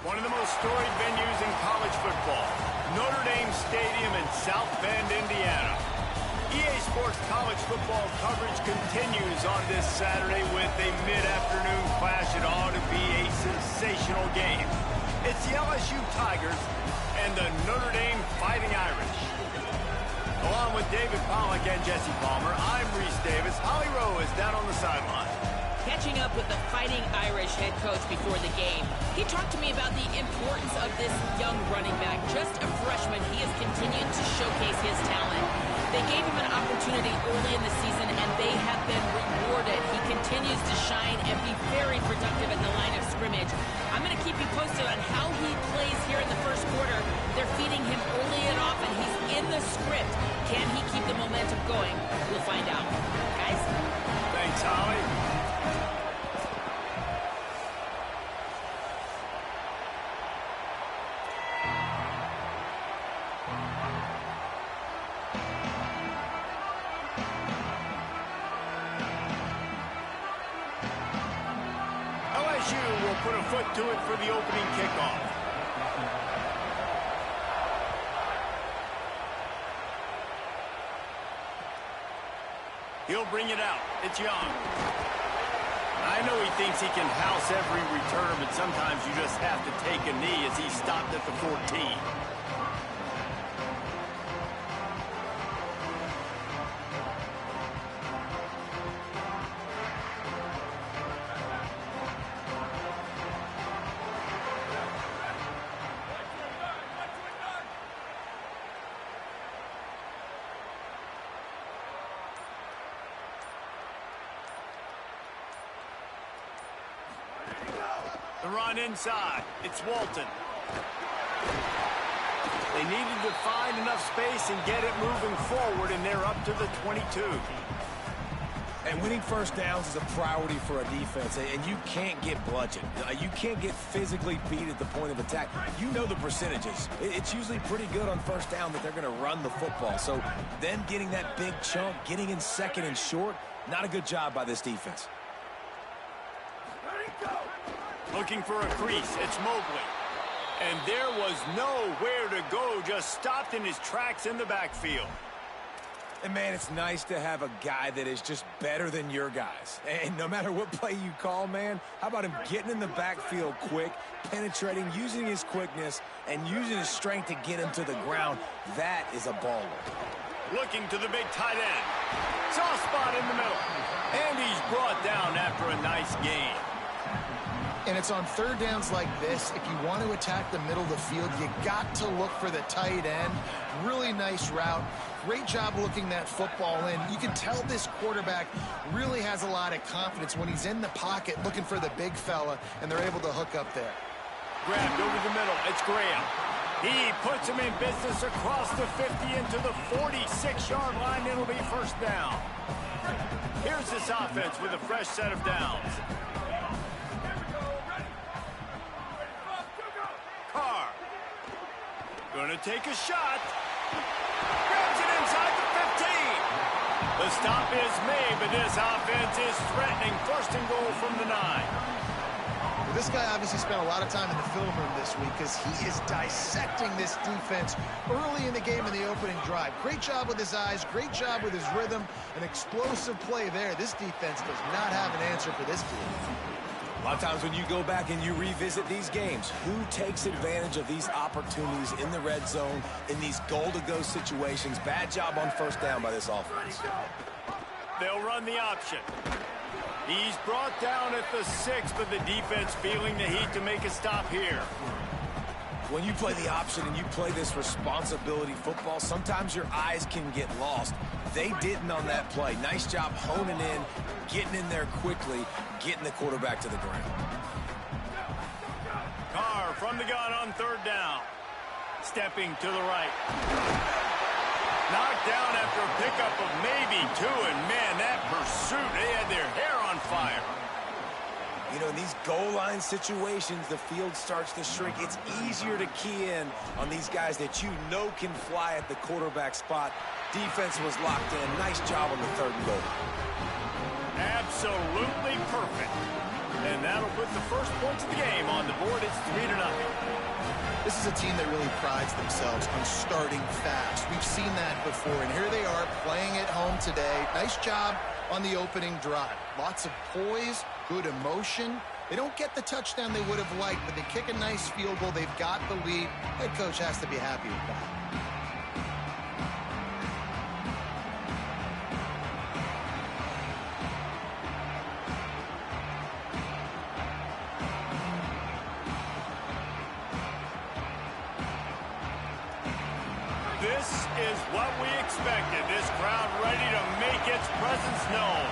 One of the most storied venues in college football, Notre Dame Stadium in South Bend, Indiana. EA Sports college football coverage continues on this Saturday with a mid-afternoon clash. It ought to be a sensational game. It's the LSU Tigers and the Notre Dame Fighting Irish. Along with David Pollack and Jesse Palmer, I'm Reese Davis. Holly Rowe is down on the sideline. Catching up with the Fighting Irish head coach before the game, he talked to me about the importance of this young running back. Just a freshman, he has continued to showcase his talent. They gave him an opportunity early in the season, and they have been rewarded. He continues to shine and be very productive at the line of scrimmage. I'm going to keep you posted on how he plays here in the first quarter. They're feeding him early and often. He's in the script. Can he keep the momentum going? We'll find out. Guys? Thanks, Holly. LSU will put a foot to it for the opening kickoff. He'll bring it out. It's Young. I know he thinks he can house every return, but sometimes you just have to take a knee as he stopped at the 14. The run inside. It's Walton. They needed to find enough space and get it moving forward, and they're up to the 22. And winning first downs is a priority for a defense, and you can't get bludgeoned. You can't get physically beat at the point of attack. You know the percentages. It's usually pretty good on first down that they're going to run the football. So then getting that big chunk, getting in second and short, not a good job by this defense. Looking for a crease. It's Mobley. And there was nowhere to go. Just stopped in his tracks in the backfield. And, man, it's nice to have a guy that is just better than your guys. And no matter what play you call, man, how about him getting in the backfield quick, penetrating, using his quickness, and using his strength to get him to the ground? That is a baller. Looking to the big tight end. Soft spot in the middle. And he's brought down after a nice gain. And it's on third downs like this. If you want to attack the middle of the field, you got to look for the tight end. Really nice route. Great job looking that football in. You can tell this quarterback really has a lot of confidence when he's in the pocket looking for the big fella, and they're able to hook up there. Grabbed over the middle. It's Graham. He puts him in business across the 50 into the 46-yard line. It'll be first down. Here's this offense with a fresh set of downs. Carr. Gonna take a shot. Grabs it inside the 15. The stop is made, but this offense is threatening. First and goal from the 9. Well, this guy obviously spent a lot of time in the film room this week because he is dissecting this defense early in the game in the opening drive. Great job with his eyes, great job with his rhythm, an explosive play there. This defense does not have an answer for this team. A lot of times when you go back and you revisit these games, who takes advantage of these opportunities in the red zone, in these goal-to-go situations? Bad job on first down by this offense. They'll run the option. He's brought down at the 6, but the defense feeling the heat to make a stop here. When you play the option and you play this responsibility football, sometimes your eyes can get lost. They didn't on that play. Nice job honing in, getting in there quickly, getting the quarterback to the ground. Carr from the gun on third down. Stepping to the right. Knocked down after a pickup of maybe 2, and man, that pursuit, they had their hair on fire. You know, in these goal line situations, the field starts to shrink. It's easier to key in on these guys that you know can fly at the quarterback spot. Defense was locked in. Nice job on the third and goal. Absolutely perfect. And that'll put the first points of the game on the board. It's 3-0. This is a team that really prides themselves on starting fast. We've seen that before, and here they are playing at home today. Nice job on the opening drive. Lots of poise, good emotion. They don't get the touchdown they would have liked, but they kick a nice field goal. They've got the lead. Head coach has to be happy with that. This is what we expected. This crowd ready to make its presence known.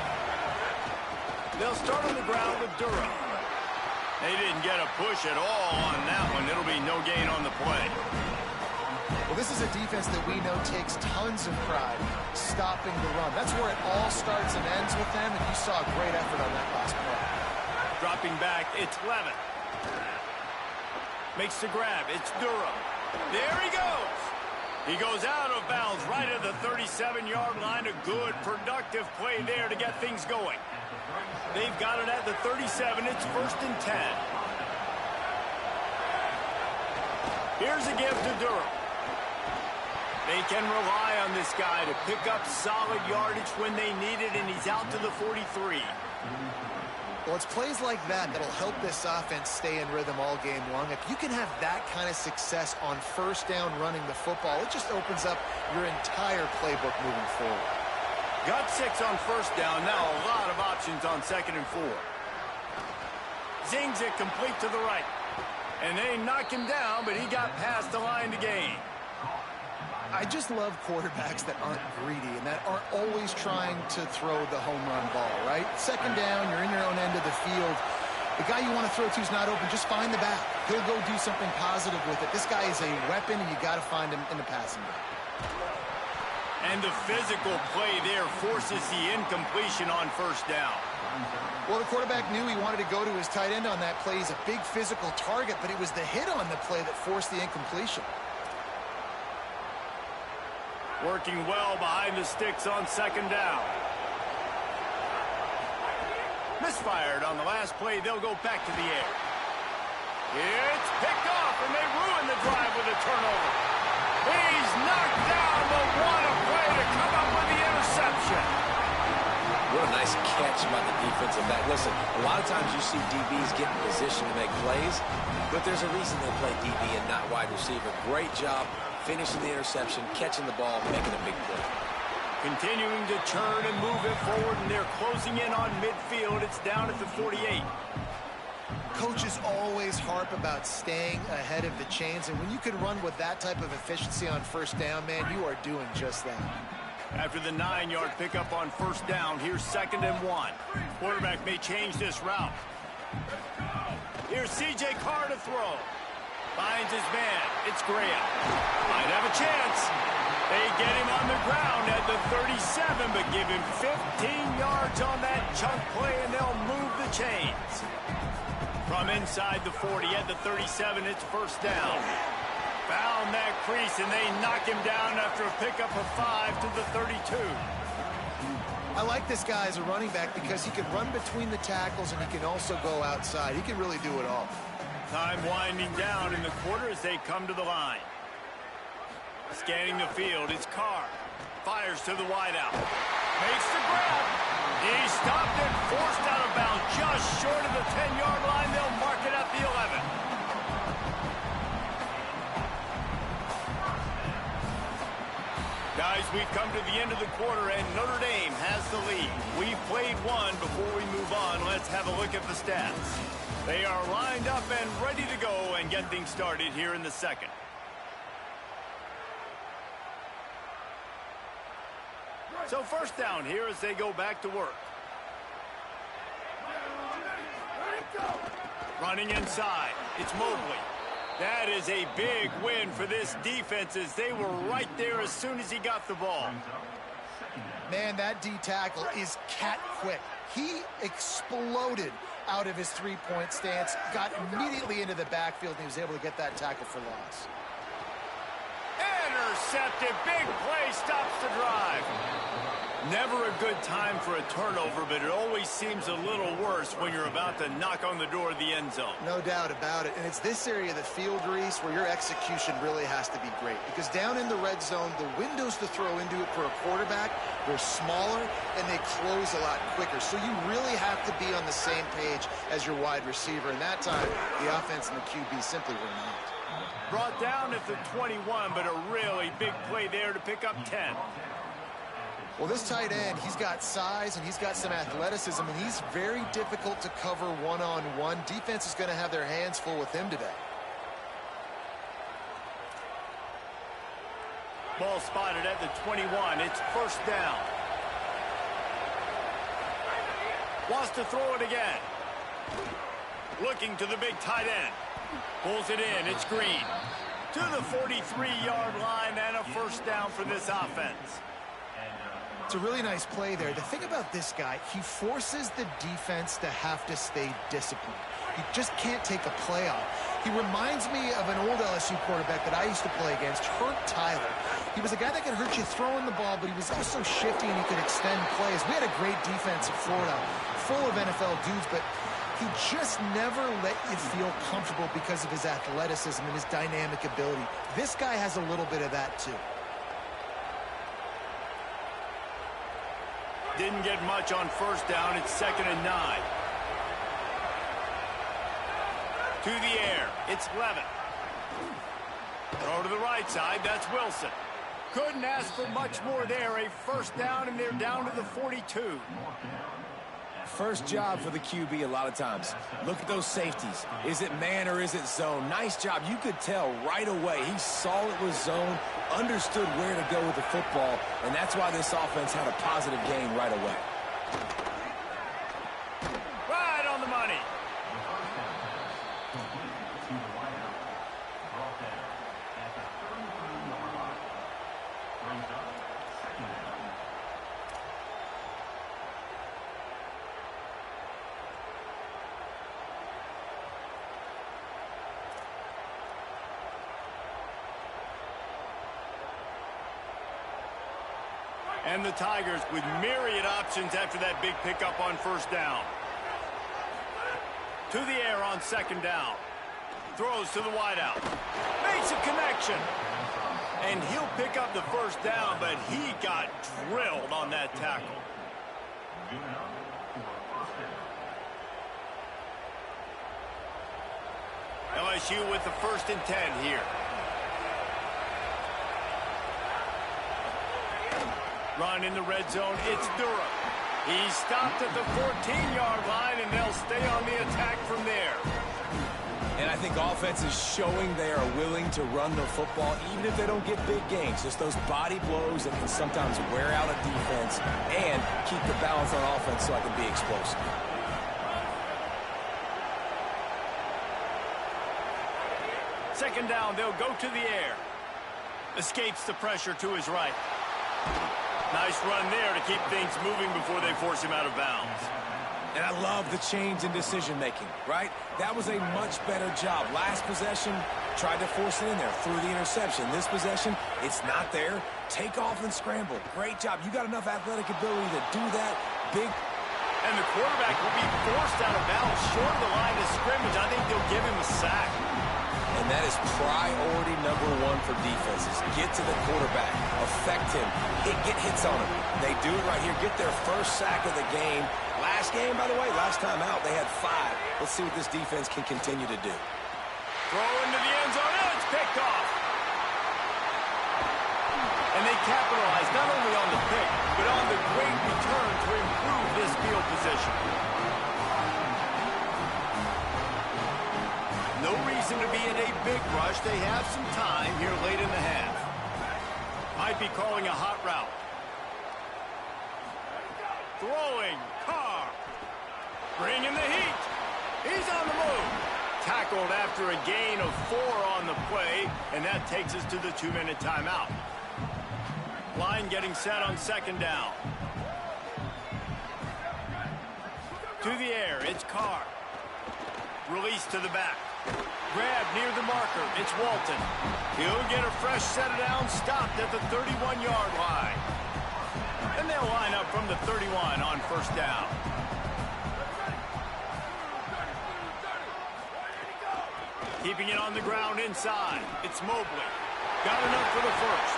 They'll start on the ground with Durham. They didn't get a push at all on that one. It'll be no gain on the play. Well, this is a defense that we know takes tons of pride stopping the run. That's where it all starts and ends with them, and you saw a great effort on that last play. Dropping back, it's Levin. Makes the grab, it's Durham. There he goes. He goes out of bounds right at the 37-yard line. A good, productive play there to get things going. They've got it at the 37. It's 1st and 10. Here's a give to Durham. They can rely on this guy to pick up solid yardage when they need it, and he's out to the 43. Well, it's plays like that that'll help this offense stay in rhythm all game long. If you can have that kind of success on first down running the football, it just opens up your entire playbook moving forward. Got 6 on first down. Now a lot of options on 2nd and 4. Zings it complete to the right. And they knock him down, but he got past the line to gain. I just love quarterbacks that aren't greedy and that aren't always trying to throw the home run ball, right? 2nd down, you're in your own end of the field. The guy you want to throw to is not open. Just find the back. He'll go do something positive with it. This guy is a weapon, and you got to find him in the passing game. And the physical play there forces the incompletion on first down. Well, the quarterback knew he wanted to go to his tight end on that play. He's a big physical target, but it was the hit on the play that forced the incompletion. Working well behind the sticks on 2nd down. Misfired on the last play. They'll go back to the air. It's picked off, and they ruin the drive with a turnover. He's knocked down, but what a play to come up with the interception. What a nice catch by the defensive back. Listen, a lot of times you see DBs get in position to make plays, but there's a reason they play DB and not wide receiver. Great job finishing the interception, catching the ball, making a big play. Continuing to turn and move it forward, and they're closing in on midfield. It's down at the 48. Coaches always harp about staying ahead of the chains, and when you can run with that type of efficiency on first down, man, you are doing just that. After the 9-yard pickup on first down, here's 2nd and 1. Quarterback may change this route. Here's C.J. Carr to throw. Finds his man. It's Graham. Might have a chance. They get him on the ground at the 37, but give him 15 yards on that chunk play, and they'll move the chains. From inside the 40 at the 37, it's 1st down. Found that crease, and they knock him down after a pickup of 5 to the 32. I like this guy as a running back because he can run between the tackles and he can also go outside. He can really do it all. Time winding down in the quarter as they come to the line. Scanning the field, it's Carr. Fires to the wideout. Makes the grab. He stopped it, forced out of bounds just short of the 10-yard line. They'll mark it at the 11. Guys, we've come to the end of the quarter, and Notre Dame has the lead. We've played one. Before we move on, let's have a look at the stats. They are lined up and ready to go and get things started here in the 2nd. So 1st down here as they go back to work. Running inside, it's Mobley. That is a big win for this defense as they were right there as soon as he got the ball. Man, that D tackle is cat quick. He exploded out of his three-point stance, got immediately into the backfield, and he was able to get that tackle for loss. Intercepted. Big play stops the drive. Never a good time for a turnover, but it always seems a little worse when you're about to knock on the door of the end zone. No doubt about it. And it's this area of the field, Reese, where your execution really has to be great. Because down in the red zone, the windows to throw into it for a quarterback, they're smaller and they close a lot quicker. So you really have to be on the same page as your wide receiver. And that time, the offense and the QB simply were not. Brought down at the 21, but a really big play there to pick up 10. Well, this tight end, he's got size and he's got some athleticism, and he's very difficult to cover one-on-one. Defense is going to have their hands full with him today. Ball spotted at the 21. It's first down. Wants to throw it again. Looking to the big tight end. Pulls it in. It's Green. To the 43-yard line and a first down for this offense. It's a really nice play there. The thing about this guy, he forces the defense to have to stay disciplined. You just can't take a play off. He reminds me of an old LSU quarterback that I used to play against, Herb Tyler. He was a guy that could hurt you throwing the ball, but he was also shifty and he could extend plays. We had a great defense at Florida, full of NFL dudes, but he just never let you feel comfortable because of his athleticism and his dynamic ability. This guy has a little bit of that too. Didn't get much on first down. It's 2nd and 9. To the air. It's Levin. Throw to the right side. That's Wilson. Couldn't ask for much more there. A first down, and they're down to the 42. First job for the QB a lot of times. Look at those safeties. Is it man or is it zone? Nice job. You could tell right away. He saw it was zone, understood where to go with the football, and that's why this offense had a positive gain right away. Right on the money. And the Tigers with myriad options after that big pickup on first down. To the air on 2nd down. Throws to the wideout. Makes a connection. And he'll pick up the first down, but he got drilled on that tackle. LSU with the 1st and 10 here. Run in the red zone. It's Durham. He's stopped at the 14-yard line, and they'll stay on the attack from there. And I think offense is showing they are willing to run the football, even if they don't get big gains. Just those body blows that can sometimes wear out a defense and keep the balance on offense so I can be explosive. Second down, they'll go to the air. Escapes the pressure to his right. Nice run there to keep things moving before they force him out of bounds. And I love the change in decision-making, right? That was a much better job. Last possession, tried to force it in there, threw the interception. This possession, it's not there. Take off and scramble. Great job. You got enough athletic ability to do that. Big. And the quarterback will be forced out of bounds short of the line of scrimmage. I think they'll give him a sack. And that is priority number one for defenses. Get to the quarterback. Affect him. Get hits on him. They do it right here. Get their first sack of the game. Last game, by the way, last time out, they had 5. Let's see what this defense can continue to do. Throw into the end zone, and it's picked off. And they capitalize not only on the pick, but on the great return to improve this field position. No reason to be in a big rush. They have some time here late in the half. Might be calling a hot route. Throwing. Carr. Bringing the heat. He's on the move. Tackled after a gain of 4 on the play, and that takes us to the 2-minute timeout. Line getting set on 2nd down. To the air, it's Carr. Release to the back. Grab near the marker. It's Walton. He'll get a fresh set of downs, stopped at the 31-yard line. And they'll line up from the 31 on first down. Keeping it on the ground inside. It's Mobley. Got enough for the first.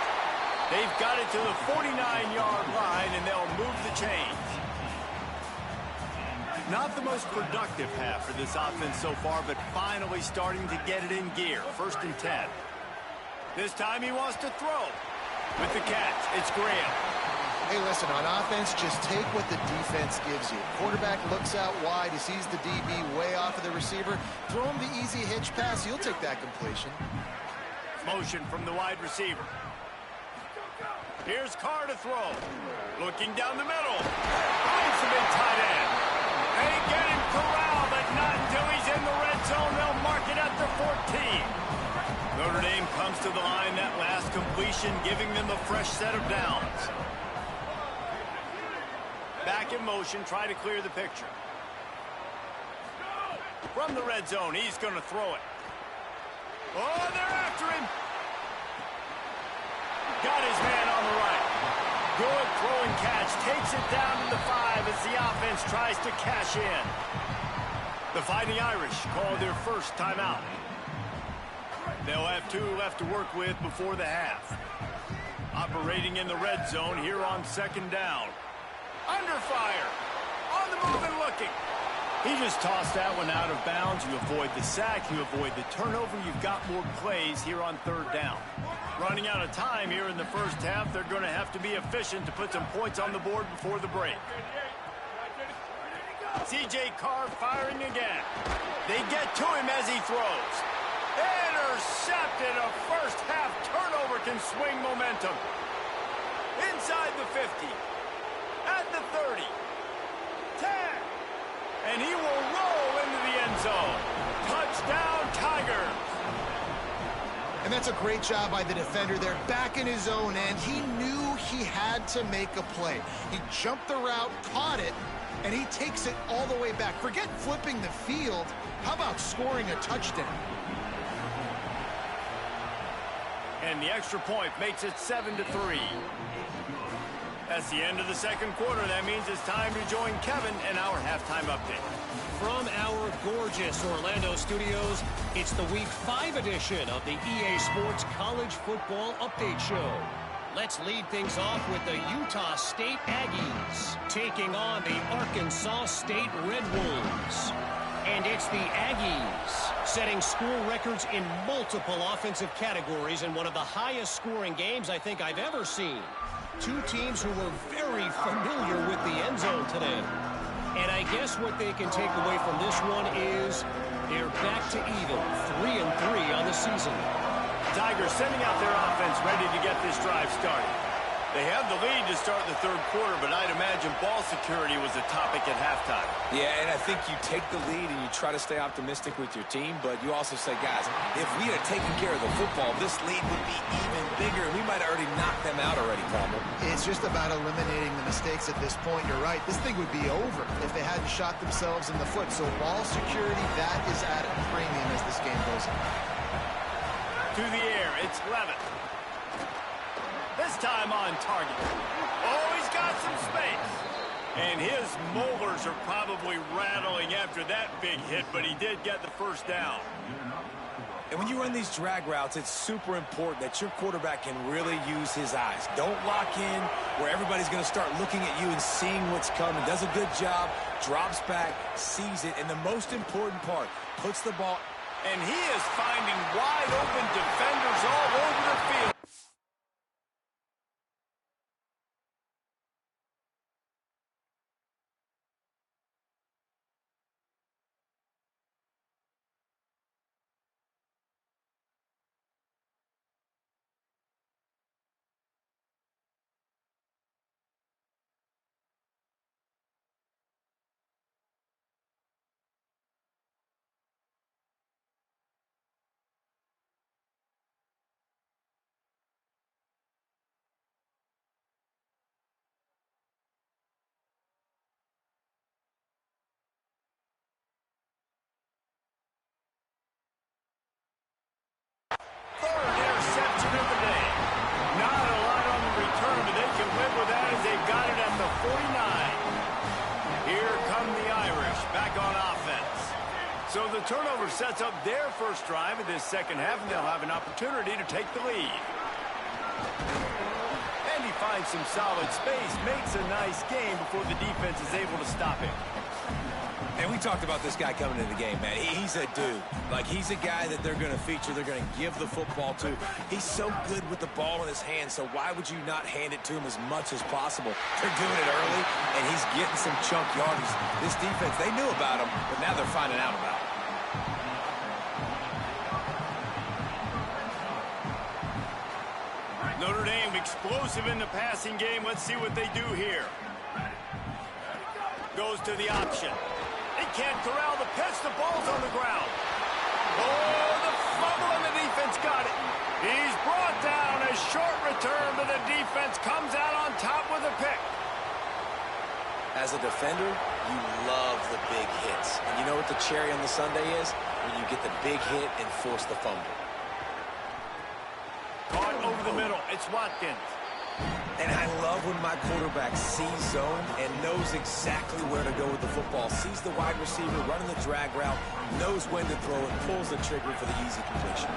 They've got it to the 49-yard line, and they'll move the chains. Not the most productive half for this offense so far, but finally starting to get it in gear. First and 10. This time he wants to throw. With the catch, it's Graham. Hey, listen, on offense, just take what the defense gives you. Quarterback looks out wide. He sees the DB way off of the receiver. Throw him the easy hitch pass. He'll take that completion. Motion from the wide receiver. Here's Carr to throw. Looking down the middle. Finds the big tight end. They get him corralled, but not until he's in the red zone. They'll mark it at the 14. Notre Dame comes to the line that last completion, giving them a fresh set of downs. Back in motion, try to clear the picture. From the red zone, he's going to throw it. Oh, they're after him. Got his man on the right. Good throwing catch. Takes it down to the 5 as the offense tries to cash in. The Fighting Irish call their first timeout. They'll have 2 left to work with before the half. Operating in the red zone here on second down. Under fire. On the move and looking. He just tossed that one out of bounds. You avoid the sack. You avoid the turnover. You've got more plays here on third down. Running out of time here in the first half. They're going to have to be efficient to put some points on the board before the break. C.J. Carr firing again. They get to him as he throws. Intercepted. A first half turnover can swing momentum. Inside the 50. At the 30. 10. And he will roll into the end zone. Touchdown, Tigers. And that's a great job by the defender there, back in his own end. He knew he had to make a play. He jumped the route, caught it, and he takes it all the way back. Forget flipping the field. How about scoring a touchdown? And the extra point makes it 7-3. That's the end of the second quarter. That means it's time to join Kevin in our halftime update. From our gorgeous Orlando studios, it's the Week 5 edition of the EA Sports College Football Update Show. Let's lead things off with the Utah State Aggies taking on the Arkansas State Red Wolves. And it's the Aggies setting school records in multiple offensive categories in one of the highest scoring games I think I've ever seen. 2 teams who were very familiar with the end zone today. And I guess what they can take away from this one is they're back to even, 3-3 on the season. Tigers sending out their offense ready to get this drive started. They have the lead to start the third quarter, but I'd imagine ball security was a topic at halftime. Yeah, and I think you take the lead and you try to stay optimistic with your team, but you also say, guys, if we had taken care of the football, this lead would be even bigger, and we might have already knocked them out already, Palmer. It's just about eliminating the mistakes at this point. You're right. This thing would be over if they hadn't shot themselves in the foot. So ball security, that is at a premium as this game goes on. To the air, it's Levitt. This time on target. Oh, he's got some space. And his molars are probably rattling after that big hit, but he did get the first down. And when you run these drag routes, it's super important that your quarterback can really use his eyes. Don't lock in where everybody's going to start looking at you and seeing what's coming. Does a good job, drops back, sees it, and the most important part, puts the ball. And he is finding wide open defenders all over the field. Here come the Irish back on offense. So the turnover sets up their first drive of this second half, and they'll have an opportunity to take the lead. And he finds some solid space, makes a nice game before the defense is able to stop him. And we talked about this guy coming into the game, man. He's a dude. Like, he's a guy that they're going to feature, they're going to give the football to. He's so good with the ball in his hands, so why would you not hand it to him as much as possible? They're doing it early, and he's getting some chunk yardage. This defense, they knew about him, but now they're finding out about him. Notre Dame explosive in the passing game. Let's see what they do here. Goes to the option. They can't corral the pitch. The ball's on the ground. Oh, the fumble, and the defense got it. He's brought down. A short return, but the defense comes out on top with a pick. As a defender, you love the big hits. And you know what the cherry on the sundae is? When you get the big hit and force the fumble. Caught over the middle. It's Watkins. And I love when my quarterback sees zone and knows exactly where to go with the football. Sees the wide receiver running the drag route, knows when to throw it, pulls the trigger for the easy completion.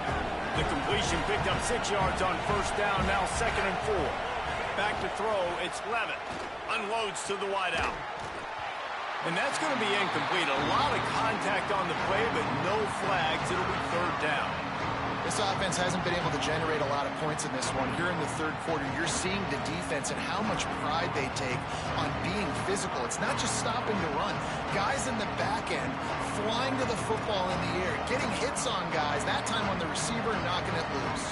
The completion picked up 6 yards on first down, now 2nd and 4. Back to throw, it's Levitt. Unloads to the wideout. And that's going to be incomplete. A lot of contact on the play, but no flags. It'll be 3rd down. This offense hasn't been able to generate a lot of points in this one. Here in the third quarter, you're seeing the defense and how much pride they take on being physical. It's not just stopping to run. Guys in the back end flying to the football in the air, getting hits on guys, that time on the receiver, knocking it loose.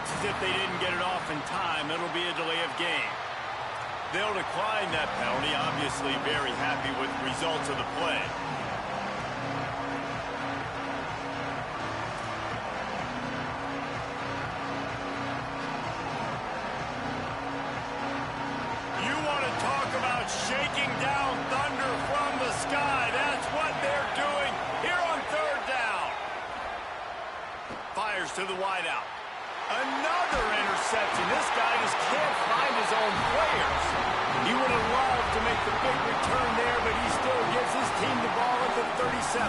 As if they didn't get it off in time, it'll be a delay of game. They'll decline that penalty, obviously very happy with the results of the play. You want to talk about shaking down thunder from the sky. That's what they're doing here on 3rd down. Fires to the wideout. Another interception. This guy just can't find his own players. He would have loved to make the big return there, but he still gives his team the ball at the 37.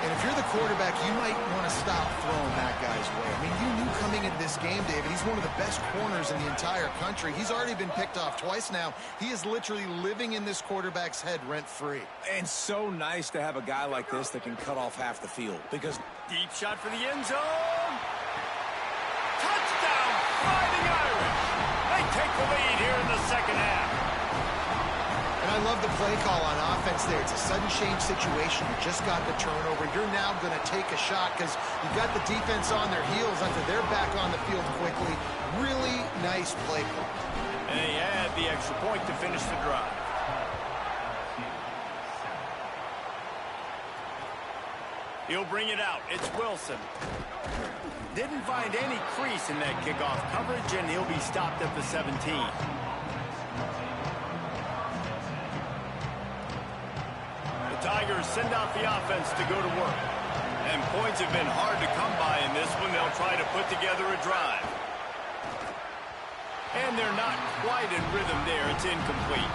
And if you're the quarterback, you might want to stop throwing that guy's way. I mean, you knew coming into this game, David, he's one of the best corners in the entire country. He's already been picked off twice now. He is literally living in this quarterback's head rent-free. And so nice to have a guy like this that can cut off half the field. Because deep shot for the end zone. Touchdown, Fighting Irish. They take the lead here in the second half. And I love the play call on offense there. It's a sudden change situation. You just got the turnover. You're now going to take a shot because you've got the defense on their heels after they're back on the field quickly. Really nice play call. And they add the extra point to finish the drive. He'll bring it out. It's Wilson. Didn't find any crease in that kickoff coverage, and he'll be stopped at the 17. The Tigers send out the offense to go to work. And points have been hard to come by in this one. They'll try to put together a drive. And they're not quite in rhythm there. It's incomplete.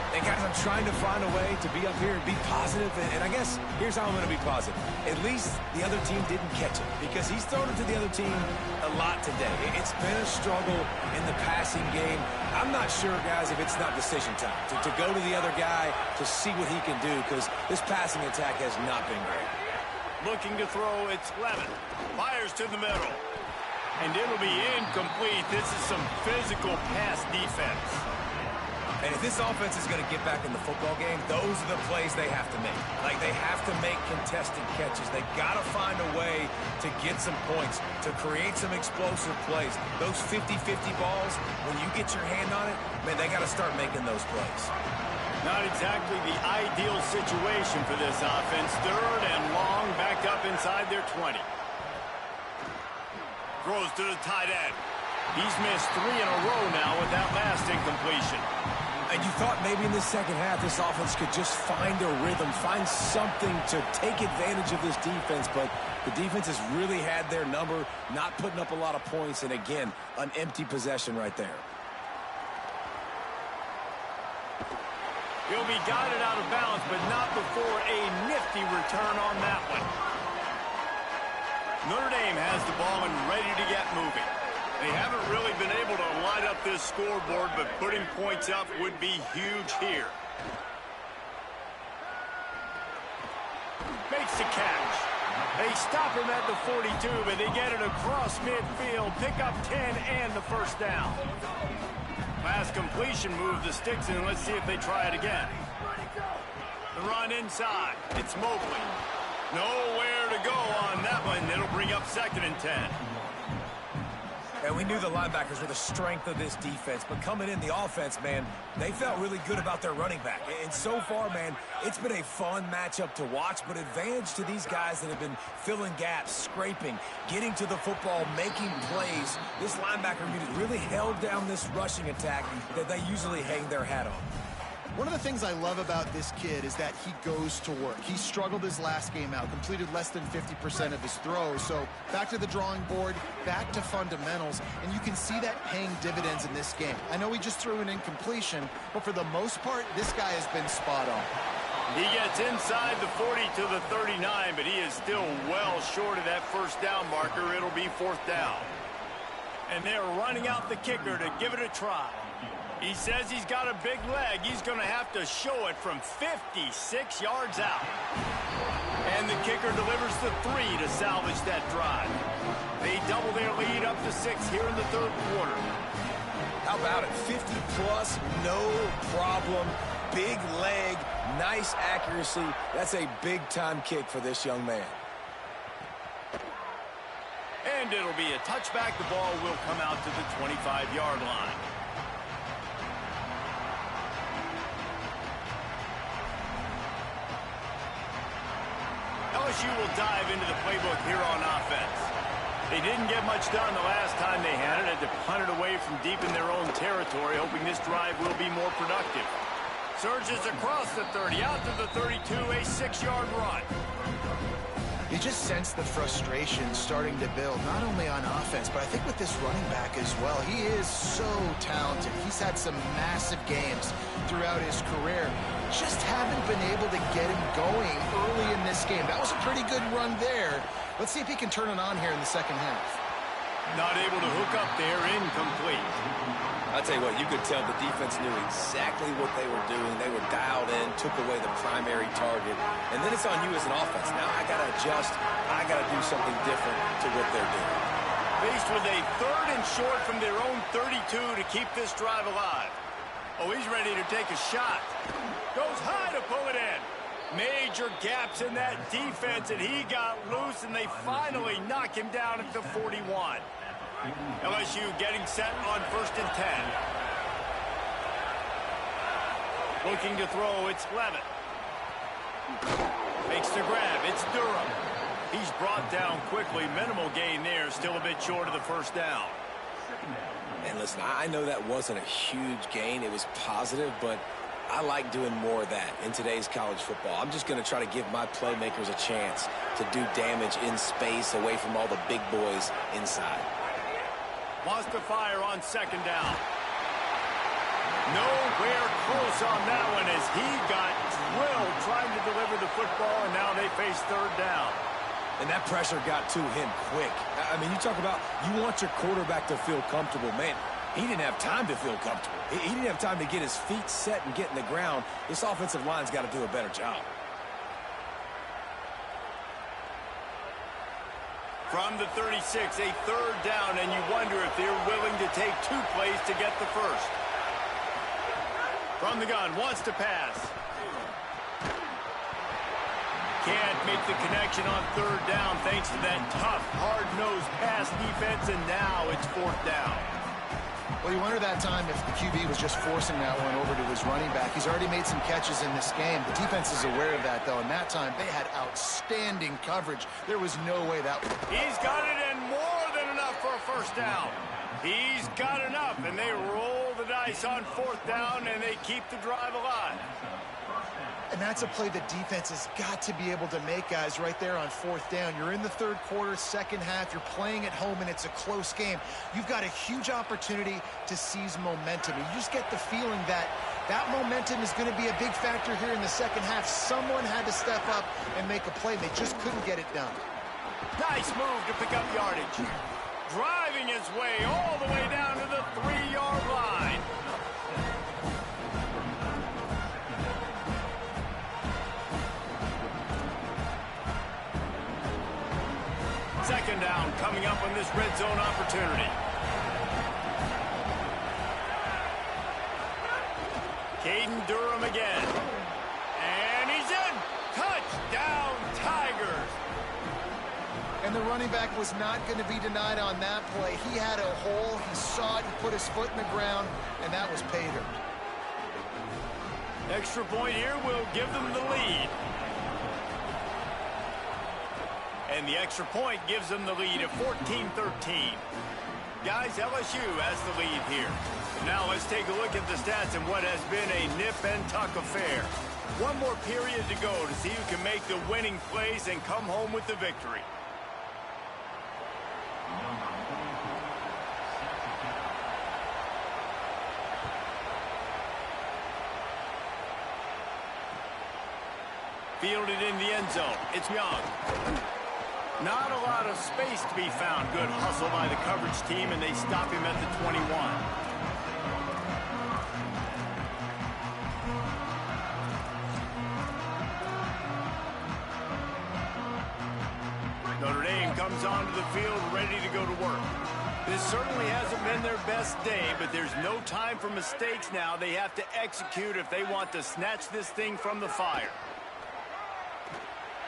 And guys, I'm trying to find a way to be up here and be positive. And I guess here's how I'm going to be positive. At least the other team didn't catch it because he's thrown it to the other team a lot today. It's been a struggle in the passing game. I'm not sure, guys, if it's not decision time to go to the other guy to see what he can do because this passing attack has not been great. Looking to throw, it's Levitt. Fires to the middle. And it'll be incomplete. This is some physical pass defense. And if this offense is going to get back in the football game, those are the plays they have to make. Like, they have to make contested catches. They got to find a way to get some points, to create some explosive plays. Those 50-50 balls, when you get your hand on it, man, they got to start making those plays. Not exactly the ideal situation for this offense. 3rd and long, back up inside their 20. throws to the tight end. He's missed 3 in a row now with that last incompletion. And you thought maybe in the second half this offense could just find a rhythm, find something to take advantage of this defense, but the defense has really had their number, not putting up a lot of points, and again, an empty possession right there. He'll be guided out of bounds, but not before a nifty return on that one. Notre Dame has the ball and ready to get moving. They haven't really been able to light up this scoreboard, but putting points up would be huge here. Makes the catch. They stop him at the 42, but they get it across midfield, pick up 10 and the first down. Last completion moved the sticks in. Let's see if they try it again. The run inside. It's Mobley. Nowhere to go on that one. It'll bring up 2nd and 10. And we knew the linebackers were the strength of this defense, but coming in the offense, man, they felt really good about their running back. And so far, man, it's been a fun matchup to watch, but advantage to these guys that have been filling gaps, scraping, getting to the football, making plays. This linebacker unit really held down this rushing attack that they usually hang their hat on. One of the things I love about this kid is that he goes to work. He struggled his last game out, completed less than 50% of his throws. So back to the drawing board, back to fundamentals, and you can see that paying dividends in this game. I know he just threw an incompletion, but for the most part, this guy has been spot on. He gets inside the 40 to the 39, but he is still well short of that first down marker. It'll be 4th down. And they're running out the kicker to give it a try. He says he's got a big leg. He's going to have to show it from 56 yards out. And the kicker delivers the 3 to salvage that drive. They double their lead up to 6 here in the 3rd quarter. How about it? 50-plus, no problem. Big leg, nice accuracy. That's a big-time kick for this young man. And it'll be a touchback. The ball will come out to the 25-yard line. LSU will dive into the playbook here on offense. They didn't get much done the last time they had it. Had to punt it away from deep in their own territory, hoping this drive will be more productive. Surges across the 30, out to the 32, a 6-yard run. You just sense the frustration starting to build, not only on offense, but I think with this running back as well. He is so talented. He's had some massive games throughout his career. Just haven't been able to get him going early in this game. That was a pretty good run there. Let's see if he can turn it on here in the second half. Not able to hook up there, incomplete. I'll tell you what, you could tell the defense knew exactly what they were doing. They were dialed in, took away the primary target. And then it's on you as an offense. Now I got to adjust. I got to do something different to what they're doing. Faced with a 3rd and short from their own 32 to keep this drive alive. Oh, he's ready to take a shot. Goes high to pull it in. Major gaps in that defense, and he got loose, and they finally knock him down at the 41. LSU getting set on 1st and 10. Looking to throw, it's Levitt. Makes the grab, it's Durham. He's brought down quickly. Minimal gain there, still a bit short of the first down. And listen, I know that wasn't a huge gain. It was positive, but I like doing more of that in today's college football. I'm just going to try to give my playmakers a chance to do damage in space away from all the big boys inside. Wants to fire on 2nd down. Nowhere close on that one as he got drilled trying to deliver the football, and now they face 3rd down. And that pressure got to him quick. I mean, you talk about you want your quarterback to feel comfortable. Man, he didn't have time to feel comfortable. He didn't have time to get his feet set and get in the ground. This offensive line's got to do a better job. From the 36, a 3rd down, and you wonder if they're willing to take 2 plays to get the first. From the gun, wants to pass. Can't make the connection on 3rd down thanks to that tough, hard-nosed pass defense, and now it's 4th down. Well, you wonder that time if the QB was just forcing that one over to his running back. He's already made some catches in this game. The defense is aware of that, though, and that time they had outstanding coverage. There was no way that would... He's got it and more than enough for a first down. He's got enough, and they roll the dice on fourth down, and they keep the drive alive. And that's a play the defense has got to be able to make, guys, right there on fourth down. You're in the third quarter, second half. You're playing at home, and it's a close game. You've got a huge opportunity to seize momentum. You just get the feeling that that momentum is going to be a big factor here in the second half. Someone had to step up and make a play. They just couldn't get it done. Nice move to pick up yardage. Driving his way all the way down to the 3-yard line. Second down coming up on this red zone opportunity. Caden Durham again. And he's in. Touchdown, Tigers. And the running back was not going to be denied on that play. He had a hole. He saw it. He put his foot in the ground, and that was pay dirt. Extra point here will give them the lead. And the extra point gives them the lead at 14-13. Guys, LSU has the lead here. Now let's take a look at the stats in what has been a nip and tuck affair. One more period to go to see who can make the winning plays and come home with the victory. Fielded in the end zone. It's Young. Not a lot of space to be found. Good hustle by the coverage team, and they stop him at the 21. Notre Dame comes onto the field ready to go to work. This certainly hasn't been their best day, but there's no time for mistakes now. They have to execute if they want to snatch this thing from the fire.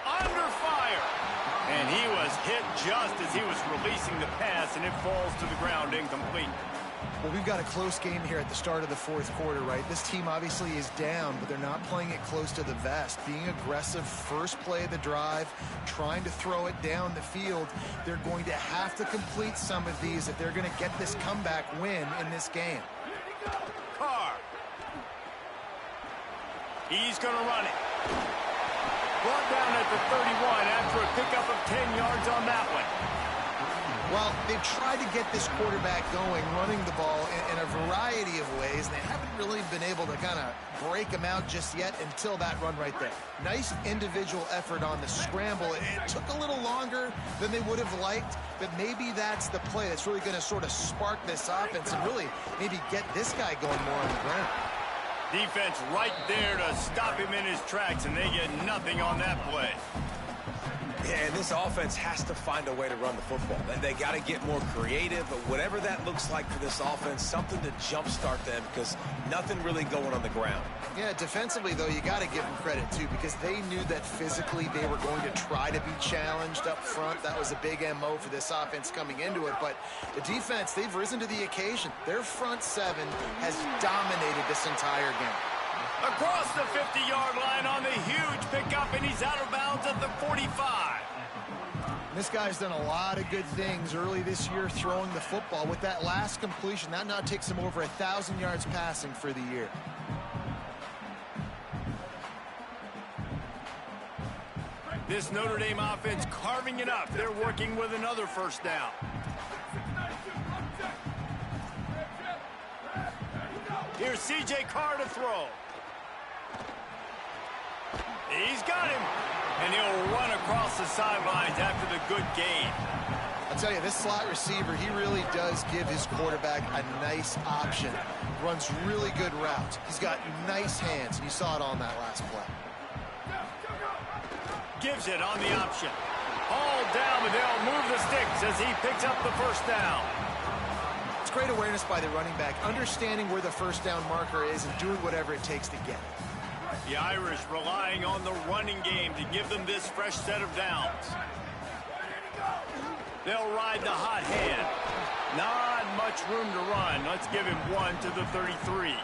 Under fire. And he was hit just as he was releasing the pass, and it falls to the ground incomplete. Well, we've got a close game here at the start of the fourth quarter, right? This team obviously is down, but they're not playing it close to the vest. Being aggressive, first play of the drive, trying to throw it down the field. They're going to have to complete some of these if they're going to get this comeback win in this game. Carr. He's going to run it. Brought down at the 31 after a pickup of 10 yards on that one. Well, they've tried to get this quarterback going, running the ball in a variety of ways, and they haven't really been able to kind of break him out just yet until that run right there. Nice individual effort on the scramble. It took a little longer than they would have liked, but maybe that's the play that's really going to sort of spark this offense and really maybe get this guy going more on the ground. Defense right there to stop him in his tracks, and they get nothing on that play. Yeah, and this offense has to find a way to run the football. They got to get more creative, but whatever that looks like for this offense, something to jumpstart them because nothing really going on the ground. Yeah, defensively, though, you got to give them credit, too, because they knew that physically they were going to try to be challenged up front. That was a big MO for this offense coming into it. But the defense, they've risen to the occasion. Their front seven has dominated this entire game. Across the 50-yard line on the huge pickup, and he's out of bounds at the 45. This guy's done a lot of good things early this year throwing the football. With that last completion, that now takes him over 1,000 yards passing for the year. This Notre Dame offense carving it up. They're working with another first down. Here's C.J. Carr to throw. He's got him. And he'll run across the sidelines after the good gain. I'll tell you, this slot receiver, he really does give his quarterback a nice option. Runs really good routes. He's got nice hands, and you saw it on that last play. Gives it on the option. All down, but they'll move the sticks as he picks up the first down. It's great awareness by the running back, understanding where the first down marker is and doing whatever it takes to get it. The Irish relying on the running game to give them this fresh set of downs. They'll ride the hot hand. Not much room to run. Let's give him one to the 33.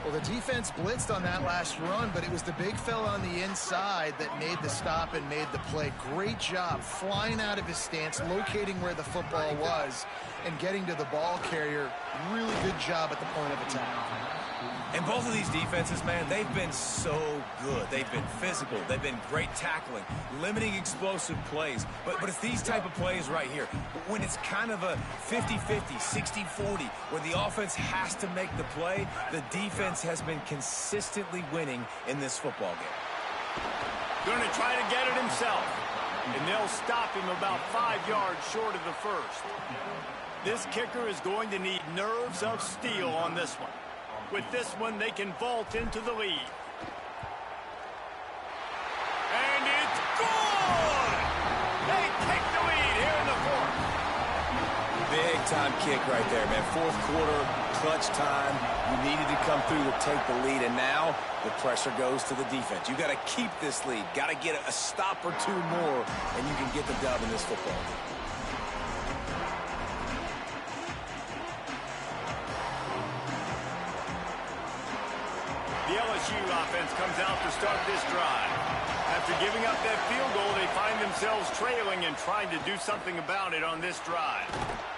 Well, the defense blitzed on that last run, but it was the big fella on the inside that made the stop and made the play. Great job flying out of his stance, locating where the football was, and getting to the ball carrier. Really good job at the point of attack. And both of these defenses, man, they've been so good. They've been physical. They've been great tackling, limiting explosive plays. But it's these type of plays right here, when it's kind of a 50-50, 60-40, where the offense has to make the play, the defense has been consistently winning in this football game. Going to try to get it himself. And they'll stop him about 5 yards short of the first. This kicker is going to need nerves of steel on this one. With this one, they can vault into the lead. And it's good! They take the lead here in the fourth. Big-time kick right there, man. Fourth quarter, clutch time. You needed to come through to take the lead, and now the pressure goes to the defense. You got to keep this lead. Got to get a stop or two more, and you can get the dub in this football game. The LSU offense comes out to start this drive. After giving up that field goal, they find themselves trailing and trying to do something about it on this drive.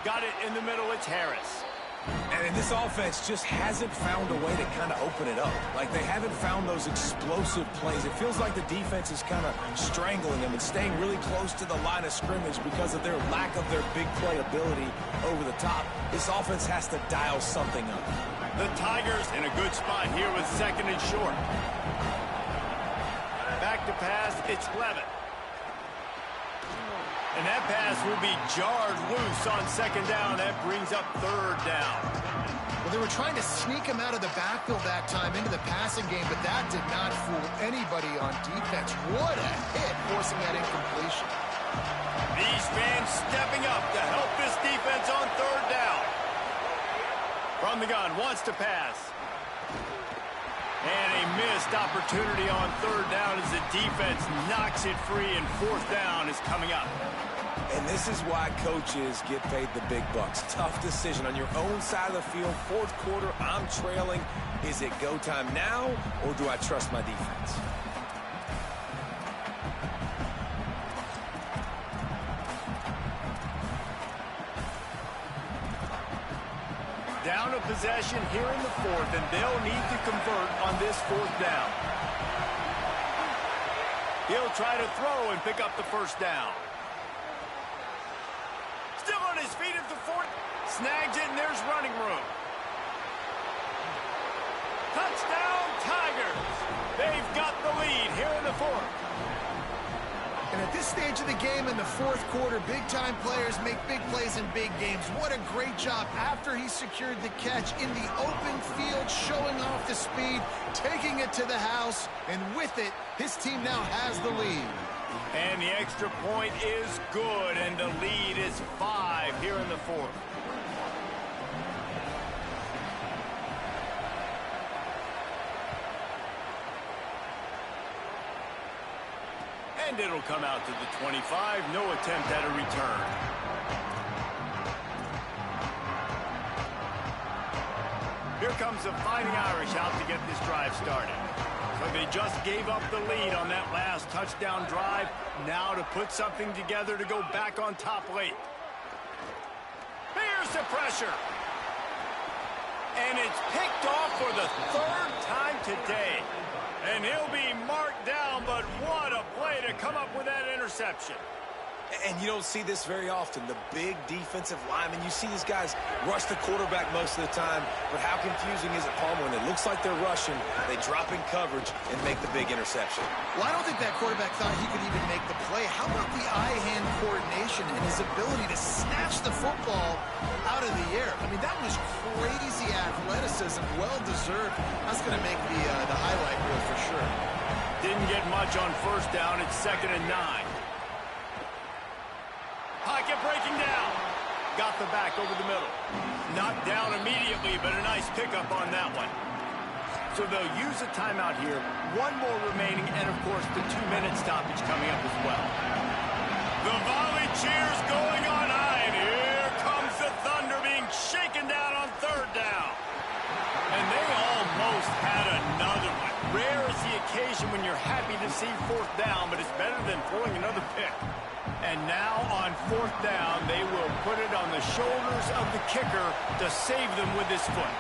Got it in the middle, it's Harris. And this offense just hasn't found a way to kind of open it up. Like, they haven't found those explosive plays. It feels like the defense is kind of strangling them and staying really close to the line of scrimmage because of their lack of their big play ability over the top. This offense has to dial something up. The Tigers in a good spot here with second and short. Back to pass, it's Levitt. And that pass will be jarred loose on second down. That brings up third down. Well, they were trying to sneak him out of the backfield that time into the passing game, but that did not fool anybody on defense. What a hit, forcing that incompletion. These fans stepping up to help this defense on third down. From the gun, wants to pass. And a missed opportunity on third down as the defense knocks it free, and fourth down is coming up. And this is why coaches get paid the big bucks. Tough decision on your own side of the field. Fourth quarter, I'm trailing. Is it go time now, or do I trust my defense? Down a possession here in the fourth, and they'll need to convert on this fourth down. He'll try to throw and pick up the first down. Still on his feet at the fourth. Snags it, and there's running room. Touchdown, Tigers. They've got the lead here in the fourth. And at this stage of the game in the fourth quarter, big-time players make big plays in big games. What a great job after he secured the catch in the open field, showing off the speed, taking it to the house, and with it, his team now has the lead. And the extra point is good, and the lead is 5 here in the fourth. And it'll come out to the 25. No attempt at a return. Here comes the Fighting Irish out to get this drive started. So they just gave up the lead on that last touchdown drive. Now to put something together to go back on top late. Here's the pressure. And it's picked off for the third time today. And he'll be marked down, but what a play to come up with that interception. And you don't see this very often. The big defensive linemen, you see these guys rush the quarterback most of the time, but how confusing is it, Palmer, when it looks like they're rushing, they drop in coverage and make the big interception? Well, I don't think that quarterback thought he could even make the play. How about the eye-hand coordination and his ability to snatch the football out of the air? I mean, that was crazy athleticism, well-deserved. That's going to make the highlight reel for sure. Didn't get much on first down. It's 2nd and 9. Pocket breaking down. Got the back over the middle. Knocked down immediately, but a nice pickup on that one. So they'll use a timeout here. One more remaining, and of course the 2-minute stoppage coming up as well. The volley cheers going on high, and here comes the Thunder being shaken down on third down. And they almost see fourth down, but it's better than throwing another pick. And now on fourth down, they will put it on the shoulders of the kicker to save them with his foot.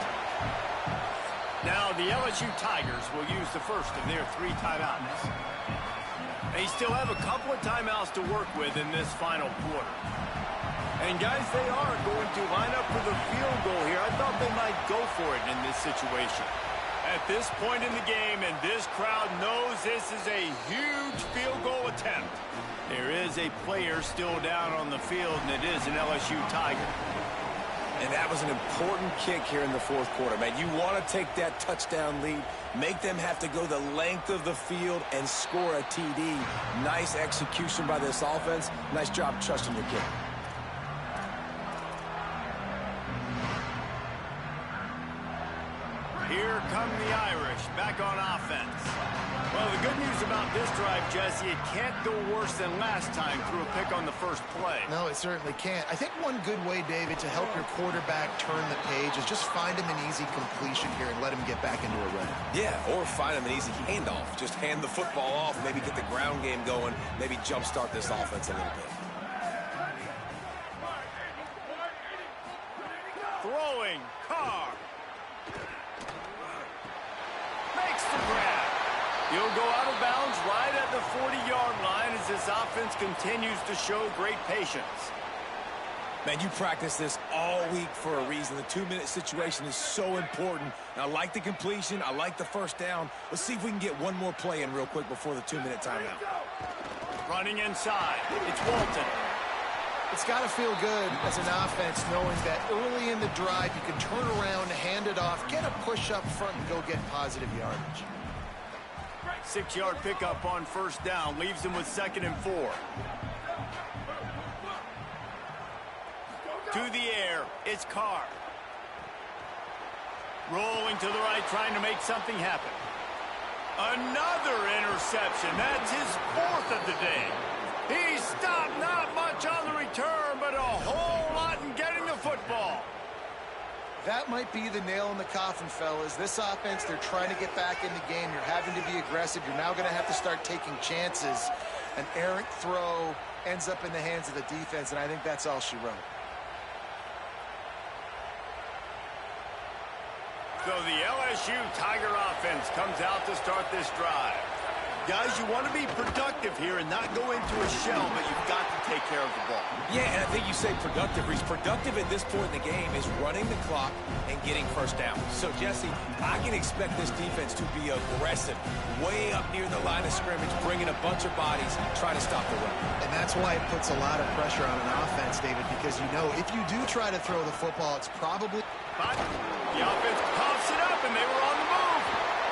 Now the LSU Tigers will use the first of their 3 timeouts. They still have a couple of timeouts to work with in this final quarter. And guys, they are going to line up for the field goal here. I thought they might go for it in this situation. At this point in the game, and this crowd knows this is a huge field goal attempt. There is a player still down on the field, and it is an LSU Tiger. And that was an important kick here in the fourth quarter, man. You want to take that touchdown lead, make them have to go the length of the field and score a TD. Nice execution by this offense. Nice job trusting your kick. Here come the Irish back on offense. Well, the good news about this drive, Jesse, it can't go worse than last time through a pick on the first play. No, it certainly can't. I think one good way, David, to help your quarterback turn the page is just find him an easy completion here and let him get back into a run. Yeah, or find him an easy handoff. Just hand the football off, maybe get the ground game going, maybe jumpstart this offense a little bit. Throwing, Carr. Makes the grab. He'll go out of bounds right at the 40-yard line as this offense continues to show great patience. Man, you practice this all week for a reason. The 2-minute situation is so important. And I like the completion. I like the first down. Let's see if we can get one more play in real quick before the 2-minute timeout. Running inside. It's Walton. It's got to feel good as an offense knowing that early in the drive you can turn around, hand it off, get a push up front, and go get positive yardage. 6-yard pickup on first down leaves them with 2nd and 4. To the air, it's Carr. Rolling to the right, trying to make something happen. Another interception. That's his 4th of the day. He stopped, not much on the return, but a whole lot in getting the football. That might be the nail in the coffin, fellas. This offense, they're trying to get back in the game. You're having to be aggressive. You're now going to have to start taking chances. An errant throw ends up in the hands of the defense, and I think that's all she wrote. So the LSU Tiger offense comes out to start this drive. Guys, you want to be productive here and not go into a shell, but you've got to take care of the ball. Yeah, and I think you say productive. He's productive at this point in the game is running the clock and getting first down. So, Jesse, I can expect this defense to be aggressive, way up near the line of scrimmage, bringing a bunch of bodies, trying to stop the run. And that's why it puts a lot of pressure on an offense, David, because you know if you do try to throw the football, it's probably... But the offense pops it up, and they were on the move.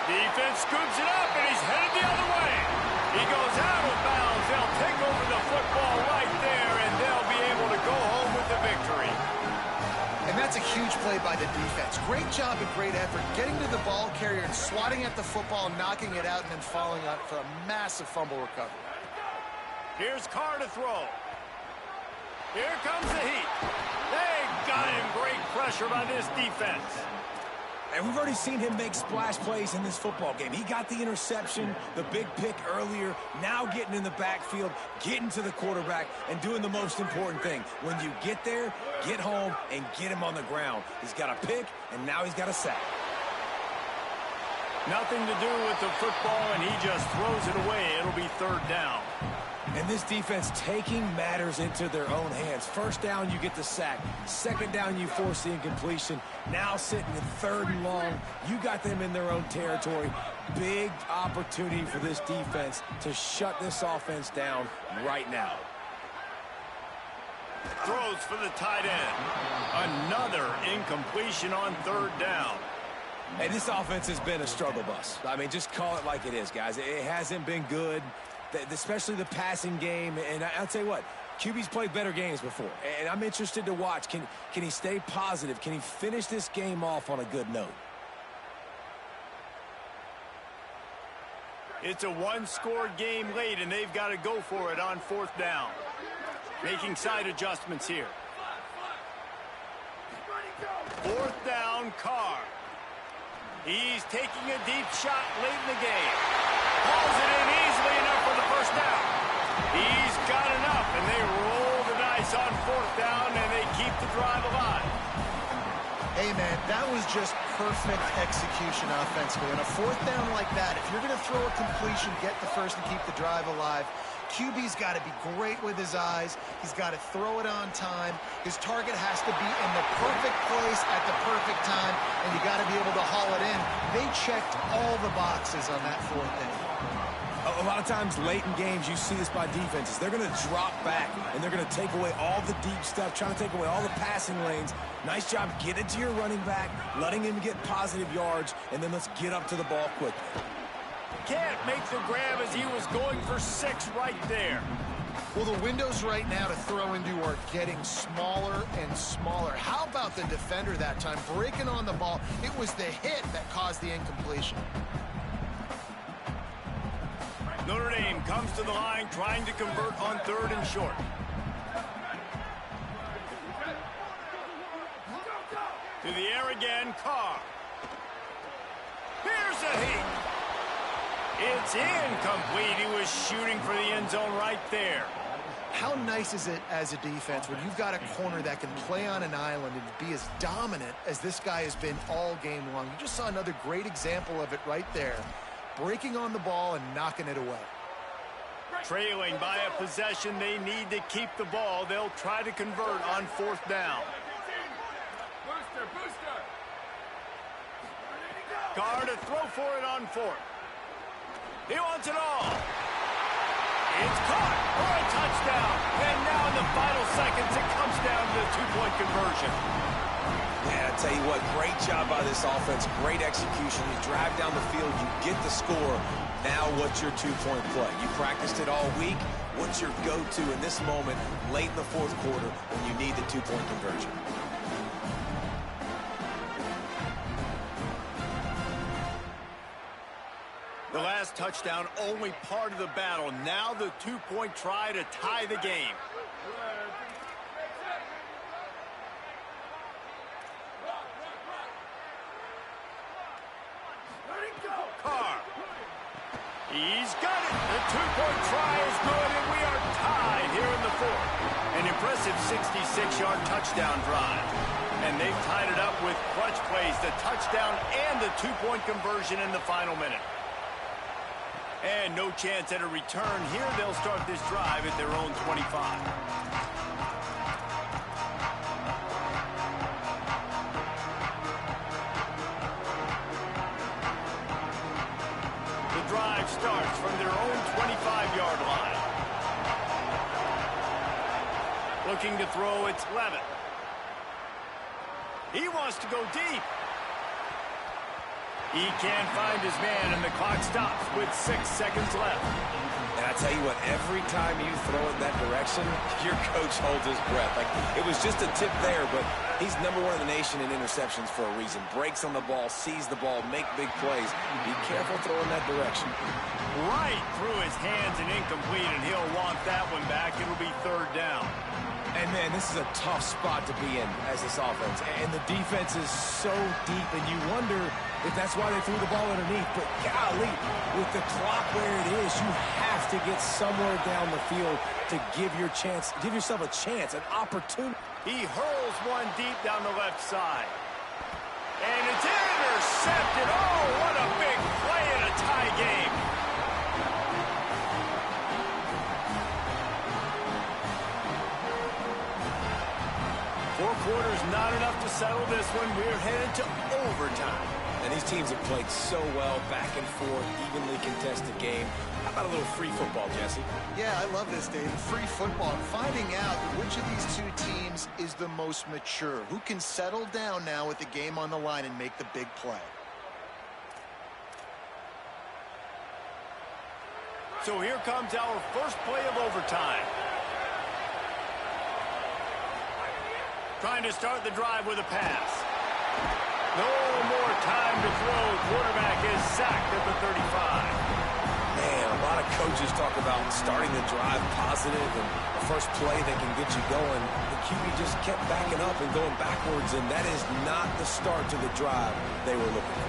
Defense scoops it up, and he's headed the other way. He goes out of bounds. They'll take over the football right there, and they'll be able to go home with the victory. And that's a huge play by the defense. Great job and great effort getting to the ball carrier and swatting at the football, knocking it out, and then following up for a massive fumble recovery. Here's Carr to throw. Here comes the heat. They got him. Great pressure by this defense. And we've already seen him make splash plays in this football game. He got the interception, the big pick earlier, now getting in the backfield, getting to the quarterback, and doing the most important thing. When you get there, get home, and get him on the ground. He's got a pick, and now he's got a sack. Nothing to do with the football, and he just throws it away. It'll be 3rd down. And this defense taking matters into their own hands. First down, you get the sack. 2nd down, you force the incompletion. Now sitting in 3rd and long, you got them in their own territory. Big opportunity for this defense to shut this offense down right now. Throws for the tight end. Another incompletion on 3rd down. Hey, this offense has been a struggle bus. I mean, just call it like it is, guys. It hasn't been good, especially the passing game. And I'll tell you what, QB's played better games before. And I'm interested to watch. Can he stay positive? Can he finish this game off on a good note? It's a 1-score game late, and they've got to go for it on 4th down. Making side adjustments here. 4th down, Carr. He's taking a deep shot late in the game. Pulls it in easy. easily enough for the first down. He's got enough, and they roll the dice on fourth down, and they keep the drive alive. Hey, man, that was just perfect execution offensively. On a fourth down like that, if you're going to throw a completion, get the first and keep the drive alive, QB's got to be great with his eyes. He's got to throw it on time. His target has to be in the perfect place at the perfect time, and you got to be able to haul it in. They checked all the boxes on that fourth down. A lot of times late in games, you see this by defenses. They're going to drop back, and they're going to take away all the deep stuff, trying to take away all the passing lanes. Nice job getting to your running back, letting him get positive yards, and then let's get up to the ball quickly. Can't make the grab as he was going for 6 right there. Well, the windows right now to throw into are getting smaller and smaller. How about the defender that time breaking on the ball? It was the hit that caused the incompletion. Notre Dame comes to the line trying to convert on 3rd and short. To the air again, Carr. Here's a heat. It's incomplete. He was shooting for the end zone right there. How nice is it as a defense when you've got a corner that can play on an island and be as dominant as this guy has been all game long? You just saw another great example of it right there. Breaking on the ball and knocking it away. Trailing by a possession, they need to keep the ball. They'll try to convert on 4th down. Carr to throw for it on 4th. He wants it all. It's caught for a touchdown. And now in the final seconds, it comes down to the 2-point conversion. Man, I tell you what, great job by this offense. Great execution. You drive down the field, you get the score. Now what's your 2-point play? You practiced it all week. What's your go-to in this moment late in the 4th quarter when you need the 2-point conversion? The last touchdown, only part of the battle. Now the 2-point try to tie the game. Carr. He's got it. The 2-point try is good, and we are tied here in the 4th. An impressive 66-yard touchdown drive. And they've tied it up with clutch plays, the touchdown and the 2-point conversion in the final minute. And no chance at a return here. They'll start this drive at their own 25. The drive starts from their own 25-yard line. Looking to throw, it's Levitt. He wants to go deep. He can't find his man, and the clock stops with 6 seconds left. And I tell you what, every time you throw it that direction, your coach holds his breath. Like, it was just a tip there, but he's #1 in the nation in interceptions for a reason. Breaks on the ball, sees the ball, make big plays. Be careful throwing that direction. Right through his hands and incomplete, and he'll want that one back. It'll be 3rd down. And, man, this is a tough spot to be in as this offense. And the defense is so deep, and you wonder if that's why they threw the ball underneath. But, golly, with the clock where it is, you have to get somewhere down the field to give yourself a chance, an opportunity. He hurls one deep down the left side. And it's intercepted. Oh, what a big play in a tie game. Four quarters not enough to settle this one. We're headed to overtime. And these teams have played so well, back and forth, evenly contested game. How about a little free football, Jesse? Yeah, I love this, Dave. Free football. Finding out which of these two teams is the most mature. Who can settle down now with the game on the line and make the big play. So here comes our first play of overtime. Trying to start the drive with a pass. No more time to throw. Quarterback is sacked at the 35. Man, a lot of coaches talk about starting the drive positive and the first play that can get you going. The QB just kept backing up and going backwards, and that is not the start to the drive they were looking for.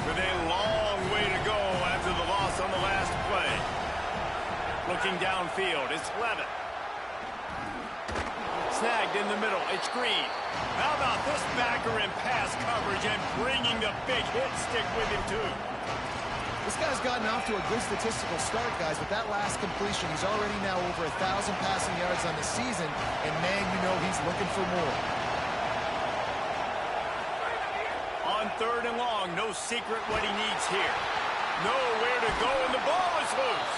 with a long way to go after the loss on the last play. Looking downfield, it's Levitt. Snagged in the middle, it's Green. How about this backer in pass coverage and bringing the big hit stick with him, too? This guy's gotten off to a good statistical start, guys, with that last completion. He's already now over 1,000 passing yards on the season, and, man, you know he's looking for more. On 3rd and long, no secret what he needs here. Nowhere to go, and the ball is loose.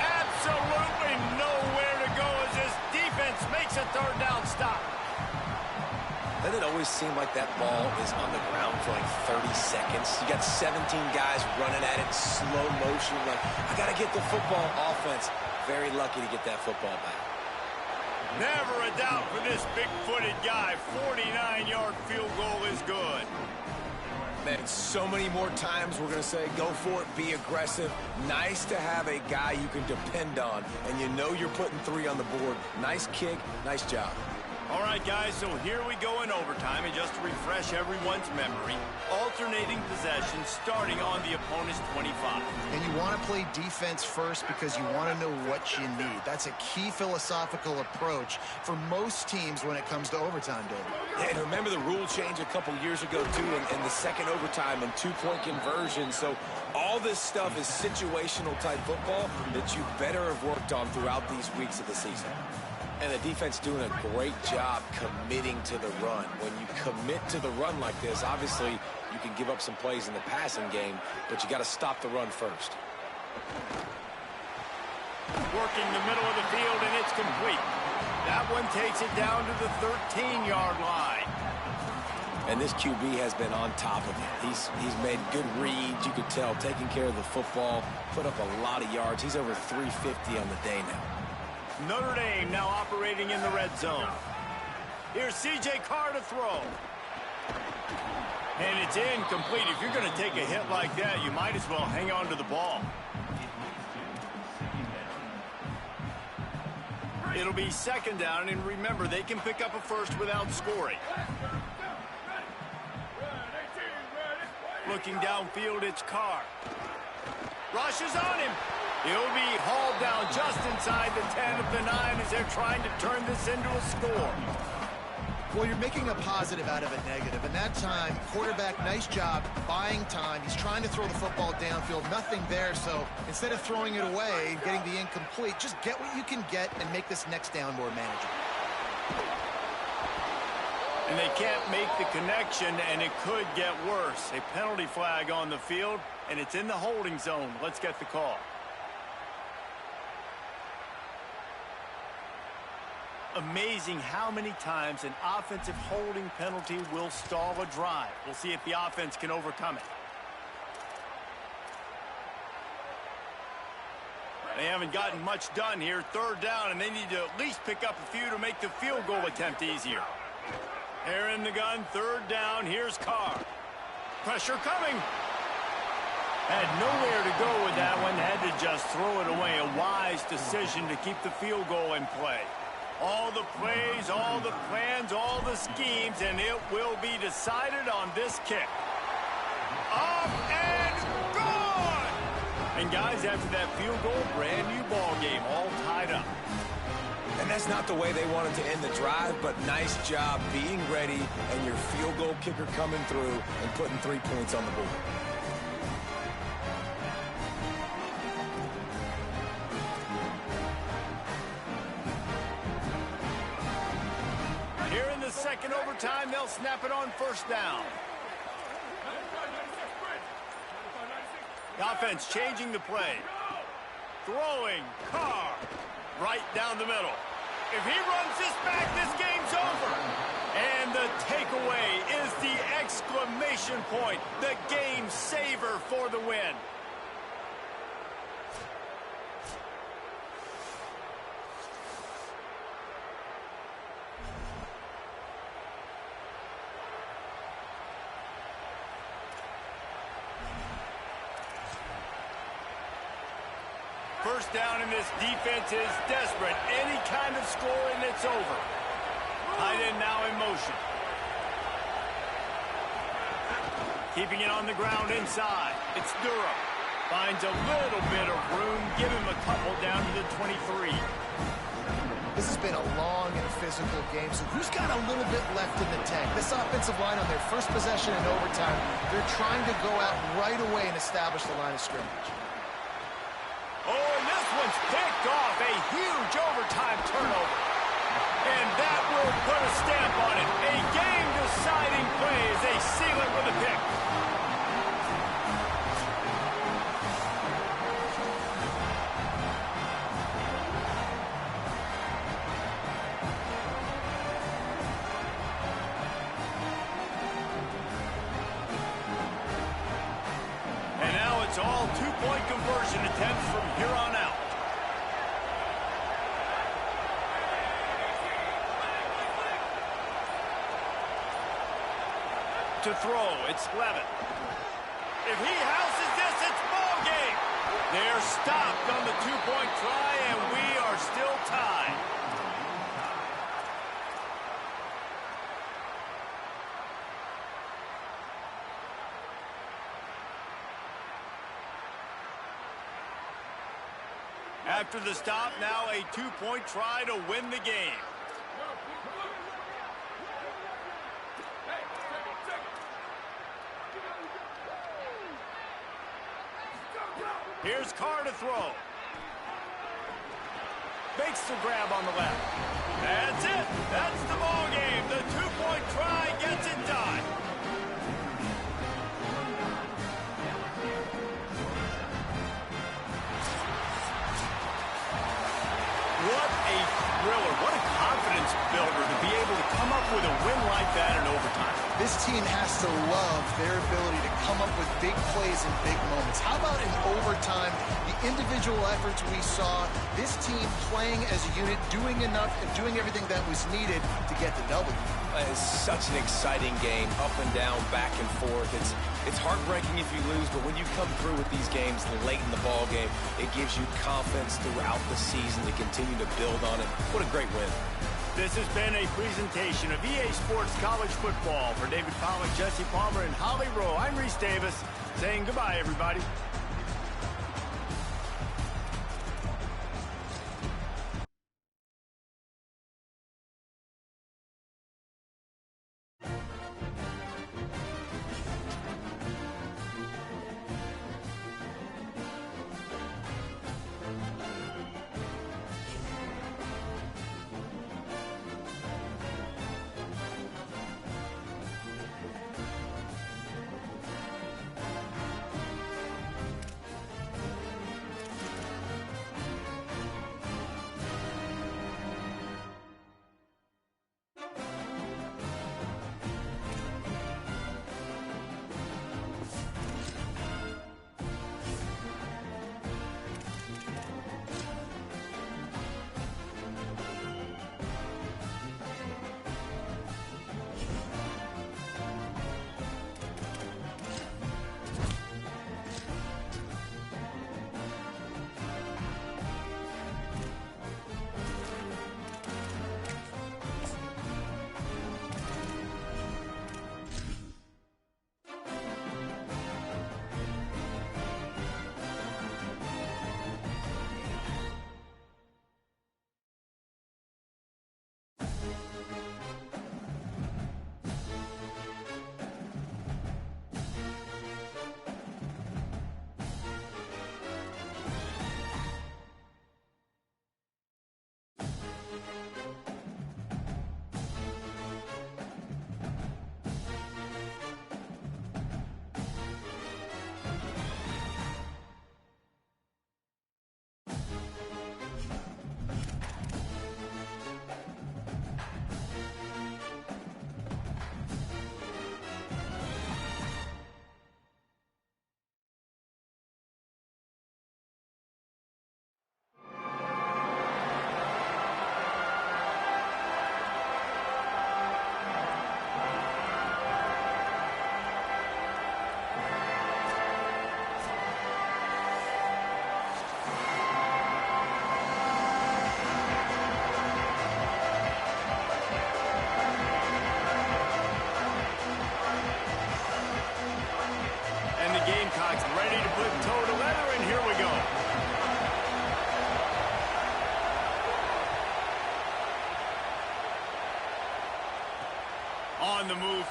Absolutely nowhere to go as this defense makes a 3rd down stop. Doesn't it always seem like that ball is on the ground for like 30 seconds? You got 17 guys running at it, slow motion. Like, I got to get the football. Offense, very lucky to get that football back. Never a doubt for this big-footed guy. 49-yard field goal is good. Man, so many more times we're going to say, go for it, be aggressive. Nice to have a guy you can depend on, and you know you're putting 3 on the board. Nice kick, nice job. All right, guys, so here we go in overtime, and just to refresh everyone's memory, alternating possessions starting on the opponent's 25. And you want to play defense first because you want to know what you need. That's a key philosophical approach for most teams when it comes to overtime, David. Yeah, and remember the rule change a couple years ago, too, in the second overtime and 2-point conversion. So all this stuff is situational type football that you better have worked on throughout these weeks of the season. And the defense doing a great job committing to the run. When you commit to the run like this, obviously you can give up some plays in the passing game, but you got to stop the run first. Working the middle of the field, and it's complete. That one takes it down to the 13-yard line. And this QB has been on top of it. He's made good reads, you could tell, taking care of the football, put up a lot of yards. He's over 350 on the day now. Notre Dame now operating in the red zone. Here's C.J. Carr to throw. And it's incomplete. If you're going to take a hit like that, you might as well hang on to the ball. It'll be 2nd down, and remember, they can pick up a first without scoring. Looking downfield, it's Carr. Rushes on him. He'll be hauled down just inside the 10 of the 9 as they're trying to turn this into a score. Well, you're making a positive out of a negative. And that time, quarterback, nice job, buying time. He's trying to throw the football downfield. Nothing there, so instead of throwing it away and getting the incomplete, just get what you can get and make this next down more manageable. And they can't make the connection, and it could get worse. A penalty flag on the field, and it's in the holding zone. Let's get the call. Amazing how many times an offensive holding penalty will stall a drive. We'll see if the offense can overcome it. They haven't gotten much done here. 3rd down, and they need to at least pick up a few to make the field goal attempt easier. They're in the gun, 3rd down. Here's Carr. Pressure coming. Had nowhere to go with that one. Had to just throw it away. A wise decision to keep the field goal in play. All the plays, all the plans, all the schemes, and it will be decided on this kick. Up and good! And guys, after that field goal, brand new ball game, all tied up. And that's not the way they wanted to end the drive, but nice job being ready and your field goal kicker coming through and putting 3 points on the board. Here in the second overtime, they'll snap it on 1st down. The offense changing the play. Throwing, Carr, right down the middle. If he runs this back, this game's over. And the takeaway is the exclamation point, the game saver for the win. First down, and this defense is desperate. Any kind of score, and it's over. Tight end now in motion. Keeping it on the ground inside. It's Durham. Finds a little bit of room. Give him a couple down to the 23. This has been a long and physical game, so who's got a little bit left in the tank? This offensive line on their first possession in overtime, they're trying to go out right away and establish the line of scrimmage. Oh, and this one's picked off. A huge overtime turnover. And that will put a stamp on it. A game-deciding play as they seal it with a pick. And now it's all two-point conversion attempts from here on out. To throw, it's Levitt. If he houses this, it's ball game. They're stopped on the two-point try, and we are still tied. After the stop, now a two-point try to win the game. Here's Carr to throw. Makes the grab on the left. That's it. That's the ball game. The two-point try gets it done. What a thriller. What a confidence builder to be able to come up with a win like that in overtime. This team has to love their ability to come up with big plays in big moments. How about in overtime, the individual efforts we saw, this team playing as a unit, doing enough and doing everything that was needed to get the W. It's such an exciting game, up and down, back and forth. It's heartbreaking if you lose, but when you come through with these games late in the ball game, it gives you confidence throughout the season to continue to build on it. What a great win. This has been a presentation of EA Sports College Football. For David Pollack, Jesse Palmer, and Holly Rowe, I'm Reese Davis, saying goodbye, everybody.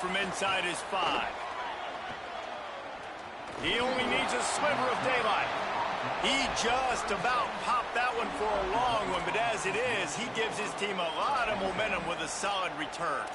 from inside his 5. He only needs a sliver of daylight. He just about popped that one for a long one, but as it is, he gives his team a lot of momentum with a solid return.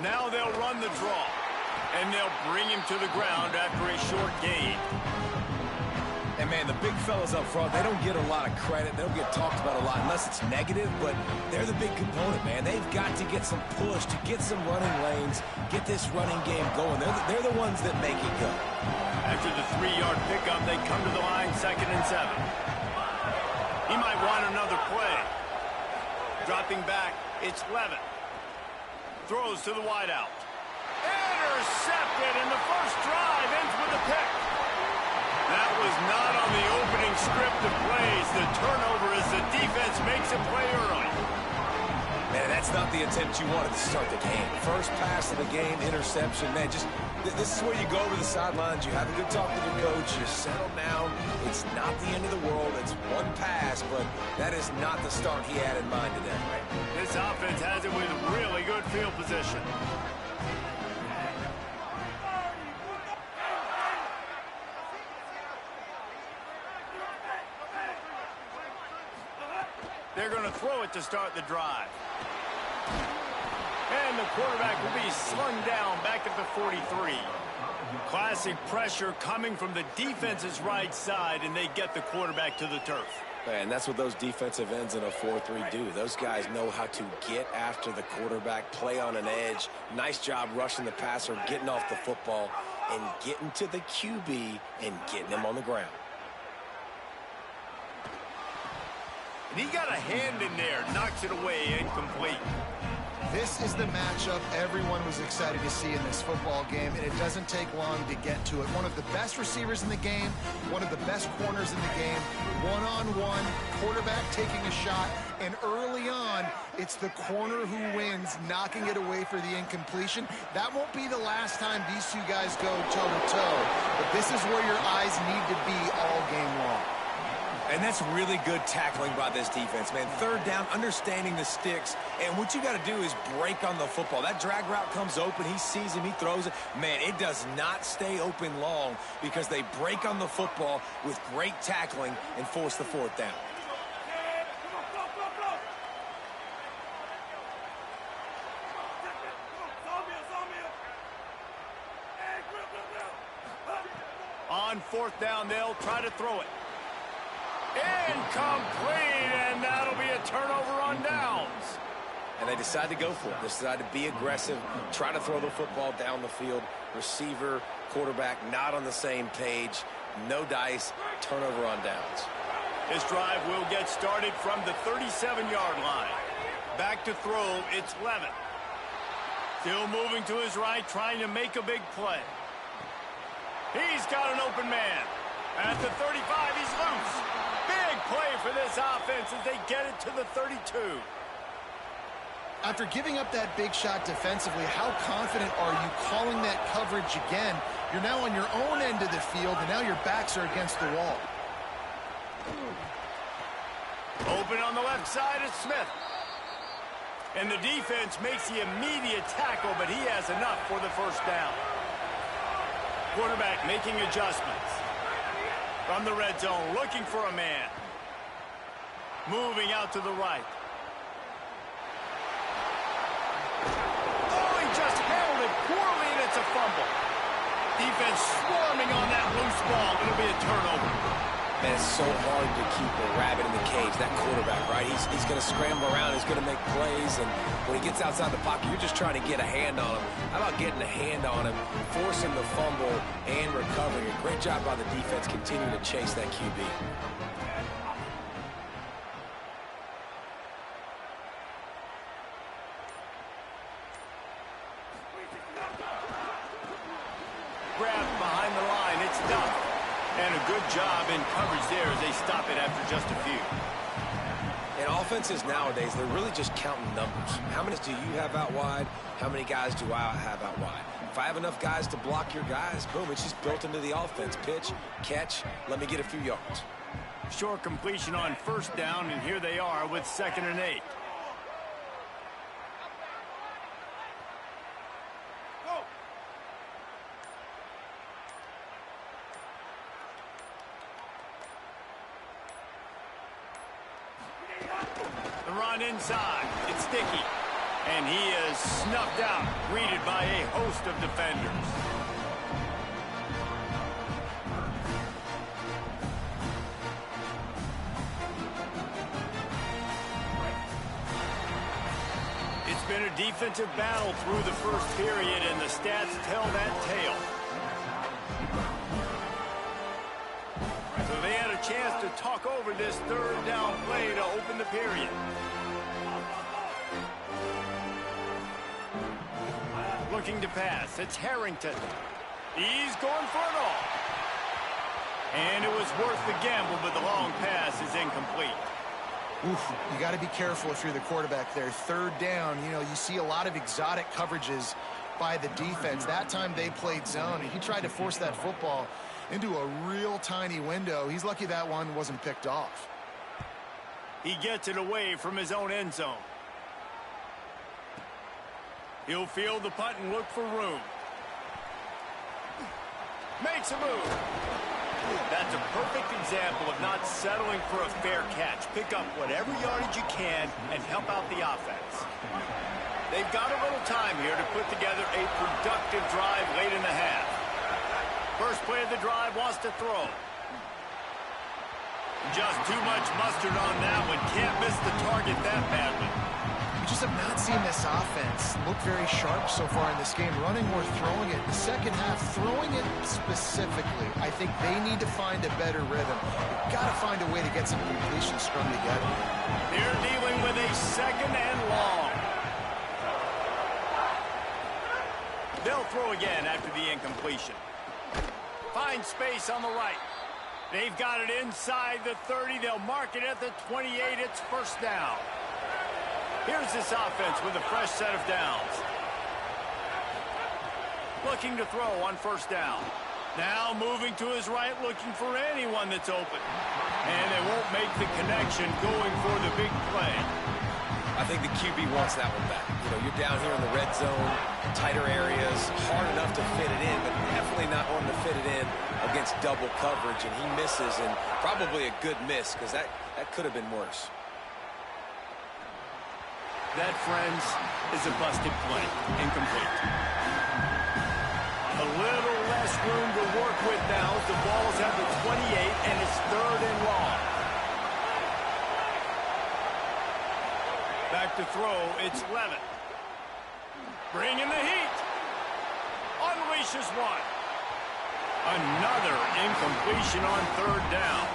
Now they'll run the draw, and they'll bring him to the ground after a short gain. And, man, the big fellas up front, they don't get a lot of credit. They don't get talked about a lot unless it's negative, but they're the big component, man. They've got to get some push, to get some running lanes, get this running game going. They're the ones that make it go. After the 3-yard pickup, they come to the line 2nd and 7. He might want another play. Dropping back, it's Levitt. Throws to the wideout. Intercepted, and the first drive ends with a pick. That was not on the opening script of plays. The turnover as the defense makes a play early. Man, that's not the attempt you wanted to start the game. First pass of the game, interception. Man, this is where you go over the sidelines. You have a good talk with your coach. You settle down. It's not the end of the world. It's one pass, but that is not the start he had in mind today. This offense has it with really good field position. They're going to throw it to start the drive. And the quarterback will be slung down back at the 43. Classic pressure coming from the defense's right side, and they get the quarterback to the turf. And that's what those defensive ends in a 4-3 do. Those guys know how to get after the quarterback, play on an edge. Nice job rushing the passer, getting off the football, and getting to the QB and getting him on the ground. And he got a hand in there, knocks it away, incomplete. This is the matchup everyone was excited to see in this football game, and it doesn't take long to get to it. One of the best receivers in the game, one of the best corners in the game, one-on-one, quarterback taking a shot, and early on, it's the corner who wins, knocking it away for the incompletion. That won't be the last time these two guys go toe-to-toe, but this is where your eyes need to be all game long. And that's really good tackling by this defense, man. 3rd down, understanding the sticks. And what you got to do is break on the football. That drag route comes open. He sees him. He throws it. Man, it does not stay open long because they break on the football with great tackling and force the 4th down. On 4th down, they'll try to throw it. Incomplete, and that'll be a turnover on downs. And they decide to go for it. They decide to be aggressive, try to throw the football down the field. Receiver, quarterback, not on the same page. No dice, turnover on downs. This drive will get started from the 37-yard line. Back to throw, it's Levitt. Still moving to his right, trying to make a big play. He's got an open man. At the 35, he's loose. Big play for this offense as they get it to the 32. After giving up that big shot defensively, how confident are you calling that coverage again? You're now on your own end of the field, and now your backs are against the wall. Open on the left side is Smith. And the defense makes the immediate tackle, but he has enough for the first down. Quarterback making adjustments. From the red zone, looking for a man. Moving out to the right. Oh, he just handled it poorly, and it's a fumble. Defense swarming on that loose ball. It'll be a turnover. Man, it's so hard to keep a rabbit in the cage, that quarterback, right? He's going to scramble around, he's going to make plays, and when he gets outside the pocket, you're just trying to get a hand on him. How about getting a hand on him, forcing the fumble, and recovering? A great job by the defense continuing to chase that QB. Grabbed behind the line, it's Duff. And a good job in coverage there as they stop it after just a few. And offenses nowadays, they're really just counting numbers. How many do you have out wide? How many guys do I have out wide? If I have enough guys to block your guys, boom, it's just built into the offense. Pitch, catch, let me get a few yards. Short completion on first down, and here they are with 2nd and 8. The run inside. It's Sticky. And he is snuffed out, greeted by a host of defenders. It's been a defensive battle through the first period, and the stats tell that tale. So they had a chance to talk over this 3rd down play to open the period. Looking to pass. It's Harrington. He's going for it all. And it was worth the gamble, but the long pass is incomplete. Oof, you got to be careful if you're the quarterback there. 3rd down, you know, you see a lot of exotic coverages by the defense. That time they played zone, and he tried to force that football into a real tiny window. He's lucky that one wasn't picked off. He gets it away from his own end zone. He'll field the punt and look for room. Makes a move. That's a perfect example of not settling for a fair catch. Pick up whatever yardage you can and help out the offense. They've got a little time here to put together a productive drive late in the half. First play of the drive wants to throw. Just too much mustard on that one. Can't miss the target that badly. We just have not seen this offense look very sharp so far in this game, running or throwing it. The second half, throwing it specifically, I think they need to find a better rhythm. They've got to find a way to get some completions strung together. They're dealing with a 2nd and long. They'll throw again after the incompletion. Find space on the right. They've got it inside the 30. They'll mark it at the 28. It's first down. Here's this offense with a fresh set of downs. Looking to throw on first down. Now moving to his right, looking for anyone that's open. And they won't make the connection, going for the big play. I think the QB wants that one back. You know, you're down here in the red zone, tighter areas, hard enough to fit it in, but definitely not one to fit it in against double coverage, and he misses, and probably a good miss, because that could have been worse. That, friends, is a busted play. Incomplete. A little less room to work with now as the Vols have the 28, and it's 3rd and long. Back to throw, it's Levitt. Bringing the heat. Unleashes one. Another incompletion on 3rd down.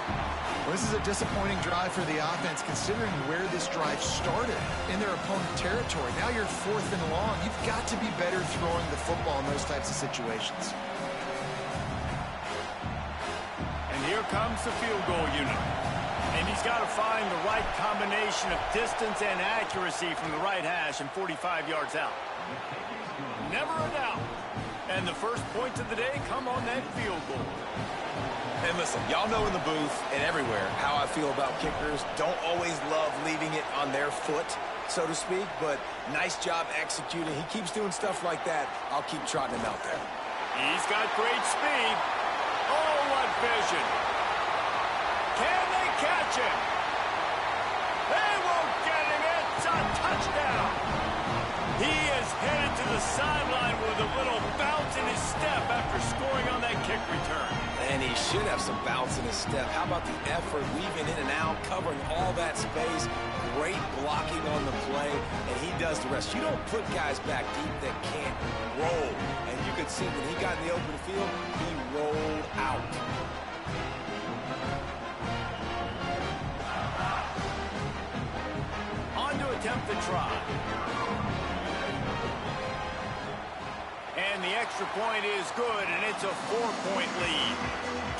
Well, this is a disappointing drive for the offense, considering where this drive started in their opponent territory. Now you're 4th and long. You've got to be better throwing the football in those types of situations. And here comes the field goal unit. And he's got to find the right combination of distance and accuracy from the right hash and 45 yards out. Never a doubt. And the first points of the day come on that field goal. And listen, y'all know in the booth and everywhere how I feel about kickers. Don't always love leaving it on their foot, so to speak, but nice job executing. He keeps doing stuff like that. I'll keep trotting him out there. He's got great speed. Oh, what vision. Can they catch him? They won't get him. It's a touchdown. He is headed to the sideline with a little bounce in his step after scoring on that kick return. And he should have some bounce in his step. How about the effort, weaving in and out, covering all that space, great blocking on the play, and he does the rest. You don't put guys back deep that can't roll. And you could see when he got in the open field, he rolled out. On to attempt the try. And the extra point is good, and it's a 4-point lead.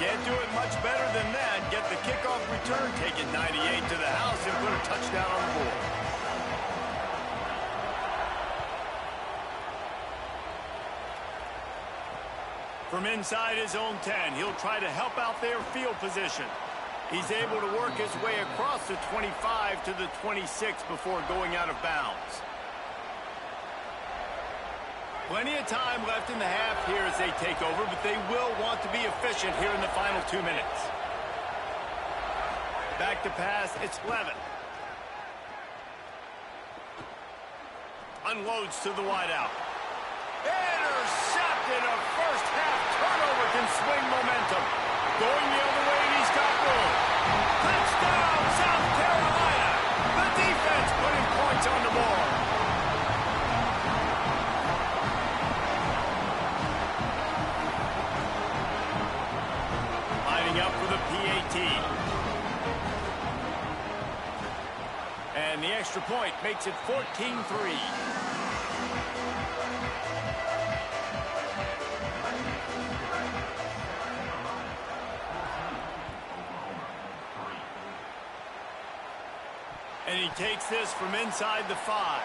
Can't do it much better than that. Get the kickoff return, take it 98 to the house, and put a touchdown on the board. From inside his own 10, he'll try to help out their field position. He's able to work his way across the 25 to the 26 before going out of bounds. Plenty of time left in the half here as they take over, but they will want to be efficient here in the final 2 minutes. Back to pass, it's Levin. Unloads to the wideout. Intercepted. A first half turnover can swing momentum. Going the other way, and he's got room. Touchdown, South Carolina. The defense putting points on the board. Lining up for the PAT. And the extra point makes it 14-3. And he takes this from inside the 5.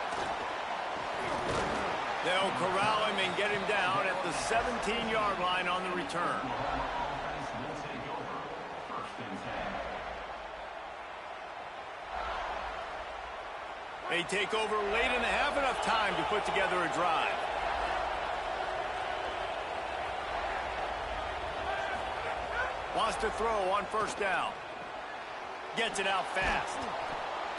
They'll corral him and get him down at the 17-yard line on the return. They take over late and have enough time to put together a drive. Wants to throw on first down. Gets it out fast.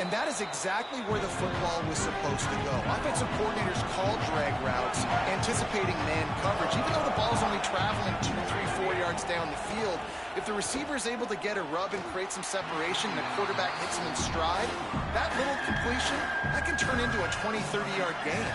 And that is exactly where the football was supposed to go. Offensive coordinators called drag routes, anticipating man coverage. Even though the ball's only traveling 2, 3, 4 yards down the field, if the receiver is able to get a rub and create some separation and the quarterback hits him in stride, that little completion, that can turn into a 20, 30-yard gain.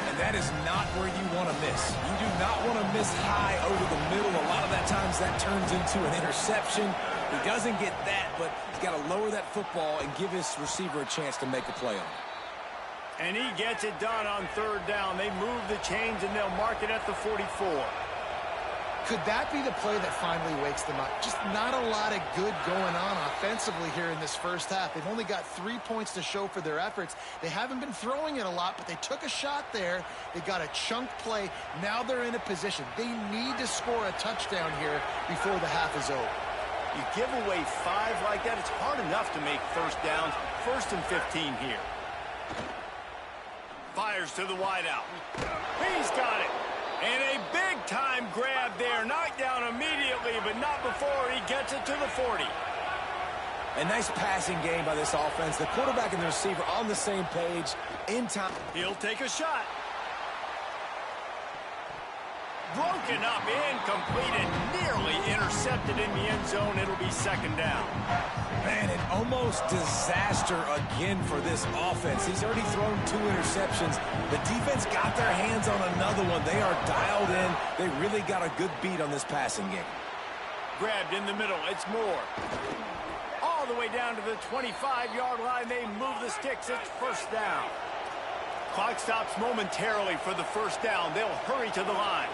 And that is not where you want to miss. You do not want to miss high over the middle. A lot of that times that turns into an interception. He doesn't get that, but he's got to lower that football and give his receiver a chance to make a play on it. And he gets it done on third down. They move the chains, and they'll mark it at the 44. Could that be the play that finally wakes them up? Just not a lot of good going on offensively here in this first half. They've only got 3 points to show for their efforts. They haven't been throwing it a lot, but they took a shot there. They got a chunk play. Now they're in a position. They need to score a touchdown here before the half is over. You give away 5 like that, it's hard enough to make first downs. 1st and 15 here. Fires to the wideout. He's got it. And a big-time grab there. Knocked down immediately, but not before he gets it to the 40. A nice passing game by this offense. The quarterback and the receiver on the same page. In time. He'll take a shot. Broken up, incomplete, and nearly intercepted in the end zone. It'll be second down. Man, an almost disaster again for this offense. He's already thrown 2 interceptions. The defense got their hands on another one. They are dialed in. They really got a good beat on this passing game. Grabbed in the middle. It's Moore. All the way down to the 25-yard line. They move the sticks. It's first down. Clock stops momentarily for the first down. They'll hurry to the line.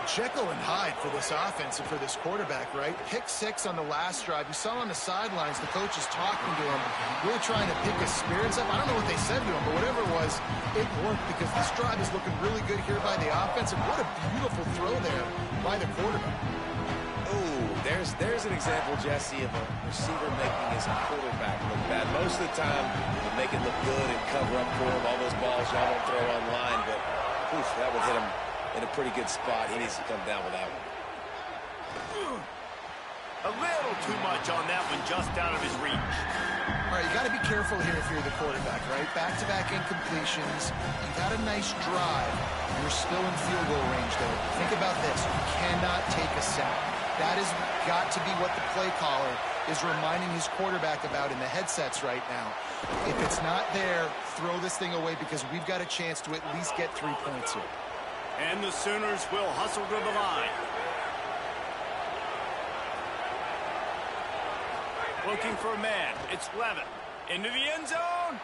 Jekyll and Hyde for this offense and for this quarterback, right? Pick 6 on the last drive. You saw on the sidelines the coach is talking to him, really trying to pick his spirits up. I don't know what they said to him, but whatever it was, it worked because this drive is looking really good here by the offense. And what a beautiful throw there by the quarterback. Ooh, there's an example, Jesse, of a receiver making his quarterback look bad. Most of the time, they make it look good and cover up for him. All those balls y'all don't throw online, but oof, that would hit him in a pretty good spot. He needs to come down with that one. A little too much on that one, just out of his reach. All right, you got to be careful here if you're the quarterback, right? Back-to-back incompletions. You've had a nice drive. You're still in field goal range, though. Think about this. You cannot take a sack. That has got to be what the play caller is reminding his quarterback about in the headsets right now. If it's not there, throw this thing away because we've got a chance to at least get 3 points here. And the Sooners will hustle to the line. Looking for a man. It's Levin. Into the end zone.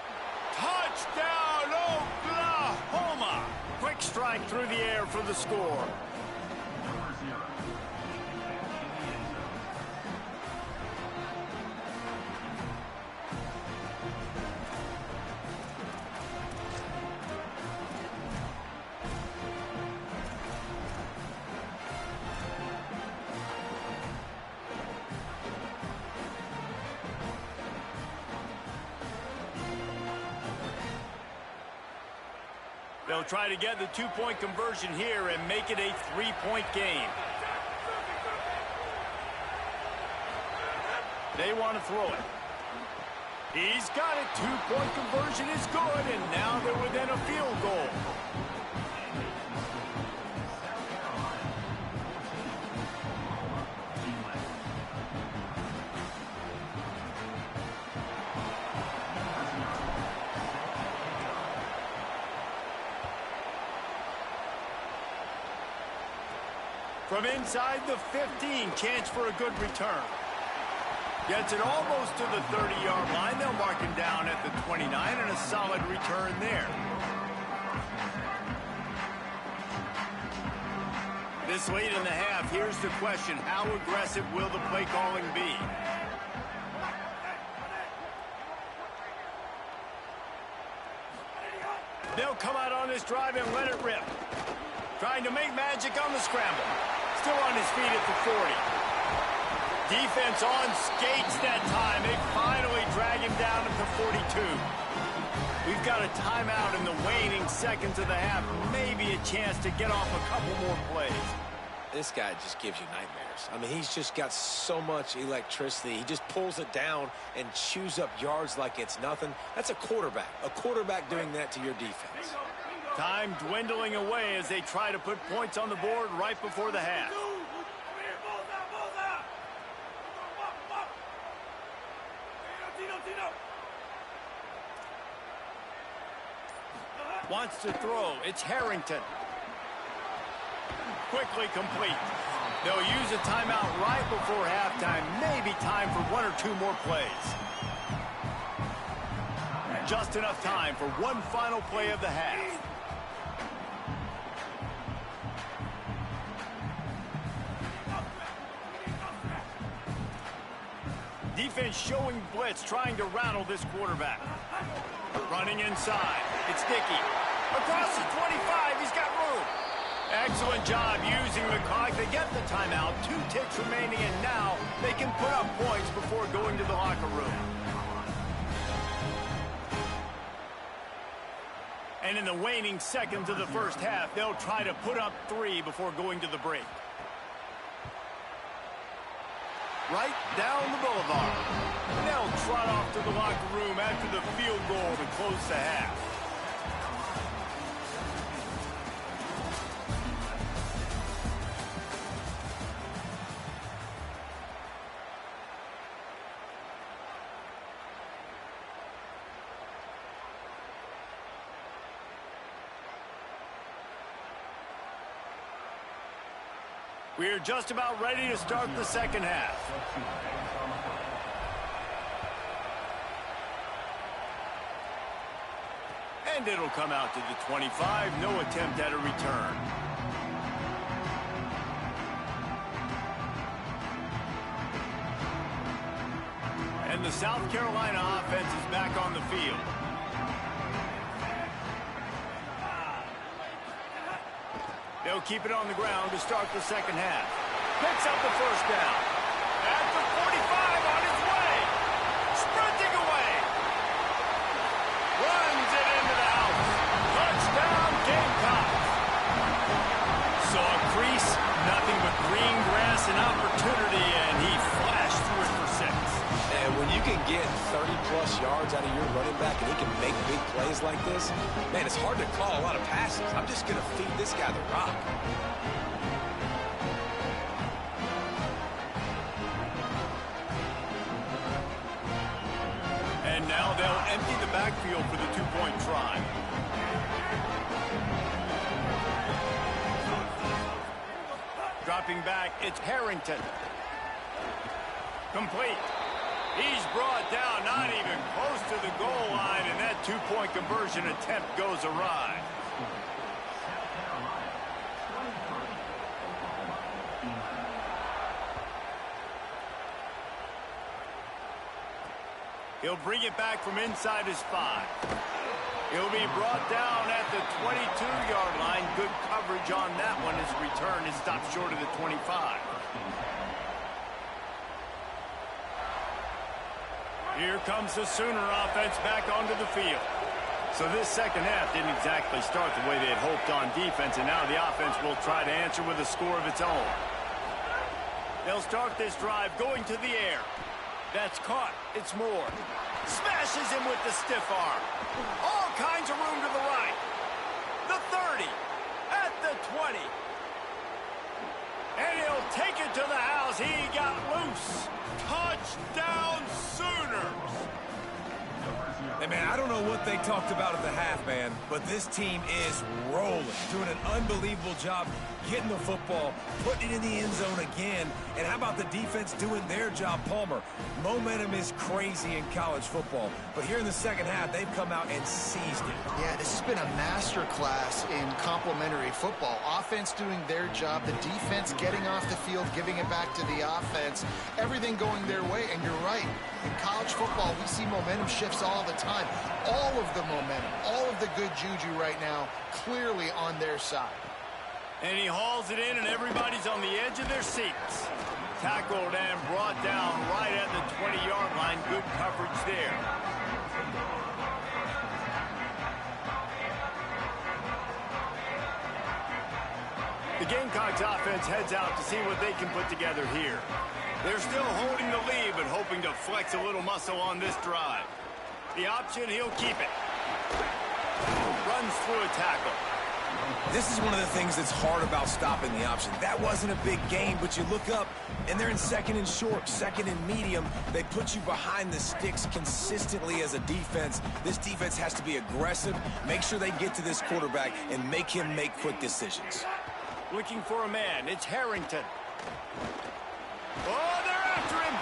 Touchdown, Oklahoma. Quick Quick strike through the air for the score. They'll try to get the two-point conversion here and make it a three-point game. They want to throw it. He's got it. Two-point conversion is good, and now they're within a field goal. From inside the 15, chance for a good return. Gets it almost to the 30-yard line. They'll mark him down at the 29, and a solid return there. This late in the half, here's the question. How aggressive will the play calling be? They'll come out on this drive and let it rip. Trying to make magic on the scramble. Still on his feet at the 40. Defense on skates that time. They finally drag him down at the 42. We've got a timeout in the waning seconds of the half. Maybe a chance to get off a couple more plays. This guy just gives you nightmares. I mean, he's just got so much electricity. He just pulls it down and chews up yards like it's nothing. That's a quarterback. A quarterback doing that to your defense. Time dwindling away as they try to put points on the board right before the half. Wants to throw. It's Harrington. Quickly complete. They'll use a timeout right before halftime. Maybe time for one or two more plays. Just enough time for one final play of the half. Defense showing blitz, trying to rattle this quarterback. Running inside. It's Dickey. Across the 25, he's got room. Excellent job using McCoy. They get the timeout. 2 ticks remaining, and now they can put up points before going to the locker room. And in the waning seconds of the first half, they'll try to put up 3 before going to the break. Right down the boulevard. And they'll trot off to the locker room after the field goal to close the half. We're just about ready to start the second half. And it'll come out to the 25. No attempt at a return. And the South Carolina offense is back on the field. They'll keep it on the ground to start the second half. Picks up the first down. At the 45 on his way. Sprinting away. Runs it into the house. Touchdown, Gamecocks. Saw a crease, nothing but green grass and opportunity, and he flashed through it for 6. And when you can get 30-plus yards out of your running back and he can make big plays like this, man, it's hard to call a lot of passes. I'm just going to feed this guy the rock. And now they'll empty the backfield for the two-point try. Dropping back, it's Harrington. Complete. He's brought down, not even close to the goal line, and that two-point conversion attempt goes awry. He'll bring it back from inside his 5. He'll be brought down at the 22-yard line. Good coverage on that one. His return is stopped short of the 25. Here comes the Sooner offense back onto the field. So this second half didn't exactly start the way they had hoped on defense, and now the offense will try to answer with a score of its own. They'll start this drive going to the air. That's caught. It's Moore. Smashes him with the stiff arm. All kinds of room to the right. The 30. At the 20. And he'll take it to the house. He got loose. Touchdown Sooners. Hey, man, I don't know what they talked about at the half, man, but this team is rolling, doing an unbelievable job getting the football, putting it in the end zone again, and how about the defense doing their job, Palmer? Momentum is crazy in college football, but here in the second half, they've come out and seized it. Yeah, this has been a master class in complementary football. Offense doing their job, the defense getting off the field, giving it back to the offense, everything going their way, and you're right. In college football, we see momentum shifts all the time. All of the momentum, all of the good juju right now, clearly on their side. And he hauls it in, and everybody's on the edge of their seats. Tackled and brought down right at the 20-yard line. Good coverage there. The Gamecocks offense heads out to see what they can put together here. They're still holding the lead, but hoping to flex a little muscle on this drive. The option, he'll keep it. Runs through a tackle. This is one of the things that's hard about stopping the option. That wasn't a big game, but you look up, and they're in second and short, second and medium. They put you behind the sticks consistently as a defense. This defense has to be aggressive, make sure they get to this quarterback, and make him make quick decisions. Looking for a man. It's Harrington. Oh, they're after him.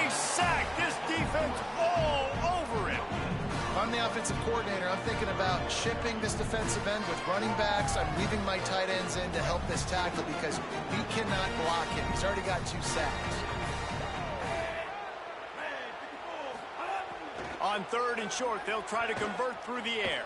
He's sacked. This defense all over him. If I'm the offensive coordinator, I'm thinking about chipping this defensive end with running backs. I'm leaving my tight ends in to help this tackle because he cannot block him. He's already got 2 sacks. On third and short, they'll try to convert through the air.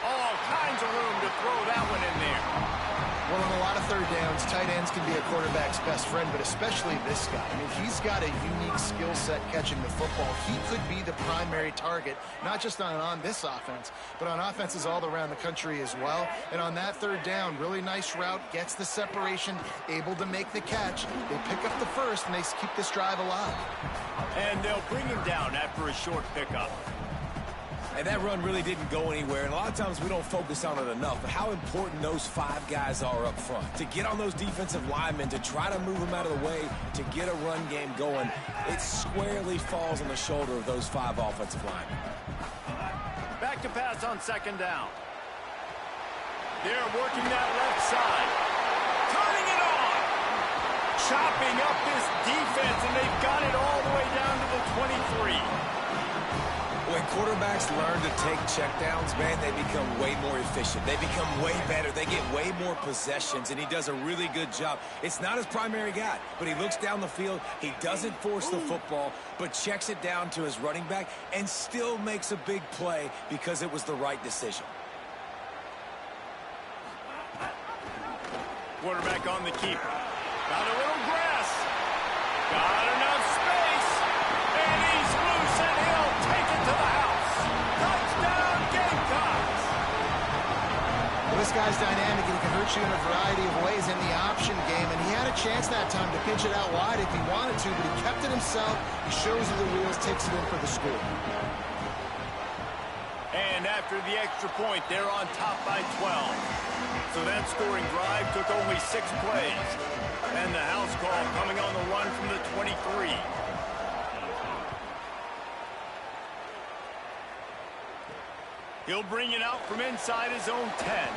All kinds of room to throw that one in there. Well, on a lot of third downs, tight ends can be a quarterback's best friend, but especially this guy. I mean, he's got a unique skill set catching the football. He could be the primary target, not just on this offense, but on offenses all around the country as well. And on that third down, really nice route, gets the separation, able to make the catch. They pick up the first, and they keep this drive alive. And they'll bring him down after a short pickup. And that run really didn't go anywhere, and a lot of times we don't focus on it enough, but how important those 5 guys are up front. To get on those defensive linemen, to try to move them out of the way, to get a run game going, it squarely falls on the shoulder of those 5 offensive linemen. Back to pass on second down. They're working that left side. Turning it on. Chopping up this defense, and they've got it all the way down to the 23. When quarterbacks learn to take checkdowns, man, they become way more efficient. They become way better. They get way more possessions, and he does a really good job. It's not his primary guy, but he looks down the field. He doesn't force the football, but checks it down to his running back and still makes a big play because it was the right decision. Quarterback on the keeper. Got a little grass. Got enough space. And he's loose, and he'll take it to the house. Touchdown, Gamecocks. Well, this guy's dynamic, and he can hurt you in a variety of ways in the option game, and he had a chance that time to pitch it out wide if he wanted to, but he kept it himself. He shows you the wheels, takes it in for the score. And after the extra point, they're on top by 12. So that scoring drive took only 6 plays. And the house call coming on the run from the 23. He'll bring it out from inside his own 10.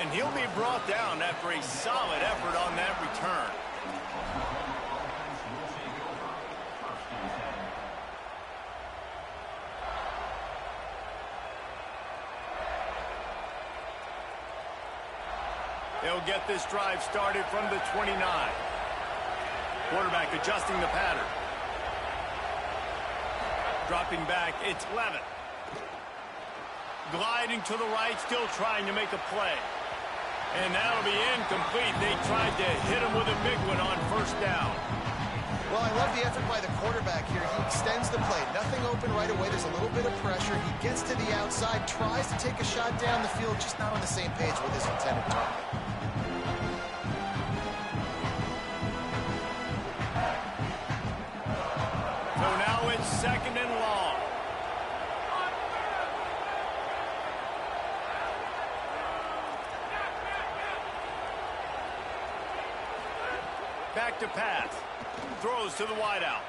And he'll be brought down after a solid effort on that return. They'll get this drive started from the 29. Quarterback adjusting the pattern. Dropping back, it's Levitt. Gliding to the right, still trying to make a play. And that'll be incomplete. They tried to hit him with a big one on first down. Well, I love the effort by the quarterback here. He extends the play. Nothing open right away. There's a little bit of pressure. He gets to the outside, tries to take a shot down the field, just not on the same page with his intended target. So now it's 2nd and long. Back to pass. Throws to the wideout.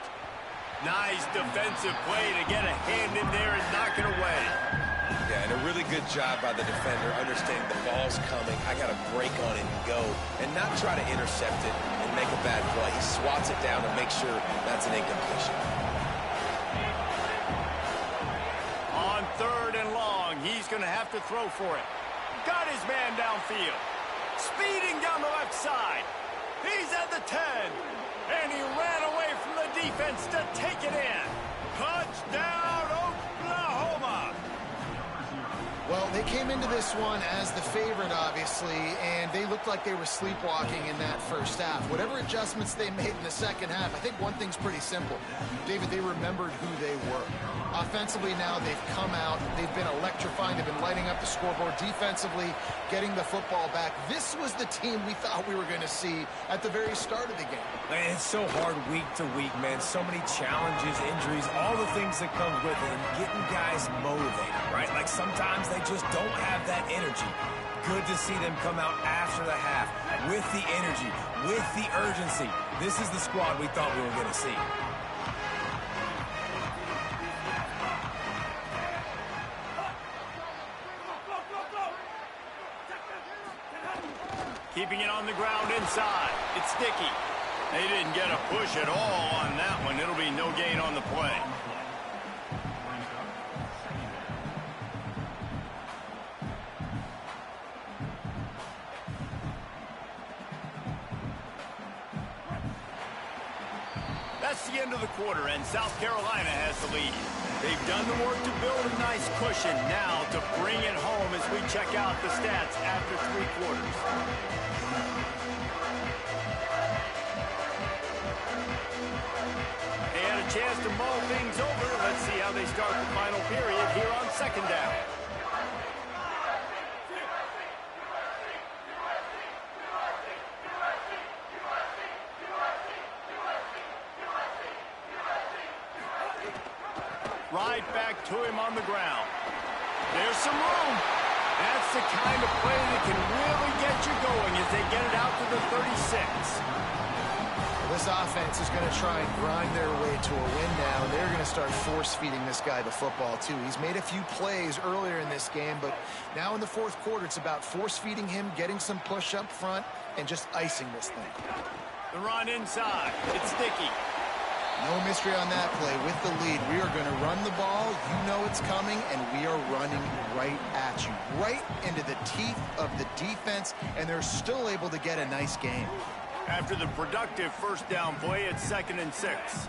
Nice defensive play to get a hand in there and knock it away. Yeah, and a really good job by the defender, understanding the ball's coming. I got to break on it and go, and not try to intercept it and make a bad play. He swats it down to make sure that's an incompletion. On 3rd and long, he's going to have to throw for it. Got his man downfield. Speeding down the left side. He's at the 10. And he ran away from the defense to take it in. Touchdown, Oklahoma. Well, they came into this one as the favorite, obviously, and they looked like they were sleepwalking in that first half. Whatever adjustments they made in the second half, I think one thing's pretty simple. David, they remembered who they were. Offensively now, they've come out. They've been electrifying. They've been lighting up the scoreboard. Defensively, getting the football back. This was the team we thought we were going to see at the very start of the game. Man, it's so hard week to week, man. So many challenges, injuries, all the things that come with it, and getting guys motivated, right? Like sometimes they just don't have that energy. Good to see them come out after the half with the energy, with the urgency. This is the squad we thought we were going to see. Keeping it on the ground inside. It's Sticky. They didn't get a push at all on that one. It'll be no gain on the play. That's the end of the quarter, and South Carolina has the lead. They've done the work to build a nice cushion. Now to bring it home as we check out the stats after 3 quarters. They had a chance to mull things over. Let's see how they start the final period here on 2nd down. Right back to him on the ground. There's some room. That's the kind of play that can really get you going as they get it out to the 36. This offense is going to try and grind their way to a win now. They're going to start force-feeding this guy the football, too. He's made a few plays earlier in this game, but now in the 4th quarter, it's about force-feeding him, getting some push up front, and just icing this thing. The run inside. It's Sticky. No mystery on that play. With the lead, we are going to run the ball. You know it's coming, and we are running right at you, right into the teeth of the defense, and they're still able to get a nice game. After the productive first down play, it's 2nd and 6.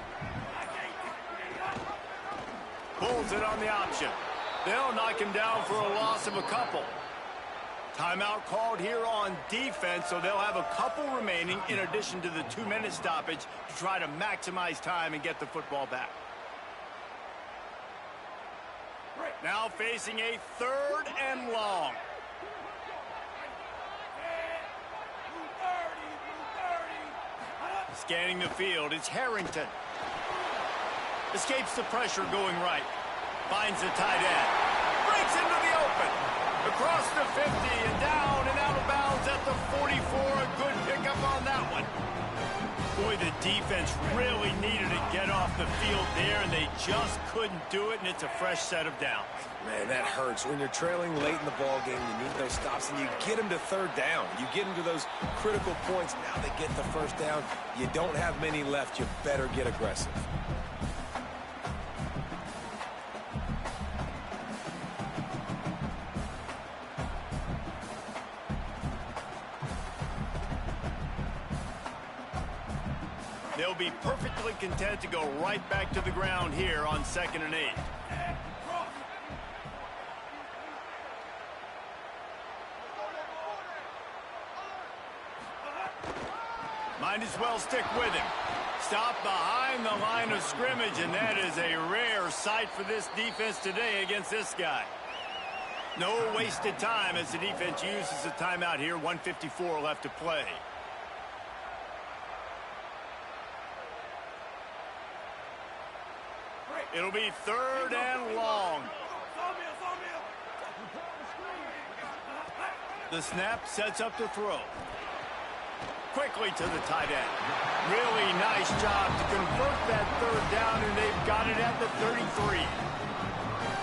Pulls it on the option. They'll knock him down for a loss of a couple. Timeout called here on defense, so they'll have a couple remaining in addition to the 2-minute stoppage to try to maximize time and get the football back. Now facing a 3rd and long. Scanning the field, it's Harrington. Escapes the pressure going right. Finds the tight end. Breaks into the open. Across the 50 and down and out of bounds at the 44. A good pickup on that one. Boy, the defense really needed to get off the field there, and they just couldn't do it, and it's a fresh set of downs. Man, that hurts. When you're trailing late in the ball game, you need those stops, and you get them to 3rd down. You get them to those critical points. Now they get the 1st down. You don't have many left. You better get aggressive. They'll be perfectly content to go right back to the ground here on 2nd and 8. Might as well stick with him. Stop behind the line of scrimmage, and that is a rare sight for this defense today against this guy. No wasted time as the defense uses a timeout here. 1:54 left to play. It'll be 3rd and long. The snap sets up the throw. Quickly to the tight end. Really nice job to convert that 3rd down, and they've got it at the 33.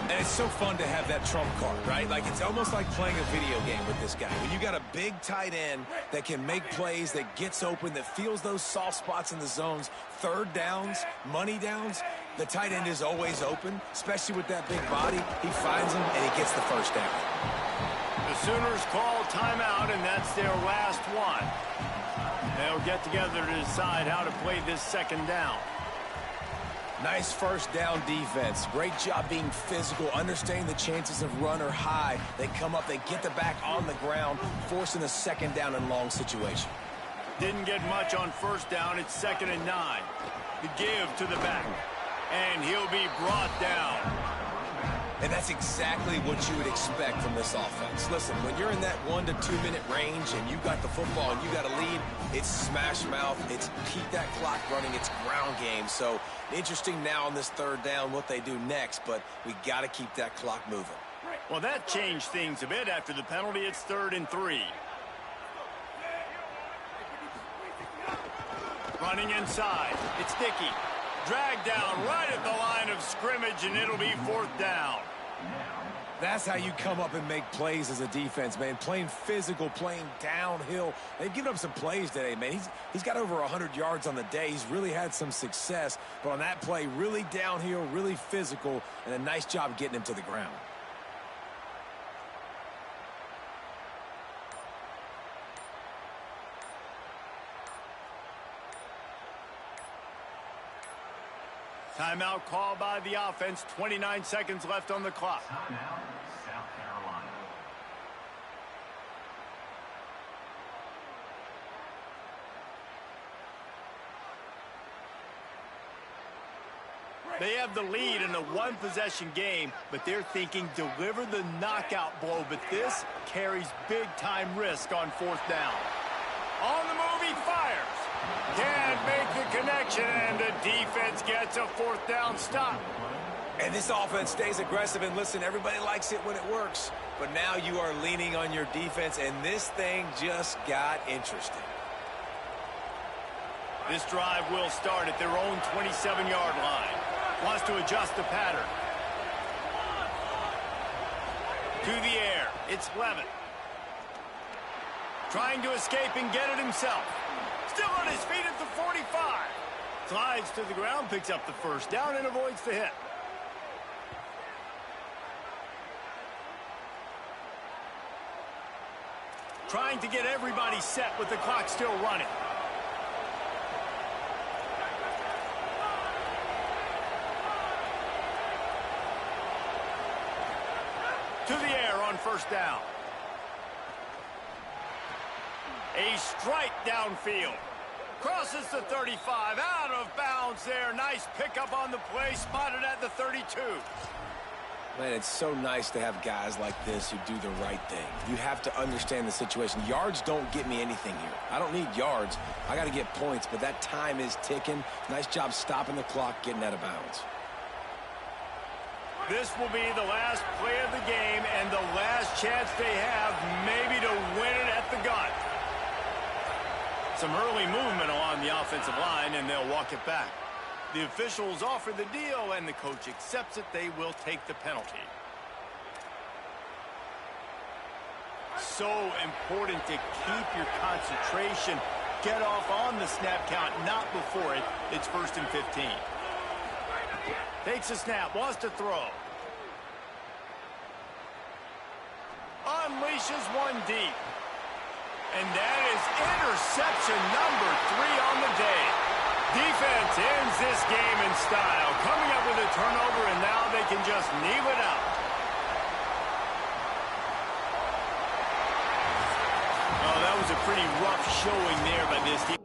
And it's so fun to have that trump card, right? Like, it's almost like playing a video game with this guy. When you got a big tight end that can make plays, that gets open, that feels those soft spots in the zones, 3rd downs, money downs, the tight end is always open, especially with that big body. He finds him, and he gets the 1st down. The Sooners call timeout, and that's their last one. They'll get together to decide how to play this 2nd down. Nice 1st down defense. Great job being physical, understanding the chances of run are high. They come up, they get the back on the ground, forcing a 2nd down and long situation. Didn't get much on 1st down. It's 2nd and 9. The give to the back. And he'll be brought down. And that's exactly what you would expect from this offense. Listen, when you're in that 1 to 2 minute range and you got the football and you got a lead, it's smash mouth, it's keep that clock running, it's ground game. So interesting now on this 3rd down what they do next, but we got to keep that clock moving. Well, that changed things a bit after the penalty. It's 3rd and 3. Running inside. It's Dickey. Dragged down right at the line of scrimmage, and it'll be 4th down. That's how you come up and make plays as a defense, man. Playing physical, playing downhill. They've given up some plays today, man. He's got over 100 yards on the day. He's really had some success. But on that play, really downhill, really physical, and a nice job getting him to the ground. Timeout called by the offense. 29 seconds left on the clock. Timeout, South Carolina. They have the lead in a 1-possession game, but they're thinking deliver the knockout blow. But this carries big-time risk on 4th down. On the move, he fires. Can't make the connection, and the defense gets a 4th down stop. And this offense stays aggressive, and listen, everybody likes it when it works. But now you are leaning on your defense, and this thing just got interesting. This drive will start at their own 27-yard line. Wants to adjust the pattern. To the air, it's Levin. Trying to escape and get it himself. Still on his feet at the 45. Slides to the ground, picks up the 1st down, and avoids the hit. Trying to get everybody set with the clock still running. To the air on 1st down. A strike downfield. Crosses the 35. Out of bounds there. Nice pickup on the play. Spotted at the 32. Man, it's so nice to have guys like this who do the right thing. You have to understand the situation. Yards don't get me anything here. I don't need yards. I got to get points, but that time is ticking. Nice job stopping the clock, getting out of bounds. This will be the last play of the game and the last chance they have maybe to win it at the gun. Some early movement along the offensive line, and they'll walk it back. The officials offer the deal, and the coach accepts it. They will take the penalty. So important to keep your concentration. Get off on the snap count, not before it. It's 1st and 15. Takes a snap, wants to throw. Unleashes one deep. And that is interception number 3 on the day. Defense ends this game in style, coming up with a turnover, and now they can just kneel it out. Oh, that was a pretty rough showing there by this team.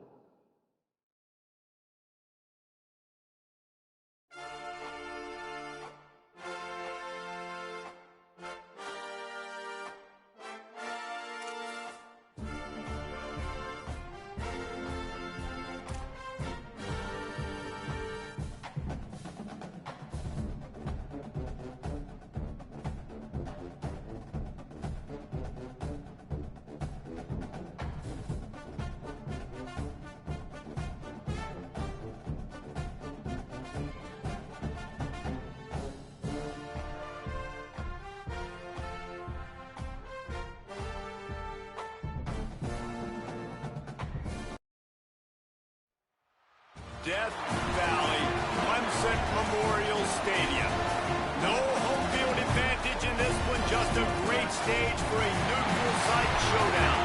Death Valley, Clemson Memorial Stadium. No home field advantage in this one, just a great stage for a neutral site showdown.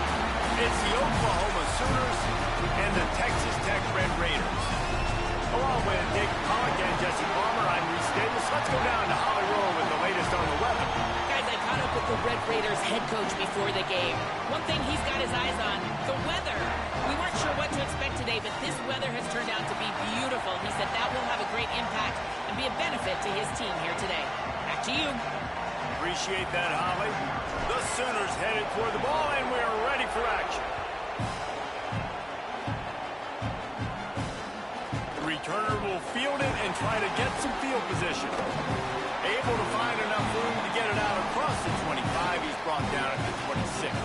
It's the Oklahoma Sooners and the Texas Tech Red Raiders. Along with Dick Pollock and Jesse Palmer, I'm Reese Davis. Let's go down to Hollywood with the latest on the weather. Guys, I caught up with the Red Raiders head coach before the game. One thing he's got his eyes on, the weather. We weren't sure what to expect today, but this weather has turned out to be beautiful. He said that will have a great impact and be a benefit to his team here today. Back to you. Appreciate that, Holly. The Sooners headed toward the ball, and we're ready for action. The returner will field it and try to get some field position. Able to find enough room to get it out across the 25. He's brought down at the 26.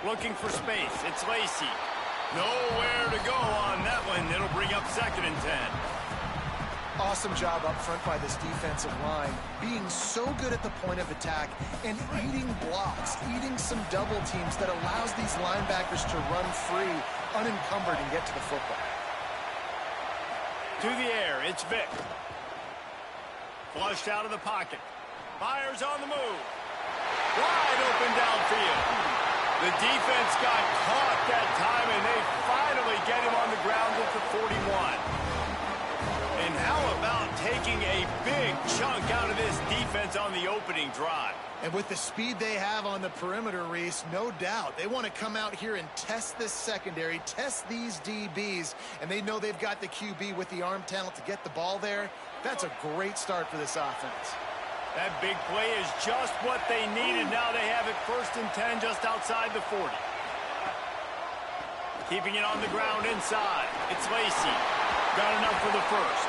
Looking for space. It's Lacy. Nowhere to go on that one. It'll bring up 2nd and 10. Awesome job up front by this defensive line, being so good at the point of attack and eating blocks, eating some double teams that allows these linebackers to run free, unencumbered, and get to the football. To the air, it's Vick. Flushed out of the pocket. Fires on the move. Wide open downfield. The defense got caught that time, and they finally get him on the ground at the 41. And how about taking a big chunk out of this defense on the opening drive? And with the speed they have on the perimeter, Reese, no doubt, they want to come out here and test this secondary, test these DBs, and they know they've got the QB with the arm talent to get the ball there. That's a great start for this offense. That big play is just what they needed. Now they have it 1st and 10 just outside the 40. Keeping it on the ground inside. It's Lacy. Got enough for the first.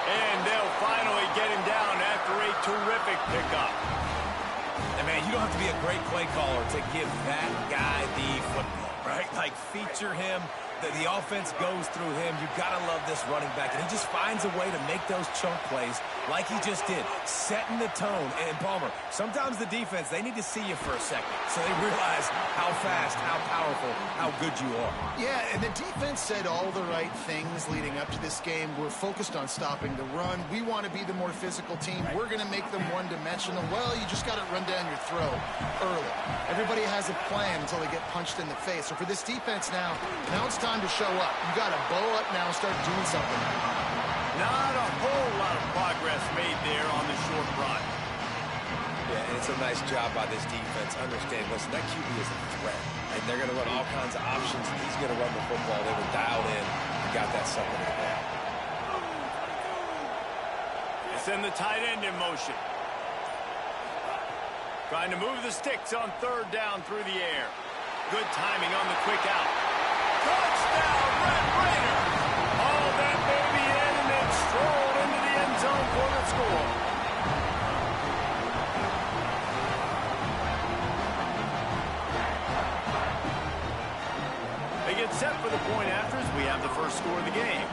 And they'll finally get him down after a terrific pickup. And man, you don't have to be a great play caller to give that guy the football, right? Like, feature him. The offense goes through him. You've got to love this running back. And he just finds a way to make those chunk plays like he just did, setting the tone. And Palmer, sometimes the defense, they need to see you for a second so they realize how fast, how powerful, how good you are. Yeah, and the defense said all the right things leading up to this game. We're focused on stopping the run. We want to be the more physical team. We're going to make them one-dimensional. Well, you just got to run down your throat early. Everybody has a plan until they get punched in the face. So for this defense now it's time to show up. You got to bow up now and start doing something. Not a whole lot of progress made there on the short run. Yeah, and it's a nice job by this defense. Understand, listen, that QB is a threat. And they're going to run all kinds of options. He's going to run the football. They were dialed in and got that something in the ball. They send the tight end in motion. Trying to move the sticks on 3rd down through the air. Good timing on the quick out. Touchdown, Red Raiders! Haul that baby in and then stroll into the end zone for the score. They get set for the point after as we have the first score of the game.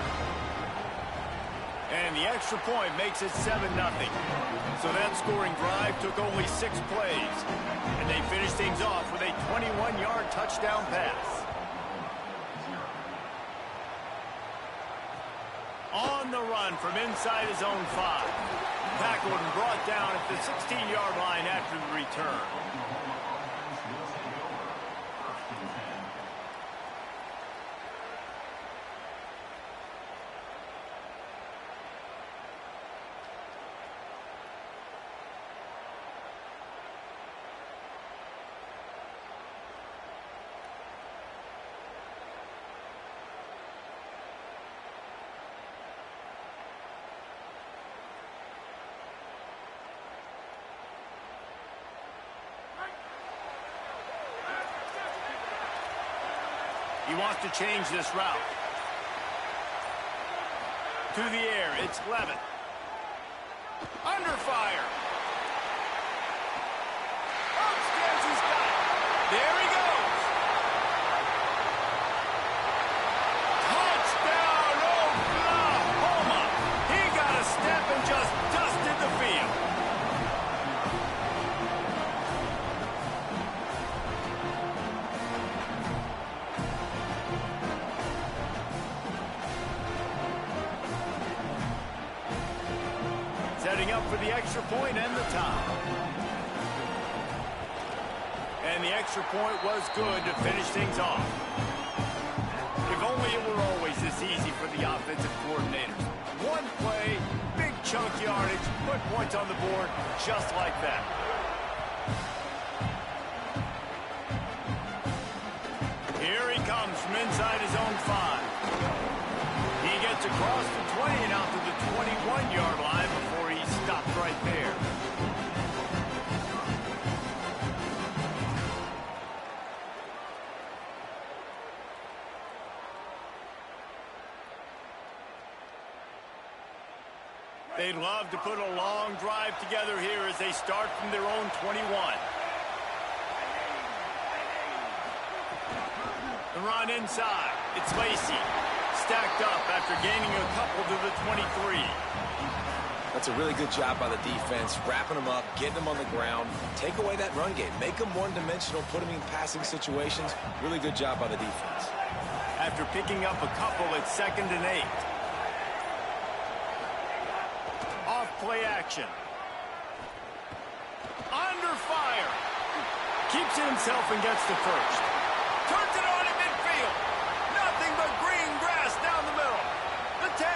And the extra point makes it 7-0. So that scoring drive took only 6 plays. And they finished things off with a 21-yard touchdown pass. On the run from inside his own 5. Tackled and brought down at the 16-yard line after the return. He wants to change this route. To the air, it's Levitt. Under fire. Upstairs, he's got it. There he goes. Touchdown, Oklahoma. He got a step and just dusted the field. Setting up for the extra point and the tie. And the extra point was good to finish things off. If only it were always this easy for the offensive coordinators. One play, big chunk yardage, put points on the board just like that. Here he comes from inside his own 5. He gets across the 20 and out to the 21-yard line before he stopped right there. They'd love to put a long drive together here as they start from their own 21. The run inside. It's Lacy. Stacked up after gaining a couple to the 23. That's a really good job by the defense, wrapping them up, getting them on the ground. Take away that run game. Make them one-dimensional, put them in passing situations. Really good job by the defense. After picking up a couple, it's 2nd and 8. Off play action. Under fire. Keeps it himself and gets the first. Turns it on in midfield. Nothing but green grass down the middle. The 10.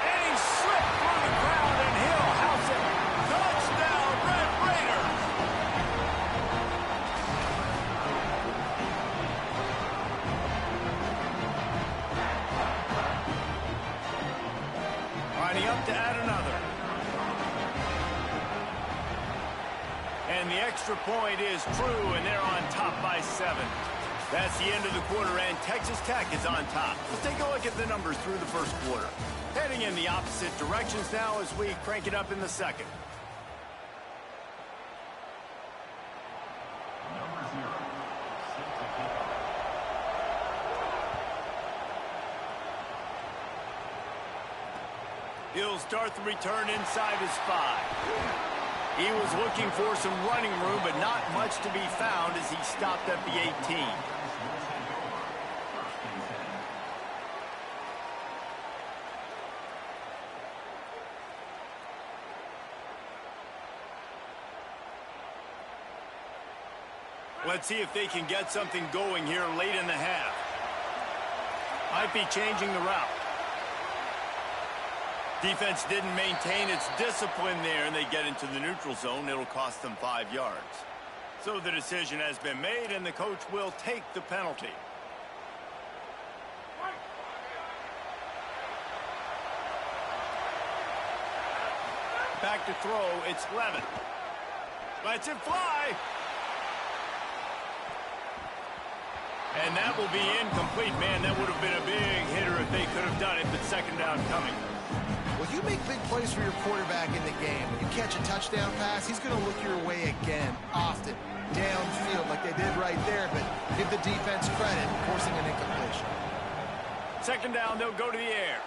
And he slipped through the crowd and he'll house it. Touchdown, Red Raiders. Lining up to add another. And the extra point is true, and they're on top by 7. That's the end of the quarter, and Texas Tech is on top. Let's take a look at the numbers through the first quarter. Heading in the opposite directions now as we crank it up in the second. He'll start the return inside his 5. He was looking for some running room, but not much to be found as he stopped at the 18. Let's see if they can get something going here late in the half. Might be changing the route. Defense didn't maintain its discipline there, and they get into the neutral zone. It'll cost them 5 yards. So the decision has been made, and the coach will take the penalty. Back to throw, it's Levitt. Lets it fly. And that will be incomplete. Man, that would have been a big hitter if they could have done it, but second down coming. Well, you make big plays for your quarterback in the game. When you catch a touchdown pass, he's going to look your way again, often, downfield like they did right there, but give the defense credit, forcing an incompletion. Second down, they'll go to the air.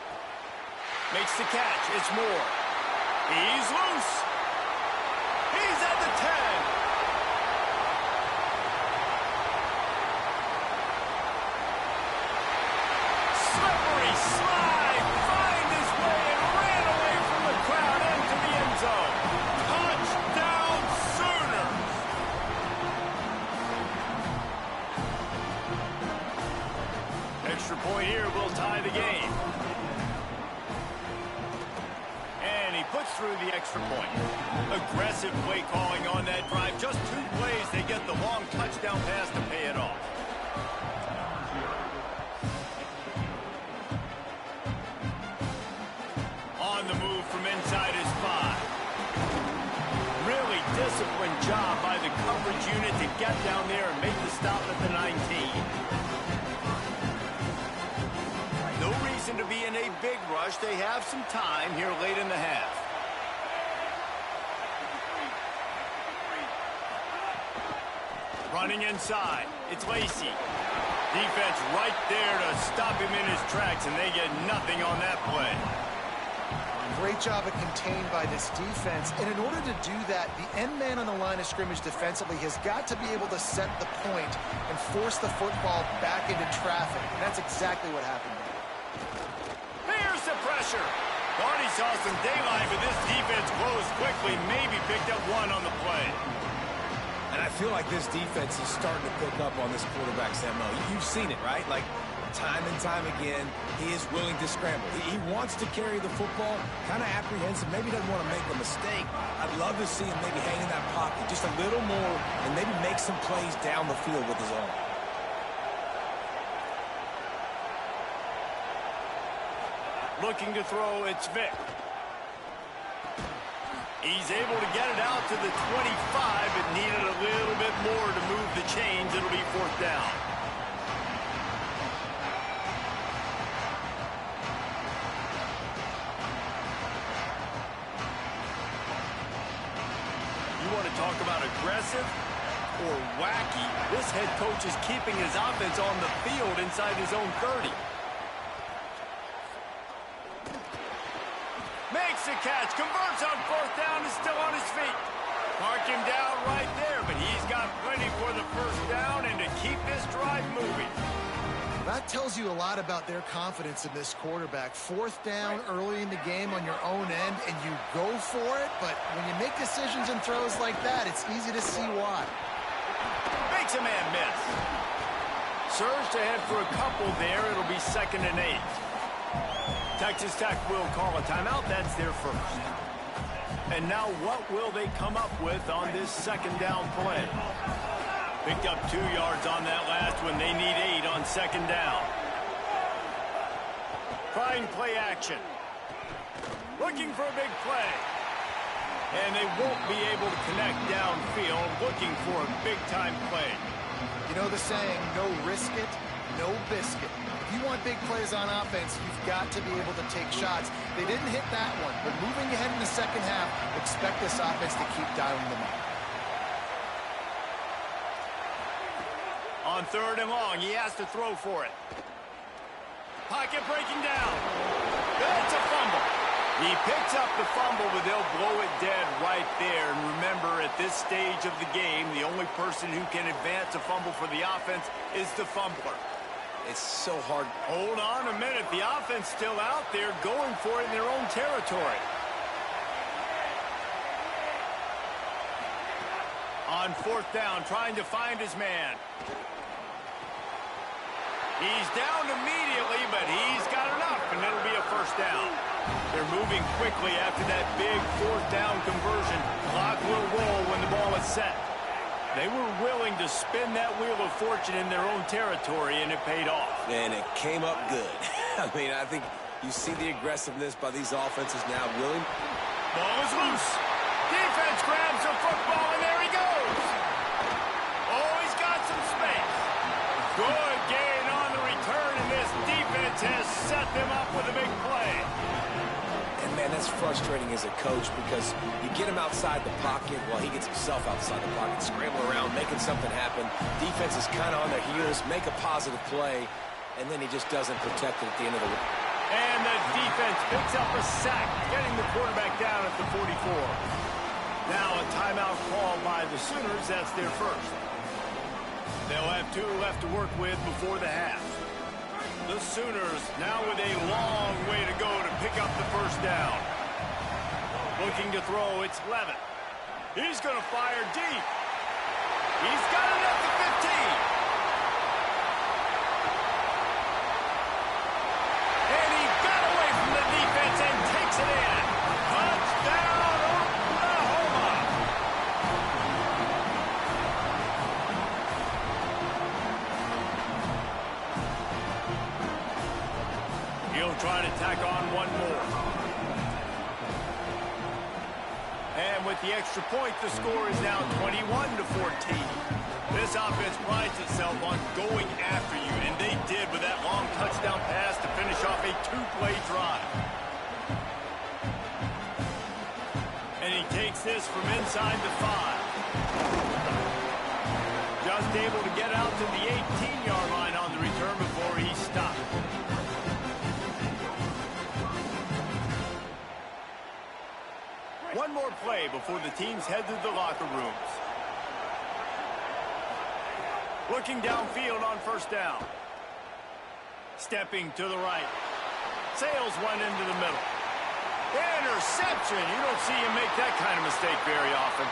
Makes the catch. It's Moore. He's loose. He's at the 10. Slippery slide puts through the extra point. Aggressive play calling on that drive. Just 2 plays, they get the long touchdown pass to pay it off. On the move from inside his 5. Really disciplined job by the coverage unit to get down there and make the stop at the 19. No reason to be in a big rush. They have some time here late in the half. Running inside, it's Lacy. Defense right there to stop him in his tracks, and they get nothing on that play. Great job of contained by this defense. And in order to do that, the end man on the line of scrimmage defensively has got to be able to set the point and force the football back into traffic. And that's exactly what happened. Here's the pressure. Thought he saw some daylight, but this defense closed quickly. Maybe picked up 1 on the play. And I feel like this defense is starting to pick up on this quarterback's MO. You've seen it, right? Like, time and time again, he is willing to scramble. He wants to carry the football, kind of apprehensive, maybe doesn't want to make a mistake. I'd love to see him maybe hang in that pocket just a little more and maybe make some plays down the field with his arm. Looking to throw, it's Vick. He's able to get it out to the 25, but needed a little bit more to move the chains. It'll be 4th down. You want to talk about aggressive or wacky? This head coach is keeping his offense on the field inside his own 30. Makes the catch, converts on 4th down, is still on his feet. Mark him down right there, but he's got plenty for the 1st down and to keep this drive moving. That tells you a lot about their confidence in this quarterback. 4th down early in the game on your own end, and you go for it, but when you make decisions and throws like that, it's easy to see why. Makes a man miss. Surged ahead for a couple there. It'll be 2nd and 8. Texas Tech will call a timeout. That's their first. And now what will they come up with on this 2nd down play? Picked up 2 yards on that last one. They need 8 on 2nd down. Trying play action. Looking for a big play. And they won't be able to connect downfield. Looking for a big-time play. You know the saying, no risk it, no biscuit. If you want big plays on offense, you've got to be able to take shots. They didn't hit that one, but moving ahead in the 2nd half, expect this offense to keep dialing them up. On 3rd and long, he has to throw for it. Pocket breaking down. It's a fumble. He picks up the fumble, but they'll blow it dead right there. And remember, at this stage of the game, the only person who can advance a fumble for the offense is the fumbler. It's so hard. Hold on a minute. The offense still out there going for it in their own territory. On 4th down, trying to find his man. He's down immediately, but he's got enough, and it'll be a 1st down. They're moving quickly after that big 4th down conversion. Clock will roll when the ball is set. They were willing to spin that wheel of fortune in their own territory, and it paid off. And it came up good. I mean, I think you see the aggressiveness by these offenses now. Willing. Ball is loose. Defense grabs the football, and there he goes. Oh, he's got some space. Good gain on the return, and this defense has set them up with a big play. And, man, that's frustrating as a coach because you get him outside the pocket while he gets himself outside the pocket, scramble around, making something happen. Defense is kind of on their heels, make a positive play, and then he just doesn't protect it at the end of the week. And the defense picks up a sack, getting the quarterback down at the 44. Now a timeout call by the Sooners. That's their first. They'll have 2 left to work with before the half. The Sooners now with a long way to go to pick up the 1st down. Looking to throw, it's Levitt. He's going to fire deep. He's got it at the 15. And he got away from the defense and takes it in. Touchdown! try to tack on one more. And with the extra point, the score is now 21-14. This offense prides itself on going after you, and they did with that long touchdown pass to finish off a two-play drive. And he takes this from inside the 5. Just able to get out to the 18-yard line on the return before he stopped. One more play before the teams head to the locker rooms. Looking downfield on first down. Stepping to the right. Sails one into the middle. Interception. You don't see him make that kind of mistake very often.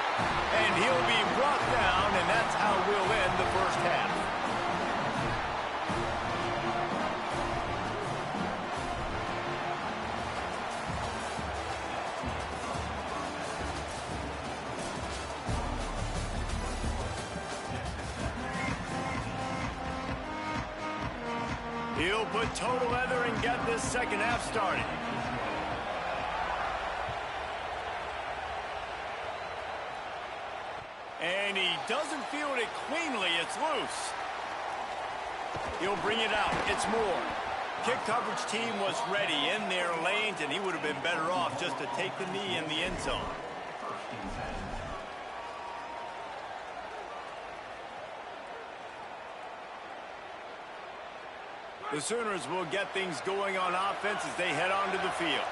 And he'll be brought down, and that's how we'll end the first half. He'll put total leather and get this second half started. And he doesn't field it cleanly. It's loose. He'll bring it out. It's Moore. Kick coverage team was ready in their lanes, and he would have been better off just to take the knee in the end zone. The Sooners will get things going on offense as they head onto the field.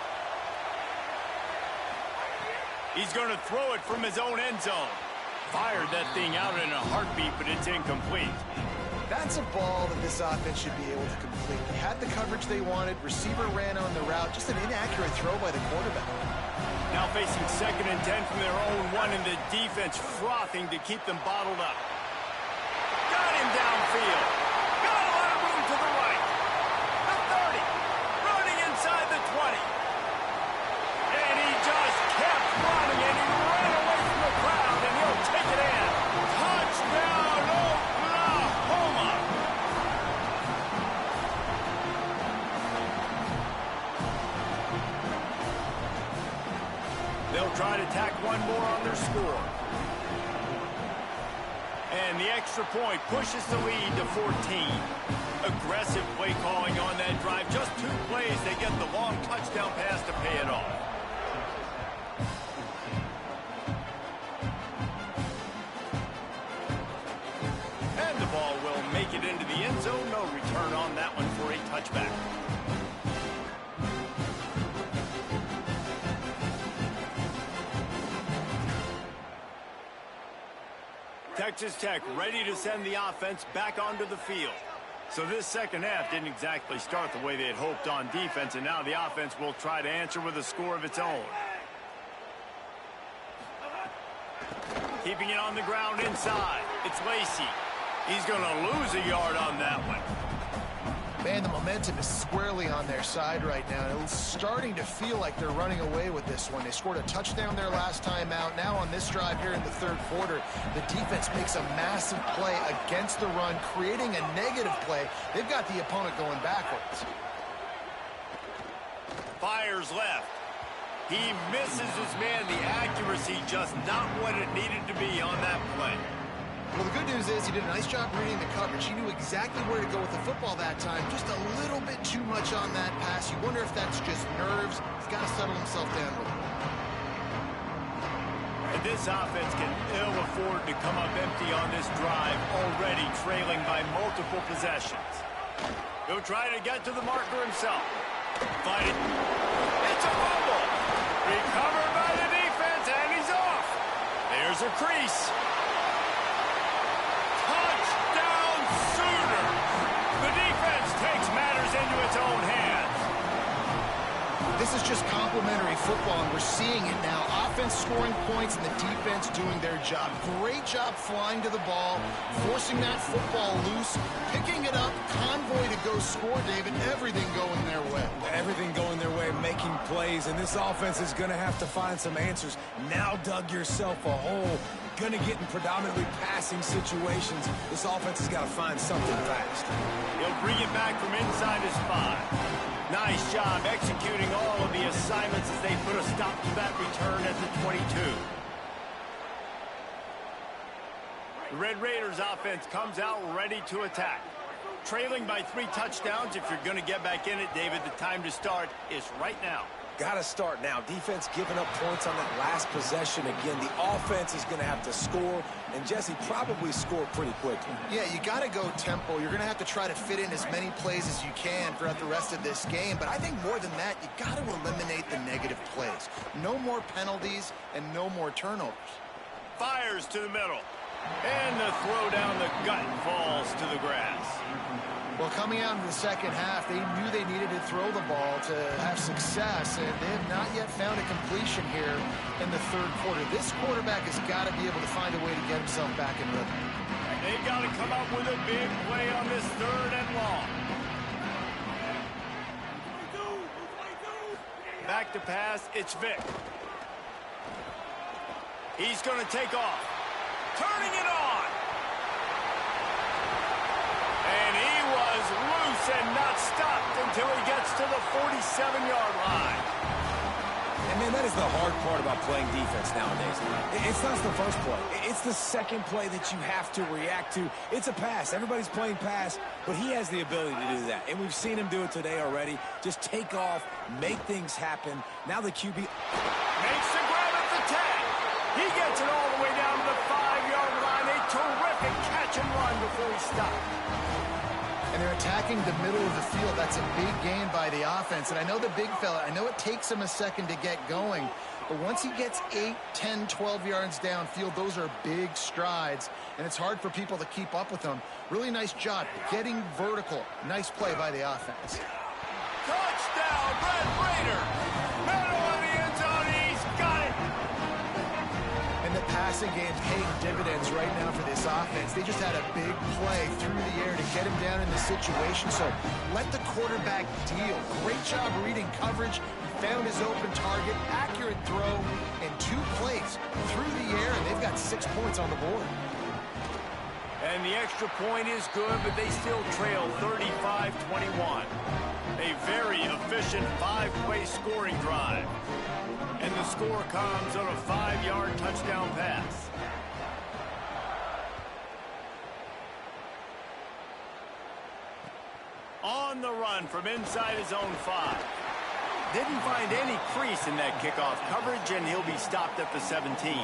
He's going to throw it from his own end zone. Fired that thing out in a heartbeat, but it's incomplete. That's a ball that this offense should be able to complete. They had the coverage they wanted. Receiver ran on the route. Just an inaccurate throw by the quarterback. Now facing 2nd and 10 from their own 1, and the defense frothing to keep them bottled up. Got him downfield. Got a lot of room to the right. The 30. Running inside the 20. And he just kept running, and he ran away from the crowd, and he'll take it in. Touchdown, Oklahoma! They'll try to tack one more on their score. And the extra point pushes the lead to 14. Aggressive play calling on that drive. Just 2 plays, they get the long touchdown pass to pay it off. And the ball will make it into the end zone. No return on that one for a touchback. Texas Tech ready to send the offense back onto the field. So this second half didn't exactly start the way they had hoped on defense, and now the offense will try to answer with a score of its own. Keeping it on the ground inside. It's Lacey. He's going to lose a yard on that one. Man, the momentum is squarely on their side right now. It's starting to feel like they're running away with this one. They scored a touchdown their last time out. Now on this drive here in the 3rd quarter, the defense makes a massive play against the run, creating a negative play. They've got the opponent going backwards. Fires left. He misses his man. The accuracy just not what it needed to be on that play. Well, the good news is he did a nice job reading the coverage. He knew exactly where to go with the football that time. Just a little bit too much on that pass. You wonder if that's just nerves. He's got to settle himself down with it. And this offense can ill afford to come up empty on this drive, already trailing by multiple possessions. He'll try to get to the marker himself. Fight it. It's a fumble. Recovered by the defense, and he's off. There's a crease. Into its own hands. This is just complimentary football, and we're seeing it now. Offense scoring points and the defense doing their job. Great job flying to the ball, forcing that football loose, picking it up, convoy to go score, David. Everything going their way. Everything going their way, making plays, and this offense is going to have to find some answers. Now dug yourself a hole. Going to get in predominantly passing situations. This offense has got to find something fast. He'll bring it back from inside his 5. Nice job executing all of the assignments as they put a stop to that return at the 22. The Red Raiders offense comes out ready to attack. Trailing by 3 touchdowns. If you're going to get back in it, David, the time to start is right now. Got to start now. Defense giving up points on that last possession. Again, the offense is going to have to score, and Jesse probably scored pretty quickly. Yeah, you got to go tempo. You're going to have to try to fit in as many plays as you can throughout the rest of this game. But I think more than that, you got to eliminate the negative plays. No more penalties and no more turnovers. Fires to the middle. And the throw down the gut falls to the grass. Well, coming out in the second half, they knew they needed to throw the ball to have success, and they have not yet found a completion here in the third quarter. This quarterback has got to be able to find a way to get himself back in rhythm. They've got to come up with a big play on this 3rd and long. Back to pass, it's Vick. He's going to take off. Turning it on. And he was loose and not stopped until he gets to the 47-yard line. And, man, that is the hard part about playing defense nowadays. It's not the first play. It's the second play that you have to react to. It's a pass. Everybody's playing pass, but he has the ability to do that. And we've seen him do it today already. Just take off, make things happen. Now the QB makes the grab at the 10. He gets it all the way down to the 5-yard line. A terrific catch and run before he stopped. And they're attacking the middle of the field. That's a big gain by the offense. And I know the big fella, I know it takes him a second to get going, but once he gets 8, 10, 12 yards downfield, those are big strides, and it's hard for people to keep up with them. Really nice job getting vertical. Nice play by the offense. Touchdown, Red Raider! Middle of the end zone, he's got it! And the passing game's paying dividends right now for this offense. They just had a big play through the air to get him down in the situation. So let the quarterback deal. Great job reading coverage. He found his open target. Accurate throw in 2 plays through the air, and they've got 6 points on the board. And the extra point is good, but they still trail 35-21. A very efficient 5-play scoring drive. And the score comes on a 5-yard touchdown pass. On the run from inside his own 5. Didn't find any crease in that kickoff coverage, and he'll be stopped at the 17.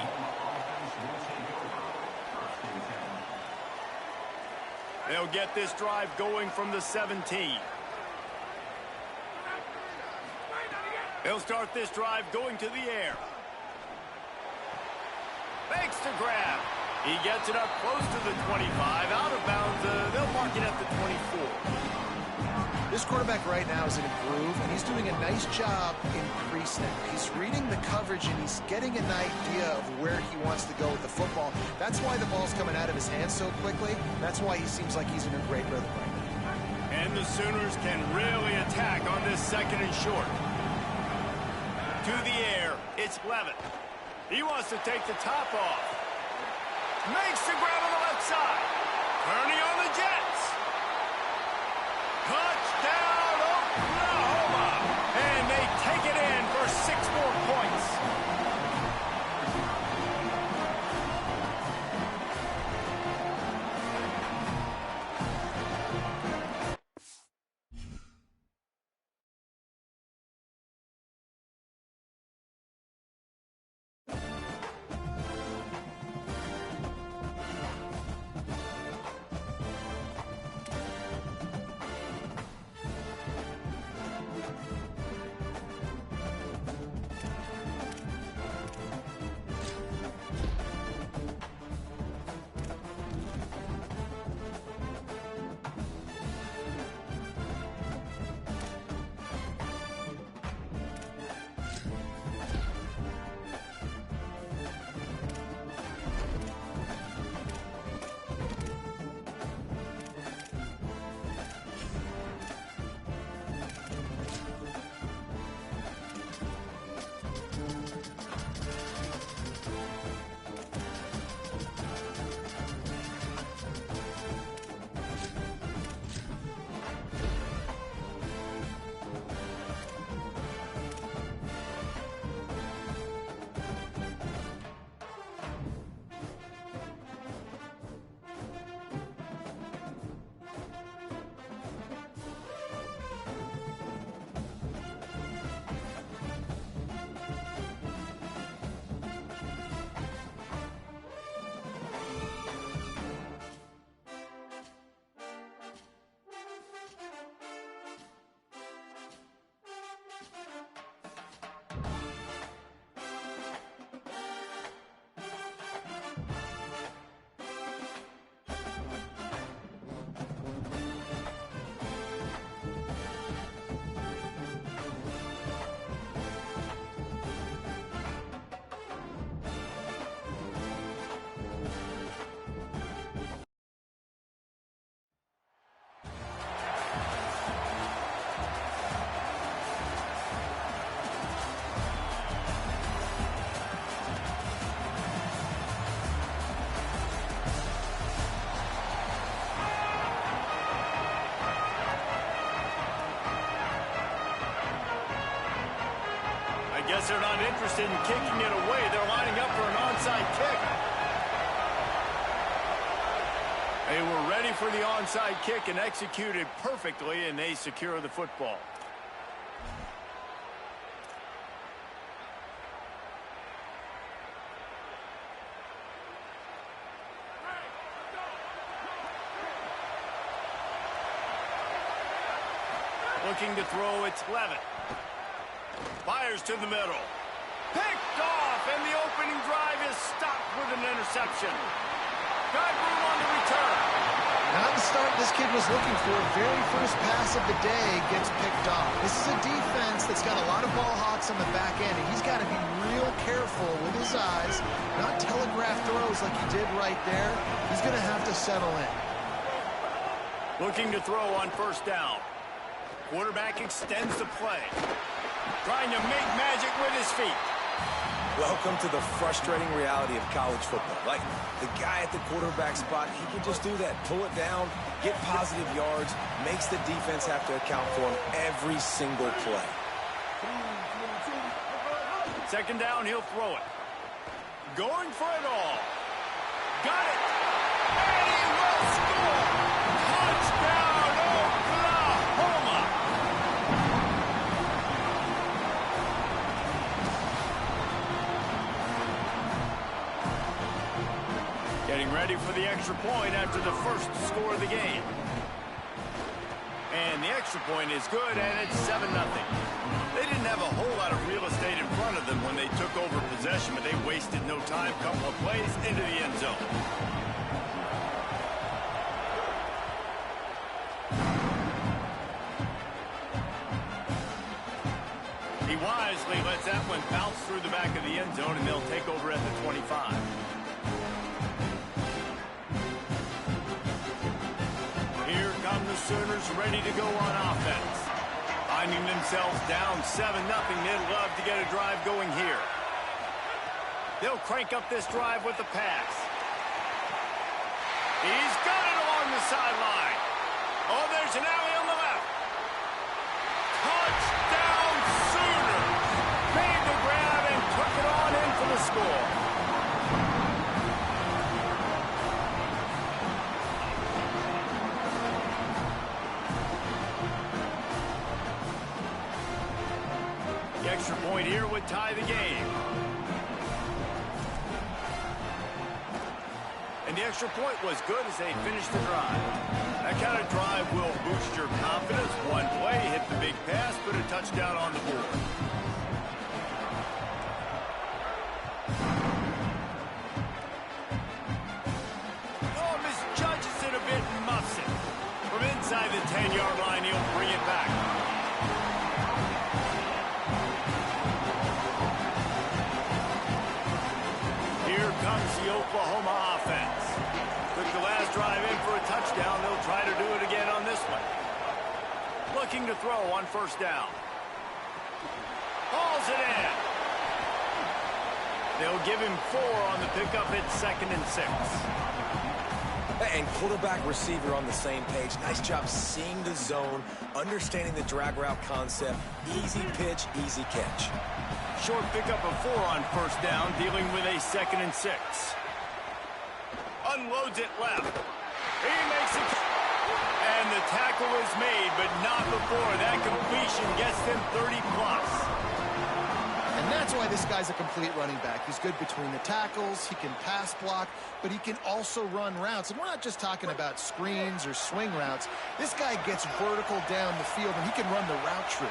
They'll get this drive going from the 17. They'll start this drive going to the air. Makes the grab. He gets it up close to the 25. Out of bounds. They'll mark it at the 24. This quarterback right now is in a groove, and he's doing a nice job in pre-snap. He's reading the coverage, and he's getting an idea of where he wants to go with the football. That's why the ball's coming out of his hands so quickly. That's why he seems like he's in a great rhythm right now. And the Sooners can really attack on this 2nd and short. To the air, it's Levitt. He wants to take the top off. Makes the grab on the left side. Turning on the Jets. Touchdown, Oklahoma. And they take it in for 6 more points. guess they're not interested in kicking it away. They're lining up for an onside kick. They were ready for the onside kick and executed perfectly, and they secure the football. Looking to throw, it's Levitt. Fires to the middle. Picked off, and the opening drive is stopped with an interception. Got room on the return. Not the start this kid was looking for. Very first pass of the day gets picked off. This is a defense that's got a lot of ball hawks on the back end, and he's got to be real careful with his eyes, not telegraph throws like he did right there. He's going to have to settle in. Looking to throw on first down. Quarterback extends the play. Trying to make magic with his feet. Welcome to the frustrating reality of college football. Like, the guy at the quarterback spot, he can just do that. Pull it down, get positive yards, makes the defense have to account for him every single play. Second down, he'll throw it. Going for it all. Got it. And he will score. Touchdown, Oklahoma. Getting ready for the extra point after the first score of the game. And the extra point is good, and it's 7-0. They didn't have a whole lot of real estate in front of them when they took over possession, but they wasted no time. Couple of plays into the end zone. He wisely lets that one bounce through the back of the end zone, and they'll take over at the 25. Here come the Sooners ready to go on offense. Finding themselves down 7-0, they'd love to get a drive going here. They'll crank up this drive with the pass. He's got it along the sideline. Oh, there's an alley on the left. Touchdown Sooners! Made the grab and took it on in for the score. The extra point here would tie the game. And the extra point was good as they finished the drive. That kind of drive will boost your confidence. One play, hit the big pass, put a touchdown on the board. Oh, misjudges it a bit and muffs it. From inside the 10-yard line, he'll bring it back. Here comes the Oklahoma offense. Took the last drive in for a touchdown. They'll try to do it again on this one. Looking to throw on first down. Hauls it in. They'll give him 4 on the pickup. It's 2nd and 6. And quarterback receiver on the same page. Nice job seeing the zone, understanding the drag route concept. Easy pitch, easy catch. Short pickup of 4 on first down, dealing with a 2nd and 6. Unloads it left. He makes it. And the tackle is made, but not before. That completion gets them 30+. And that's why this guy's a complete running back. He's good between the tackles, he can pass block, but he can also run routes. And we're not just talking about screens or swing routes. This guy gets vertical down the field, and he can run the route tree.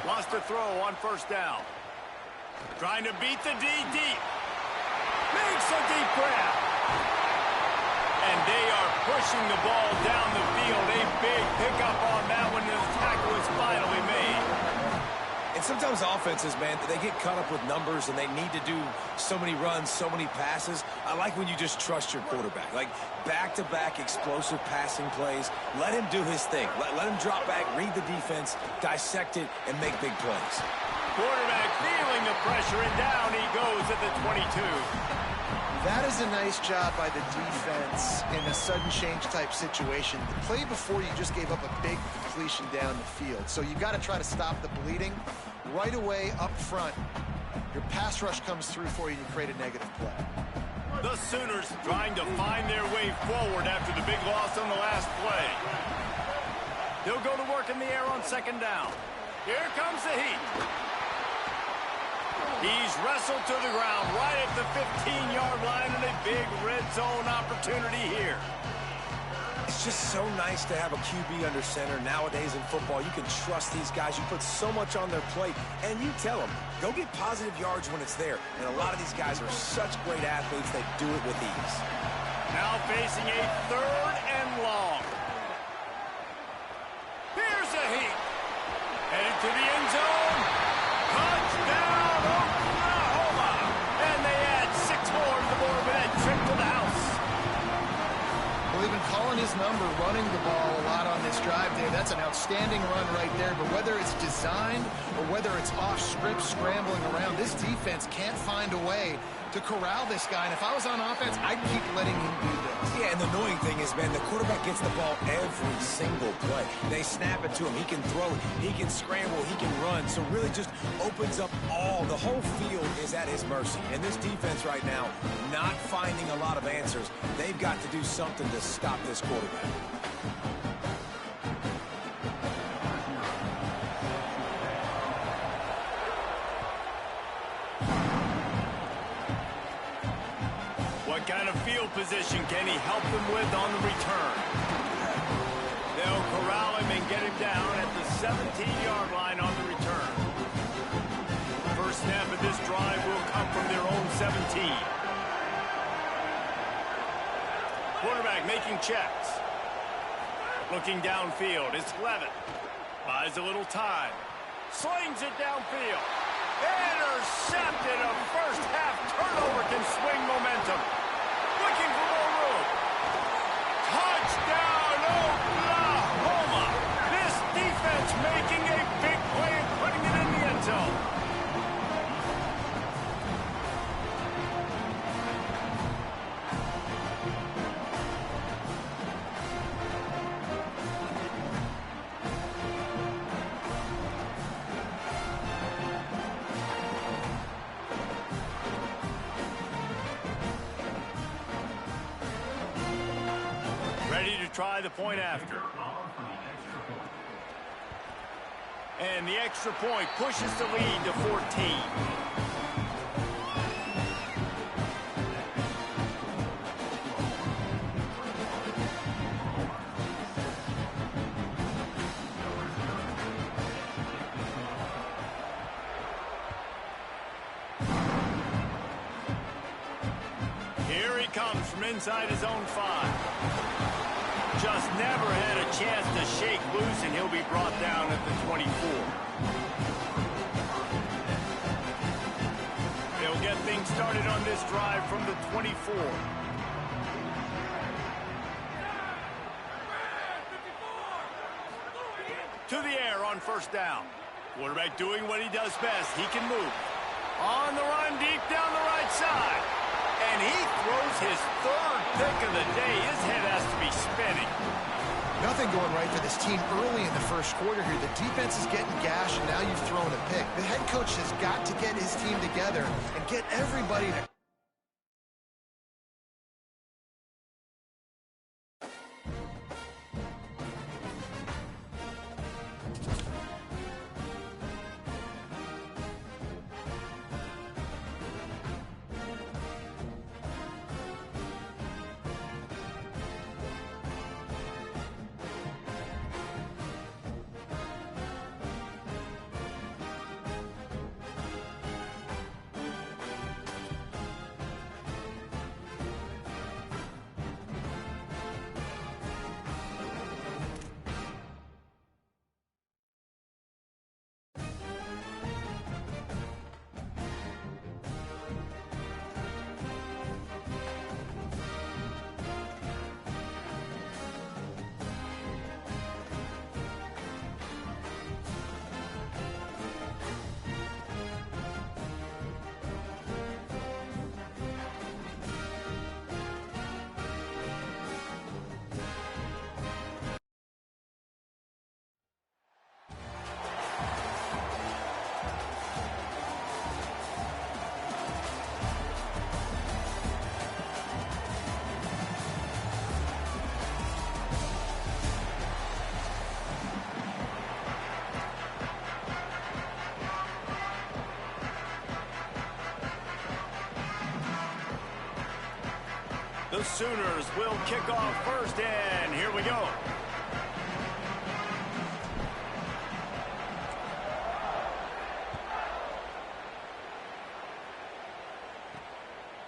Wants to throw on first down. Trying to beat the D deep. Makes a deep grab. And they are pushing the ball down the field. A big pickup on that one, and the tackle is finally made. And sometimes offenses, man, they get caught up with numbers and they need to do so many runs, so many passes. I like when you just trust your quarterback. Like back-to-back explosive passing plays. Let him do his thing. Let him drop back, read the defense, dissect it, and make big plays. Quarterback feeling the pressure, and down he goes at the 22. That is a nice job by the defense in a sudden change type situation. The play before, you just gave up a big completion down the field. So you got to try to stop the bleeding right away up front. Your pass rush comes through for you and you create a negative play. The Sooners trying to find their way forward after the big loss on the last play. They'll go to work in the air on second down. Here comes the heat. He's wrestled to the ground right at the 15-yard line and a big red zone opportunity here. It's just so nice to have a QB under center. Nowadays in football, you can trust these guys. You put so much on their plate, and you tell them, go get positive yards when it's there. And a lot of these guys are such great athletes, they do it with ease. Now facing a 3rd and long. Here's a heat. Headed to the end zone. Touchdown, Oklahoma. And they add 6 more to the board with that trip to the house. Well, they've been calling his number, running the ball a lot on this drive, Dave. That's an outstanding run right there. But whether it's designed or whether it's off script, scrambling around, this defense can't find a way to corral this guy. And if I was on offense, I'd keep letting him do this. Yeah, and the annoying thing is, man, the quarterback gets the ball every single play. They snap it to him. He can throw it. He can scramble. He can run. So really just opens up the whole field is at his mercy. And this defense right now, not finding a lot of answers. They've got to do something to stop this quarterback. What kind of field position can he help them with on the return? They'll corral him and get him down at the 17-yard line on the return. First snap of this drive will come from their own 17. Quarterback making checks. Looking downfield, it's Levitt. Buys a little time. Slings it downfield. Intercepted. A first half turnover can swing momentum. Looking for more room. Touchdown, Oklahoma. This defense making a big play and putting it in the end zone. Ready to try the point after. And the extra point pushes the lead to 14. Here he comes from inside his own 5. Just never had a chance to shake loose, and he'll be brought down at the 24. They'll get things started on this drive from the 24. To the air on first down. Quarterback doing what he does best. He can move. On the run, deep down the right side. And he throws his 3rd pick of the day. His head has to be spinning. Nothing going right for this team early in the first quarter here. The defense is getting gashed, and now you've thrown a pick. The head coach has got to get his team together and get everybody to Sooners will kick off first, and here we go.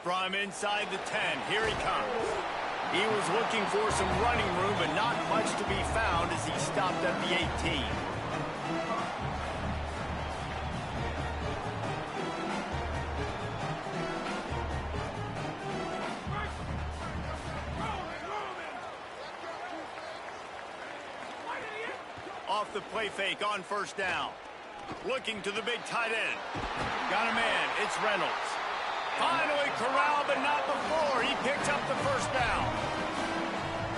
From inside the 10, here he comes. He was looking for some running room, but not much to be found as he stopped at the 18. Off the play fake on first down. Looking to the big tight end. Got a man. It's Reynolds. Finally corralled, but not before. He picks up the first down.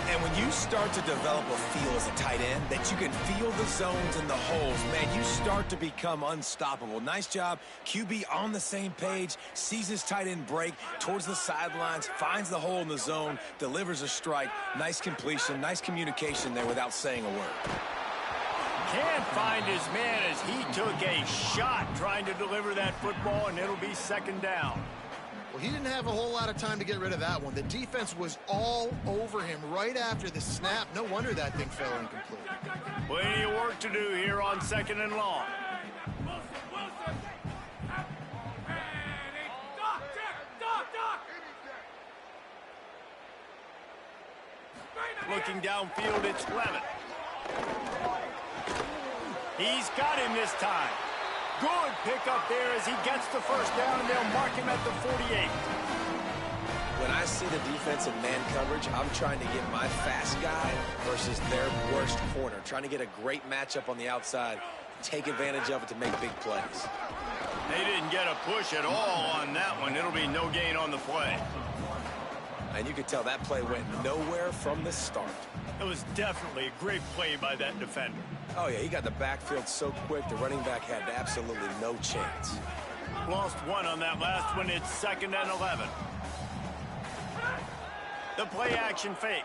And when you start to develop a feel as a tight end, that you can feel the zones and the holes, man, you start to become unstoppable. Nice job. QB on the same page, sees his tight end break towards the sidelines, finds the hole in the zone, delivers a strike. Nice completion, nice communication there without saying a word. Can't find his man as he took a shot trying to deliver that football, and it'll be second down. Well, he didn't have a whole lot of time to get rid of that one. The defense was all over him right after the snap. No wonder that thing fell incomplete. Plenty of work to do here on second and long. Looking downfield, it's Levitt. He's got him this time. Good pickup there as he gets the first down, and they'll mark him at the 48. When I see the defense in man coverage, I'm trying to get my fast guy versus their worst corner. Trying to get a great matchup on the outside, take advantage of it to make big plays. They didn't get a push at all on that one. It'll be no gain on the play. And you could tell that play went nowhere from the start. It was definitely a great play by that defender. Oh, yeah, he got the backfield so quick, the running back had absolutely no chance. Lost one on that last one. It's second and 11. The play action fake.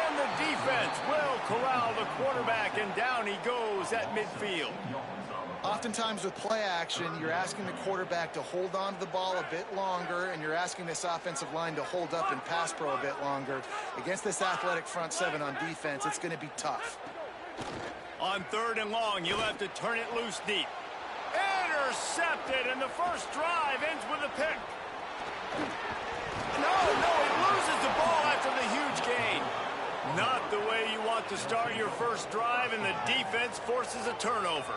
And the defense will corral the quarterback, and down he goes at midfield. Oftentimes with play action, you're asking the quarterback to hold on to the ball a bit longer, and you're asking this offensive line to hold up and pass pro a bit longer. Against this athletic front seven on defense, it's going to be tough. On third and long, you'll have to turn it loose deep. Intercepted, and the first drive ends with a pick. No, he loses the ball after the huge gain. Not the way you want to start your first drive, and the defense forces a turnover.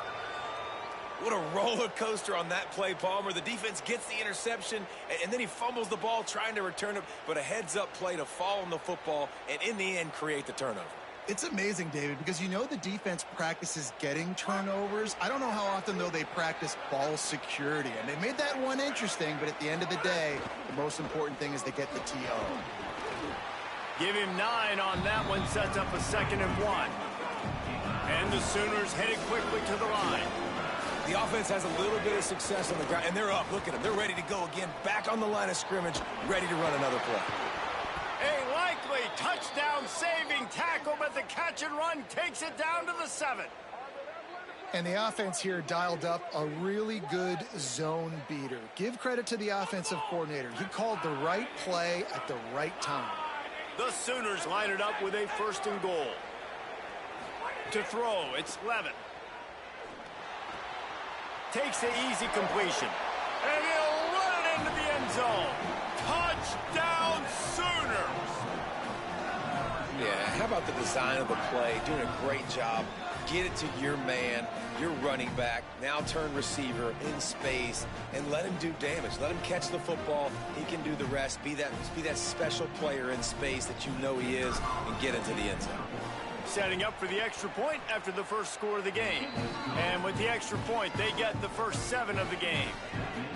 What a roller coaster on that play, Palmer. The defense gets the interception, and then he fumbles the ball trying to return it, but a heads-up play to fall on the football, and in the end, create the turnover. It's amazing, David, because you know the defense practices getting turnovers. I don't know how often, though, they practice ball security. And they made that one interesting, but at the end of the day, the most important thing is they get the TO. Give him 9 on that one, sets up a second and 1. And the Sooners headed quickly to the line. The offense has a little bit of success on the ground, and they're up. Look at them. They're ready to go again, back on the line of scrimmage, ready to run another play. A likely touchdown-saving tackle, but the catch and run takes it down to the 7. And the offense here dialed up a really good zone beater. Give credit to the offensive coordinator. He called the right play at the right time. The Sooners line it up with a first and goal. To throw, it's Levitt. Takes the easy completion. And he'll run it into the end zone. Touchdown, Sooners! Yeah, how about the design of the play? Doing a great job. Get it to your man, your running back, now turn receiver in space, and let him do damage. Let him catch the football. He can do the rest. Be that special player in space that you know he is, and get into the end zone. Setting up for the extra point after the first score of the game. And with the extra point, they get the first 7 of the game.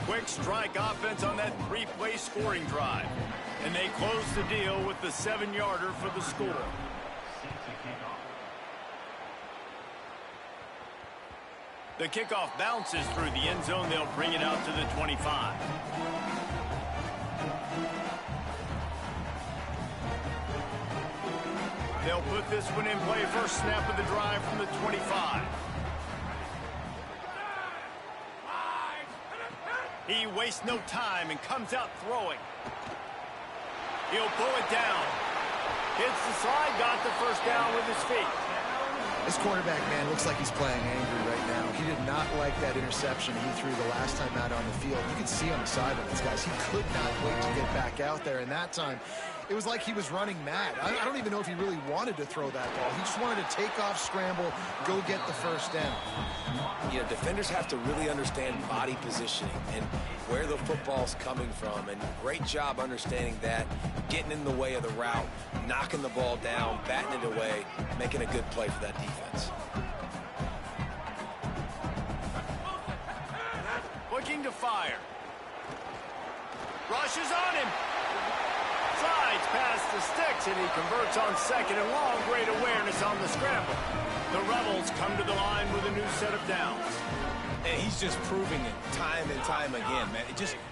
Quick strike offense on that 3-play scoring drive. And they close the deal with the 7-yarder for the score. The kickoff bounces through the end zone. They'll bring it out to the 25. They'll put this one in play. First snap of the drive from the 25. He wastes no time and comes out throwing. He'll pull it down. Hits the slide, got the first down with his feet. This quarterback, man, looks like he's playing angry right now. He did not like that interception he threw the last time out on the field. You can see on the sidelines, guys, he could not wait to get back out there. And that time, it was like he was running mad. I don't even know if he really wanted to throw that ball. He just wanted to take off, scramble, go get the first down. You know, defenders have to really understand body positioning and where the football's coming from. And great job understanding that, getting in the way of the route, knocking the ball down, batting it away, making a good play for that defense. Looking to fire. Rushes on him. Slides past the sticks, and he converts on second and long. Great awareness on the scramble. The Rebels come to the line with a new set of downs. And he's just proving it time and time again, man.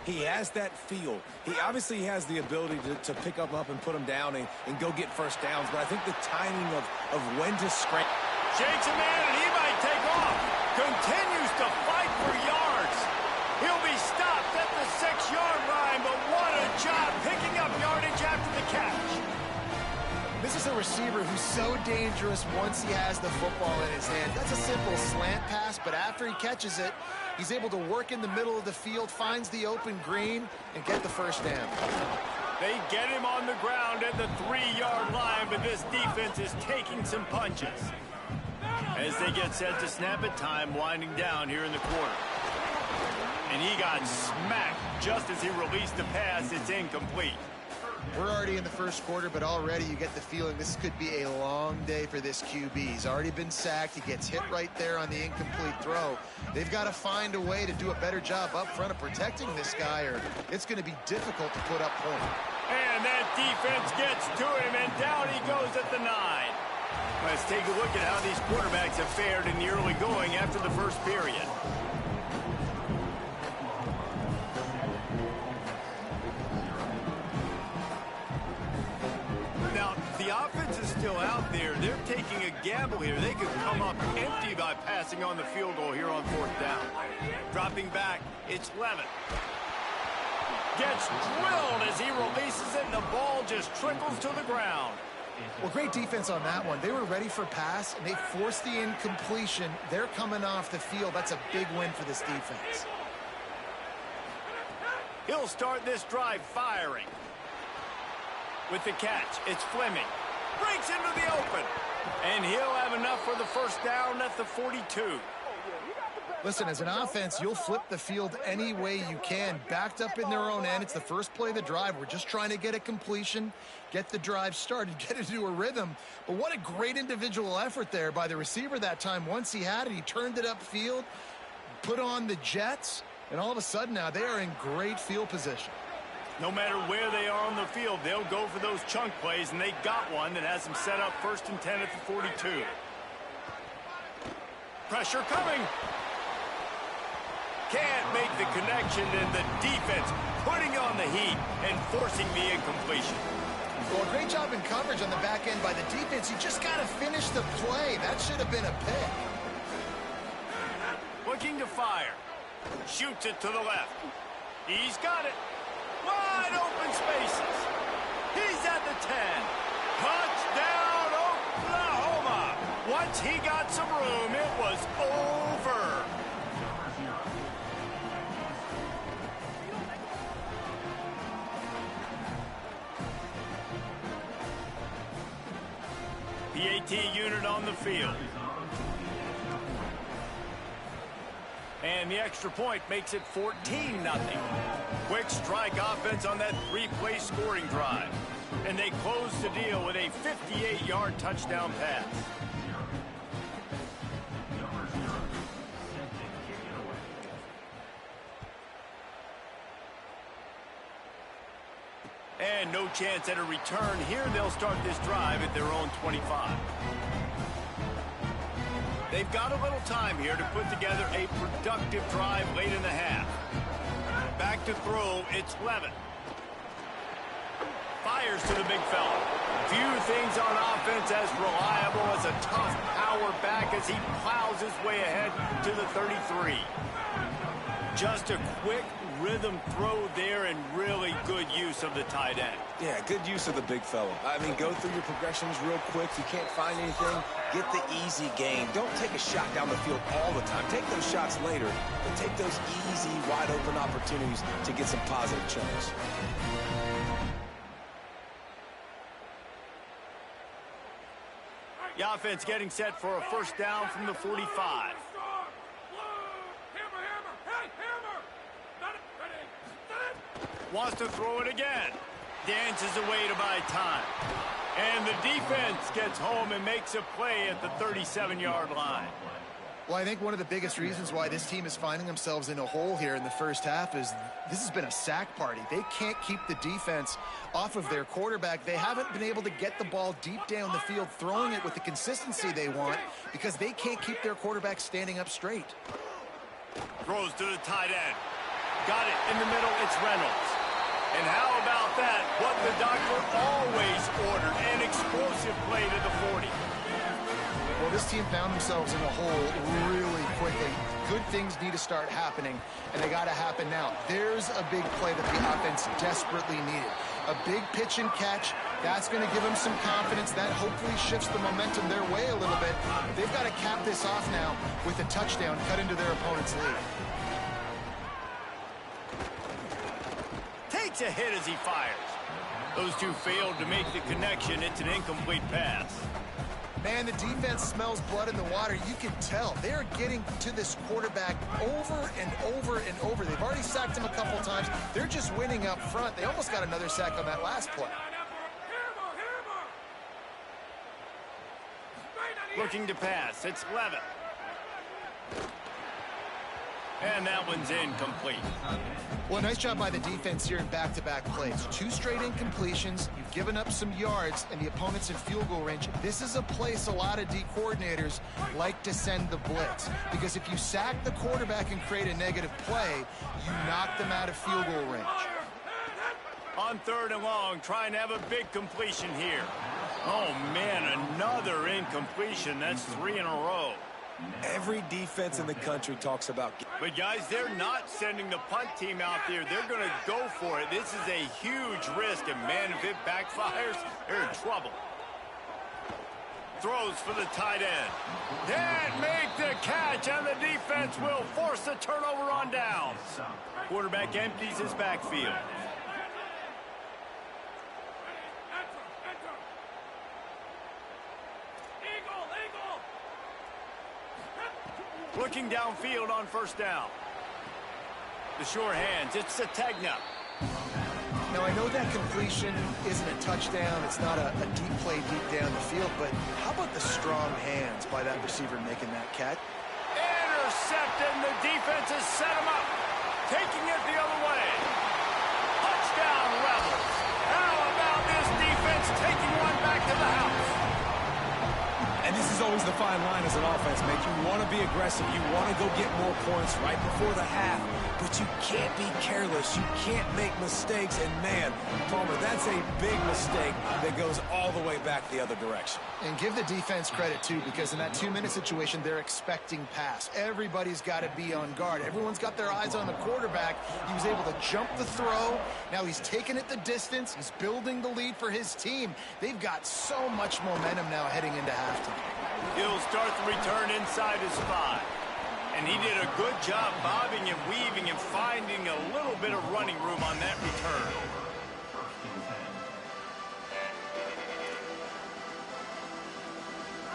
He has that feel. He obviously has the ability to pick up and put him down and go get first downs, but I think the timing of when to scramble. Shakes a man, and he might take off. Continues to fight for yards. He'll be stopped at the 6-yard line, but what a job picking up yardage after the catch. This is a receiver who's so dangerous once he has the football in his hand. That's a simple slant pass, but after he catches it, he's able to work in the middle of the field, finds the open green, and get the first down. They get him on the ground at the 3-yard line, but this defense is taking some punches. As they get set to snap it, time winding down here in the quarter. And he got smacked just as he released the pass. It's incomplete. We're already in the first quarter, but already you get the feeling this could be a long day for this QB. He's already been sacked. He gets hit right there on the incomplete throw. They've got to find a way to do a better job up front of protecting this guy, or it's going to be difficult to put up points. And that defense gets to him, and down he goes at the 9. Let's take a look at how these quarterbacks have fared in the early going after the first period. The offense is still out there. They're taking a gamble here. They could come up empty by passing on the field goal here on 4th down. Dropping back, it's Levitt. Gets drilled as he releases it, and the ball just trickles to the ground. Well, great defense on that one. They were ready for pass, and they forced the incompletion. They're coming off the field. That's a big win for this defense. He'll start this drive firing. With the catch, it's Fleming. Breaks into the open. And he'll have enough for the first down at the 42. Listen, as an offense, you'll flip the field any way you can. Backed up in their own end. It's the first play of the drive. We're just trying to get a completion, get the drive started, get it into a rhythm. But what a great individual effort there by the receiver that time. Once he had it, he turned it upfield, put on the jets, and all of a sudden now they are in great field position. No matter where they are on the field, they'll go for those chunk plays, and they got one that has them set up 1st and 10 at the 42. Pressure coming. Can't make the connection, and the defense putting on the heat and forcing the incompletion. Well, great job in coverage on the back end by the defense. You just got to finish the play. That should have been a pick. Looking to fire. Shoots it to the left. He's got it. Wide open spaces. He's at the 10. Touchdown, Oklahoma. Once he got some room, it was over. PAT unit on the field. And the extra point makes it 14-0. Quick strike offense on that 3-play scoring drive. And they close the deal with a 58-yard touchdown pass. And no chance at a return here. They'll start this drive at their own 25. They've got a little time here to put together a productive drive late in the half. Back to throw, it's Levitt. Fires to the big fella. Few things on offense as reliable as a tough power back as he plows his way ahead to the 33. Just a quick rhythm throw there and really good use of the tight end. Yeah, good use of the big fella. I mean, go through your progressions real quick. If you can't find anything, get the easy gain. Don't take a shot down the field all the time. Take those shots later, but take those easy, wide-open opportunities to get some positive chunks. The offense getting set for a first down from the 45. Wants to throw it again. Dances away to buy time. And the defense gets home and makes a play at the 37-yard line. Well, I think one of the biggest reasons why this team is finding themselves in a hole here in the first half is this has been a sack party. They can't keep the defense off of their quarterback. They haven't been able to get the ball deep down the field, throwing it with the consistency they want because they can't keep their quarterback standing up straight. Throws to the tight end. Got it in the middle. It's Reynolds. And how about that? What the doctor always ordered, an explosive play to the 40. Well, this team found themselves in a hole really quickly. Good things need to start happening, and they got to happen now. There's a big play that the offense desperately needed. A big pitch and catch. That's going to give them some confidence. That hopefully shifts the momentum their way a little bit. But they've got to cap this off now with a touchdown cut into their opponent's lead. Takes a hit as he fires. Those two failed to make the connection. It's an incomplete pass. Man, the defense smells blood in the water. You can tell. They're getting to this quarterback over and over and over. They've already sacked him a couple times. They're just winning up front. They almost got another sack on that last play. Looking to pass. It's Levitt. And that one's incomplete. Well, nice job by the defense here in back-to-back plays. 2 straight incompletions. You've given up some yards, and the opponent's in field goal range. This is a place a lot of D coordinators like to send the blitz. Because if you sack the quarterback and create a negative play, you knock them out of field goal range. On 3rd and long, trying to have a big completion here. Oh, man, another incompletion. That's 3 in a row. Every defense in the country talks about... But, guys, they're not sending the punt team out there. They're going to go for it. This is a huge risk, and, man, if it backfires, they're in trouble. Throws for the tight end. Can't make the catch, and the defense will force the turnover on downs. Quarterback empties his backfield. Looking downfield on 1st down. The sure hands. It's Sategna. Now, I know that completion isn't a touchdown. It's not a deep play deep down the field. But how about the strong hands by that receiver making that catch? Intercepted, and the defense has set him up. Taking it the other way. Touchdown, Rebels. How about this defense taking one back to the house? And this is always the fine line as an offense, mate. You want to be aggressive. You want to go get more points right before the half. But you can't be careless. You can't make mistakes. And, man, Palmer, that's a big mistake that goes all the way back the other direction. And give the defense credit, too, because in that 2-minute situation, they're expecting pass. Everybody's got to be on guard. Everyone's got their eyes on the quarterback. He was able to jump the throw. Now he's taking it the distance. He's building the lead for his team. They've got so much momentum now heading into halftime. He'll start the return inside his 5. And he did a good job bobbing and weaving and finding a little bit of running room on that return.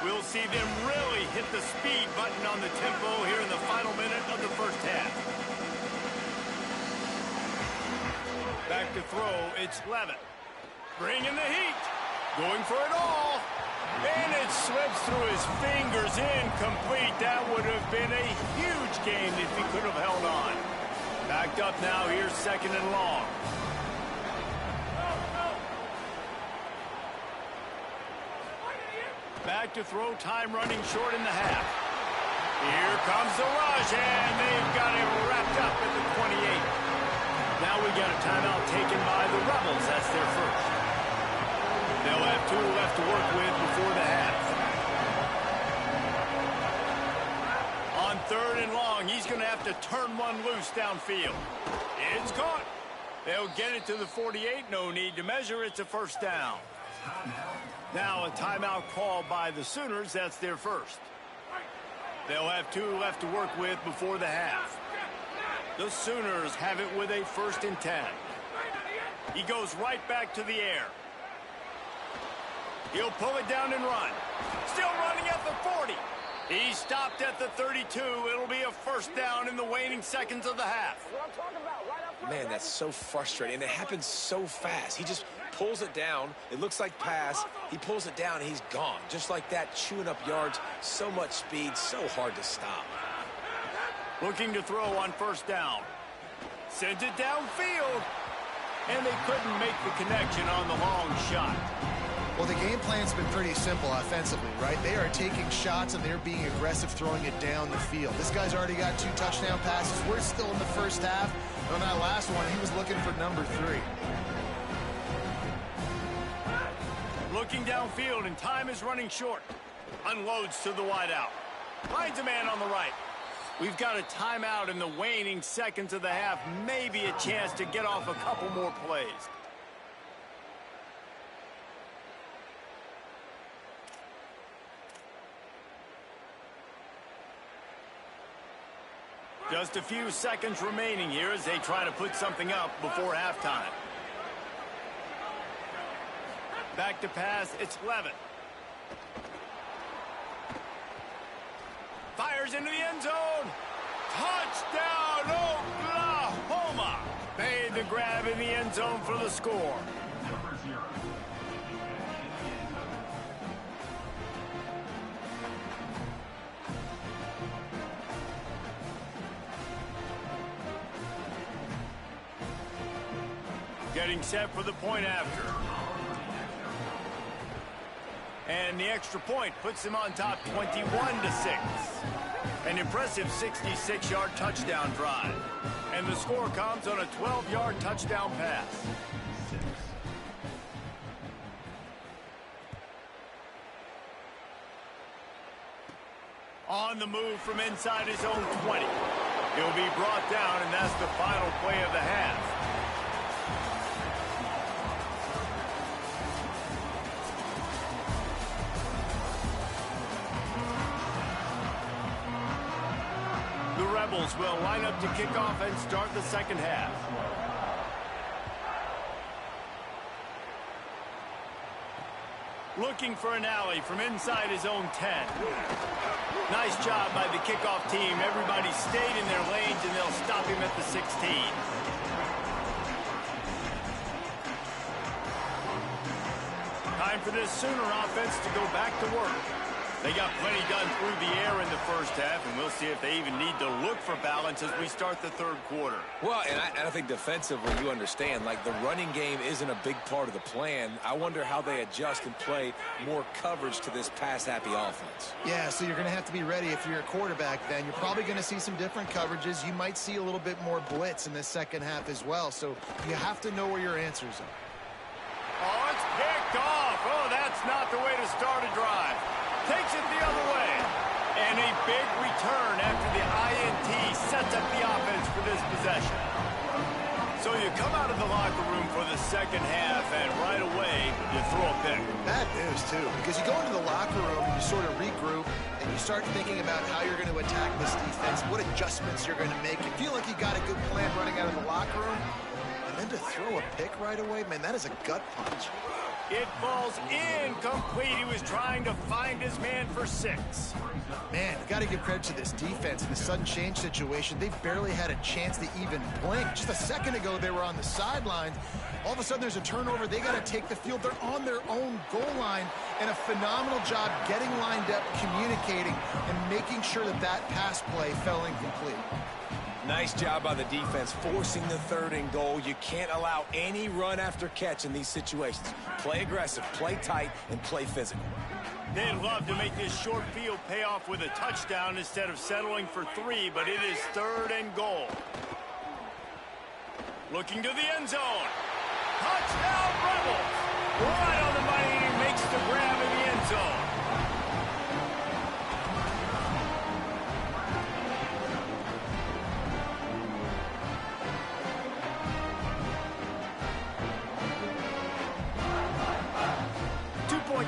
We'll see them really hit the speed button on the tempo here in the final minute of the first half. Back to throw, it's Levitt. Bringing the heat. Going for it all. And it slips through his fingers, incomplete. That would have been a huge game if he could have held on. Backed up now, here's 2nd and long. Back to throw, time running short in the half. Here comes the rush, and they've got it wrapped up at the 28. Now we got a timeout taken by the Rebels. That's their first. They'll have 2 left to work with before the half. On 3rd and long. He's going to have to turn one loose downfield. It's caught. They'll get it to the 48. No need to measure. It's a first down. Now a timeout call by the Sooners. That's their first. They'll have 2 left to work with before the half. The Sooners have it with a 1st and 10. He goes right back to the air. He'll pull it down and run. Still running at the 40. He stopped at the 32. It'll be a first down in the waning seconds of the half. Man, that's so frustrating. And it happens so fast. He just pulls it down. It looks like pass. He pulls it down, and he's gone. Just like that, chewing up yards. So much speed, so hard to stop. Looking to throw on first down. Sends it downfield. And they couldn't make the connection on the long shot. Well, the game plan's been pretty simple offensively, right? They are taking shots and they're being aggressive throwing it down the field. This guy's already got 2 touchdown passes. We're still in the first half. And on that last one, he was looking for number 3. Looking downfield, and time is running short. Unloads to the wideout. Finds a man on the right. We've got a timeout in the waning seconds of the half. Maybe a chance to get off a couple more plays. Just a few seconds remaining here as they try to put something up before halftime. Back to pass, it's Levitt. Fires into the end zone. Touchdown, Oklahoma. Made the grab in the end zone for the score. Getting set for the point after. And the extra point puts them on top 21-6. An impressive 66-yard touchdown drive. And the score comes on a 12-yard touchdown pass. On the move from inside his own 20. He'll be brought down, and that's the final play of the half. Rebels will line up to kick off and start the second half. Looking for an alley from inside his own 10. Nice job by the kickoff team. Everybody stayed in their lanes, and they'll stop him at the 16. Time for this Sooner offense to go back to work. They got plenty done through the air in the first half, and we'll see if they even need to look for balance as we start the third quarter. Well, and I think defensively, you understand, like the running game isn't a big part of the plan. I wonder how they adjust and play more coverage to this pass-happy offense. Yeah, so you're going to have to be ready if you're a quarterback then. You're probably going to see some different coverages. You might see a little bit more blitz in the second half as well, so you have to know where your answers are. Oh, it's picked off. Oh, that's not the way to start a drive. Takes it the other way. And a big return after the INT sets up the offense for this possession. So you come out of the locker room for the second half, and right away, you throw a pick. Bad news, too, because you go into the locker room and you sort of regroup, and you start thinking about how you're going to attack this defense, what adjustments you're going to make. You feel like you got a good plan running out of the locker room, and then to throw a pick right away, man, that is a gut punch. It falls incomplete. He was trying to find his man for 6. Man, you got to give credit to this defense. In the sudden change situation, they barely had a chance to even blink. Just a second ago, they were on the sidelines. All of a sudden, there's a turnover. They got to take the field. They're on their own goal line, and a phenomenal job getting lined up, communicating, and making sure that that pass play fell incomplete. Nice job by the defense, forcing the 3rd and goal. You can't allow any run after catch in these situations. Play aggressive, play tight, and play physical. They'd love to make this short field pay off with a touchdown instead of settling for 3, but it is 3rd and goal. Looking to the end zone. Touchdown, Rebels! Right on the money, and he makes the grab in the end zone.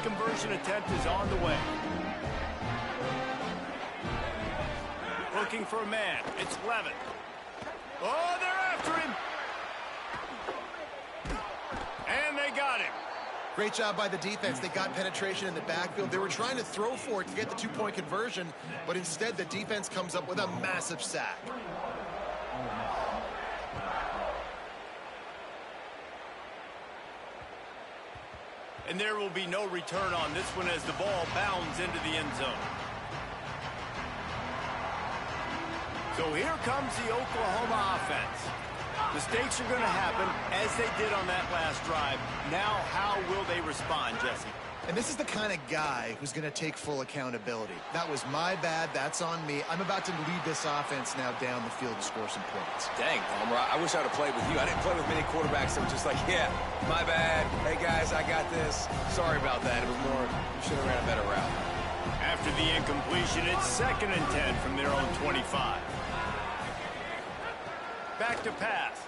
conversion attempt is on the way. Looking for a man. It's Levitt. Oh, they're after him. And they got him. Great job by the defense. They got penetration in the backfield. They were trying to throw for it to get the two-point conversion, but instead the defense comes up with a massive sack. And there will be no return on this one as the ball bounds into the end zone. So here comes the Oklahoma offense. Mistakes are going to happen, as they did on that last drive. Now, how will they respond, Jesse? And this is the kind of guy who's going to take full accountability. That was my bad. That's on me. I'm about to lead this offense now down the field to score some points. Dang, Palmer, I wish I'd have played with you. I didn't play with many quarterbacks that were just like, yeah, my bad. Hey, guys, I got this. Sorry about that. It was more, you should have ran a better route. After the incompletion, it's 2nd and 10 from their own 25. Back to pass.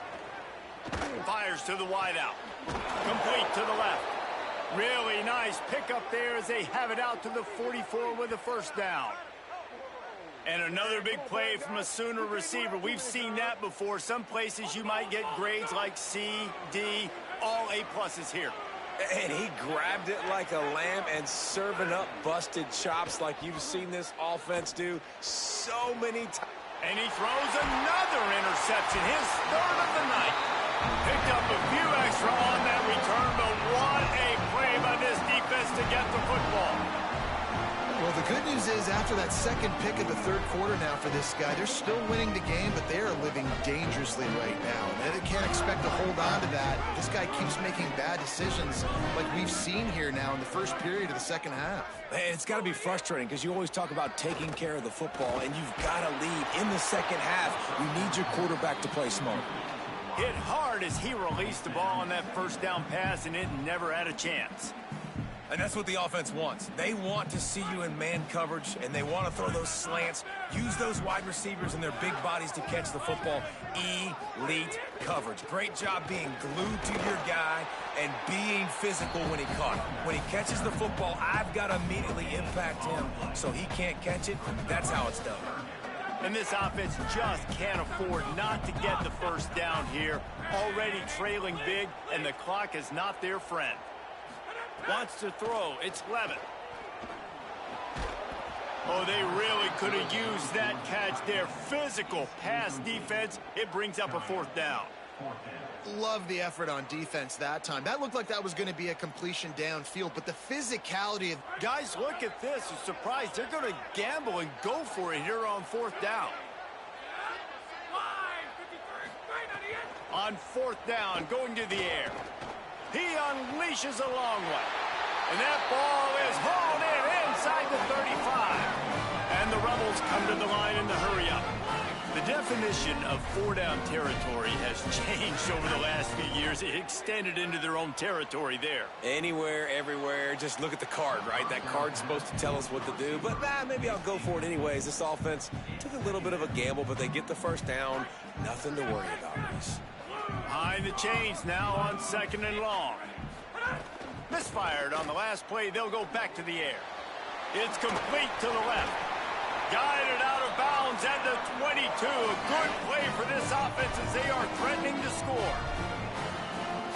Fires to the wideout. Complete to the left. Really nice pickup there as they have it out to the 44 with a first down. And another big play from a Sooner receiver. We've seen that before. Some places you might get grades like C, D, all A+ here. And he grabbed it like a lamb and serving up busted chops like you've seen this offense do so many times. And he throws another interception, his 3rd of the night. Picked up a few extra on that return, but what a play by this defense to get the football. Well, the good news is after that second pick of the 3rd quarter now for this guy, they're still winning the game, but they are living dangerously right now. And they can't expect to hold on to that. This guy keeps making bad decisions like we've seen here now in the first period of the second half. It's got to be frustrating because you always talk about taking care of the football, and you've got to lead in the second half. You need your quarterback to play smart. Hit hard as he released the ball on that first down pass, and it never had a chance. And that's what the offense wants. They want to see you in man coverage, and they want to throw those slants, use those wide receivers and their big bodies to catch the football. Elite coverage. Great job being glued to your guy and being physical when he caught it. When he catches the football, I've got to immediately impact him so he can't catch it. That's how it's done. And this offense just can't afford not to get the first down here. Already trailing big, and the clock is not their friend. Wants to throw. It's Levitt. Oh, they really could have used that catch there. Physical pass defense. It brings up a 4th down. Love the effort on defense that time. That looked like that was going to be a completion downfield, but the physicality of... Guys, look at this. I'm surprised. They're going to gamble and go for it here on 4th down. On 4th down, going to the air. He unleashes a long one. And that ball is hauled in inside the 35. And the Rebels come to the line in the hurry-up. The definition of 4-down territory has changed over the last few years. It extended into their own territory there. Anywhere, everywhere, just look at the card, right? That card's supposed to tell us what to do, but maybe I'll go for it anyways. This offense took a little bit of a gamble, but they get the first down. Nothing to worry about, Reese. Behind the chains now on 2nd and long. Misfired on the last play. They'll go back to the air. It's complete to the left. Guided out of bounds at the 22. A good play for this offense as they are threatening to score.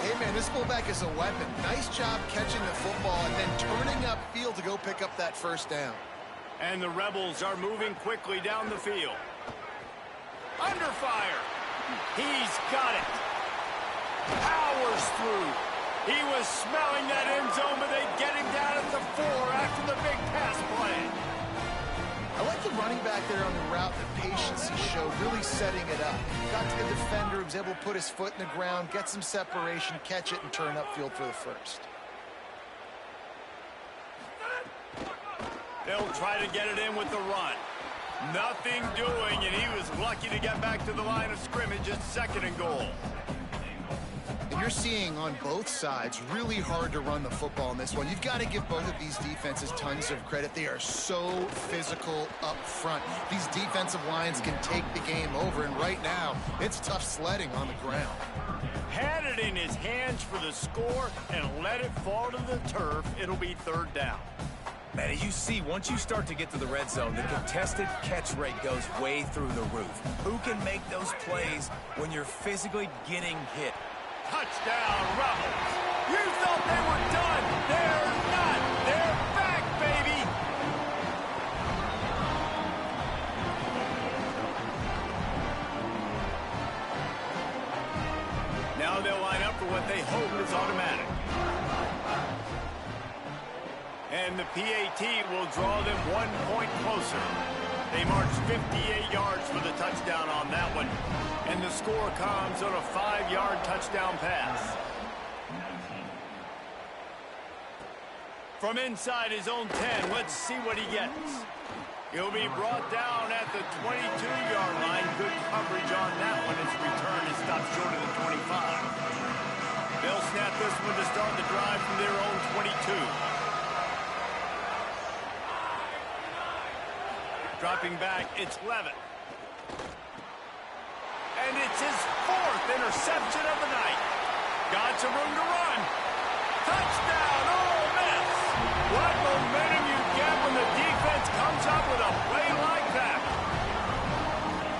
Hey, man, this fullback is a weapon. Nice job catching the football and then turning upfield to go pick up that first down. And the Rebels are moving quickly down the field. Under fire. He's got it. Powers through. He was smelling that end zone, but they get him down at the 4 after the big pass play. I like the running back there on the route, the patience he showed, really setting it up. Got to the defender, was able to put his foot in the ground, get some separation, catch it, and turn upfield for the first. They'll try to get it in with the run. Nothing doing, and he was lucky to get back to the line of scrimmage at 2nd and goal. And And you're seeing on both sides really hard to run the football in this one. You've got to give both of these defenses tons of credit. They are so physical up front. These defensive lines can take the game over, and right now, it's tough sledding on the ground. Had it in his hands for the score and let it fall to the turf. It'll be third down. Man, you see, once you start to get to the red zone, the contested catch rate goes way through the roof. Who can make those plays when you're physically getting hit? Touchdown, Rebels. You thought they were done. They're not. They're back, baby. Now they'll line up for what they hope is automatic. And the PAT will draw them 1 point closer. They marched 58 yards for the touchdown on that one. And the score comes on a 5-yard touchdown pass. From inside his own 10, let's see what he gets. He'll be brought down at the 22-yard line. Good coverage on that one. His return is stopped short of the 25. They'll snap this one to start the drive from their own 22. Dropping back, it's Levitt. And it's his 4th interception of the night. Got some room to run. Touchdown, Ole Miss. What momentum you get when the defense comes up with a play like that.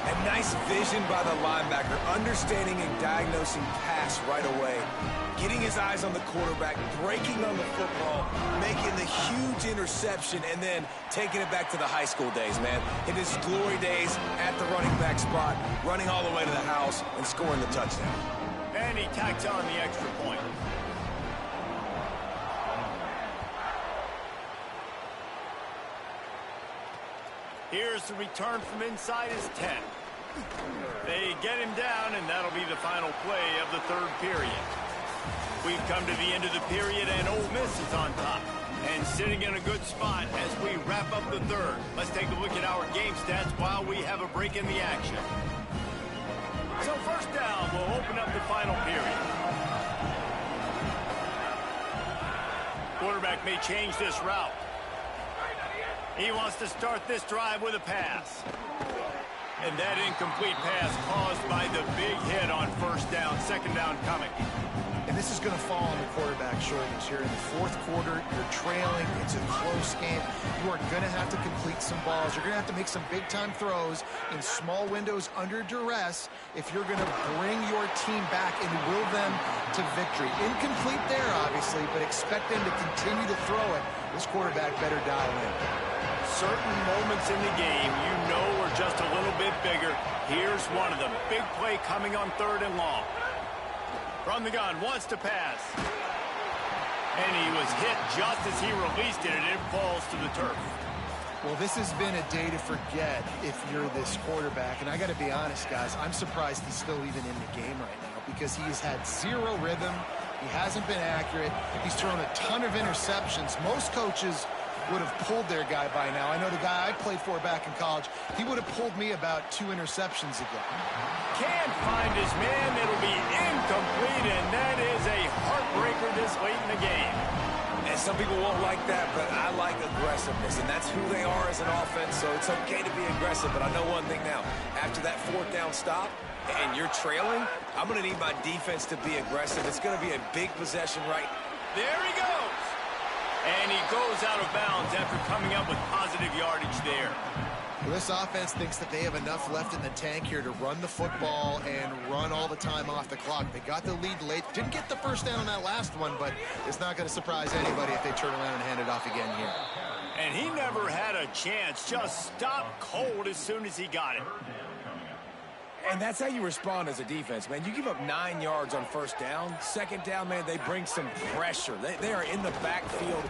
And nice vision by the linebacker, understanding and diagnosing pass right away. Getting his eyes on the quarterback, breaking on the football, making the huge interception, and then taking it back to the high school days, man. In his glory days at the running back spot, running all the way to the house and scoring the touchdown. And he tacks on the extra point. Here's the return from inside his 10. They get him down, and that'll be the final play of the third period. We've come to the end of the period, and Ole Miss is on top. And sitting in a good spot as we wrap up the third. Let's take a look at our game stats while we have a break in the action. So first down, we'll open up the final period. Quarterback may change this route. He wants to start this drive with a pass. And that incomplete pass caused by the big hit on first down, second down coming. And this is going to fall on the quarterback shoulders here in the fourth quarter. You're trailing. It's a close game. You are going to have to complete some balls. You're going to have to make some big-time throws in small windows under duress if you're going to bring your team back and will them to victory. Incomplete there, obviously, but expect them to continue to throw it. This quarterback better dial in. Certain moments in the game you know are just a little bit bigger. Here's one of them. Big play coming on third and long. From the gun, wants to pass. And he was hit just as he released it, and it falls to the turf. Well, this has been a day to forget if you're this quarterback. And I got to be honest, guys, I'm surprised he's still even in the game right now because he has had zero rhythm. He hasn't been accurate. He's thrown a ton of interceptions. Most coaches would have pulled their guy by now. I know the guy I played for back in college, he would have pulled me about 2 interceptions ago. Can't find his man. It'll be incomplete, and that is a heartbreaker this late in the game. And some people won't like that, but I like aggressiveness, and that's who they are as an offense, so it's okay to be aggressive. But I know one thing now. After that fourth down stop, and you're trailing, I'm going to need my defense to be aggressive. It's going to be a big possession right. There he goes. And he goes out of bounds after coming up with positive yardage there. Well, this offense thinks that they have enough left in the tank here to run the football and run all the time off the clock. They got the lead late. Didn't get the first down on that last one, but it's not going to surprise anybody if they turn around and hand it off again here. And he never had a chance. Just stopped cold as soon as he got it. And that's how you respond as a defense, man. You give up 9 yards on first down. Second down, man, they bring some pressure. They are in the backfield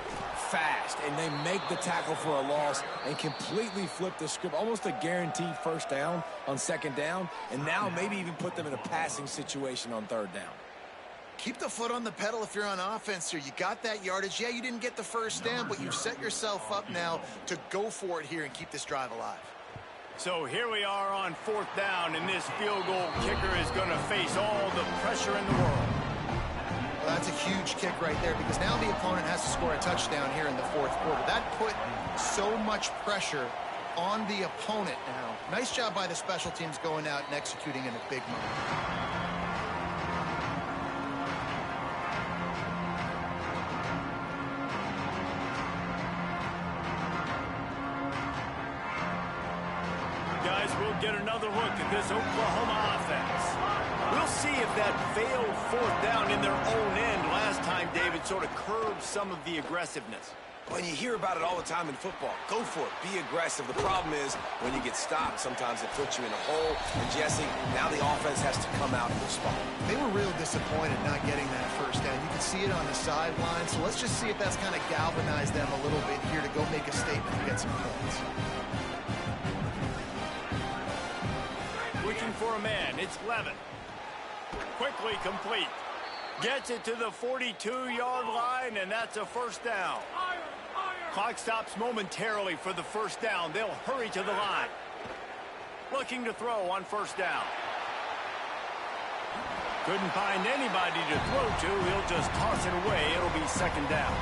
fast, and they make the tackle for a loss and completely flip the script. Almost a guaranteed first down on second down, and now maybe even put them in a passing situation on third down. Keep the foot on the pedal if you're on offense here. You got that yardage. Yeah, you didn't get the first down, but you've set yourself up now to go for it here and keep this drive alive. So here we are on fourth down, and this field goal kicker is going to face all the pressure in the world. That's a huge kick right there because now the opponent has to score a touchdown here in the fourth quarter. That put so much pressure on the opponent now. Nice job by the special teams going out and executing in a big moment. Guys, we'll get another look at this Oklahoma offense. We'll see if that failed fourth down in their own end last time, David, sort of curbed some of the aggressiveness. When you hear about it all the time in football, go for it. Be aggressive. The problem is when you get stopped, sometimes it puts you in a hole. And, Jesse, now the offense has to come out and respond. They were real disappointed not getting that first down. You can see it on the sideline. So let's just see if that's kind of galvanized them a little bit here to go make a statement and get some points. Looking for a man. It's Levin. Quickly complete. Gets it to the 42-yard line, and that's a first down. Clock stops momentarily for the first down. They'll hurry to the line. Looking to throw on first down. Couldn't find anybody to throw to. He'll just toss it away. It'll be second down.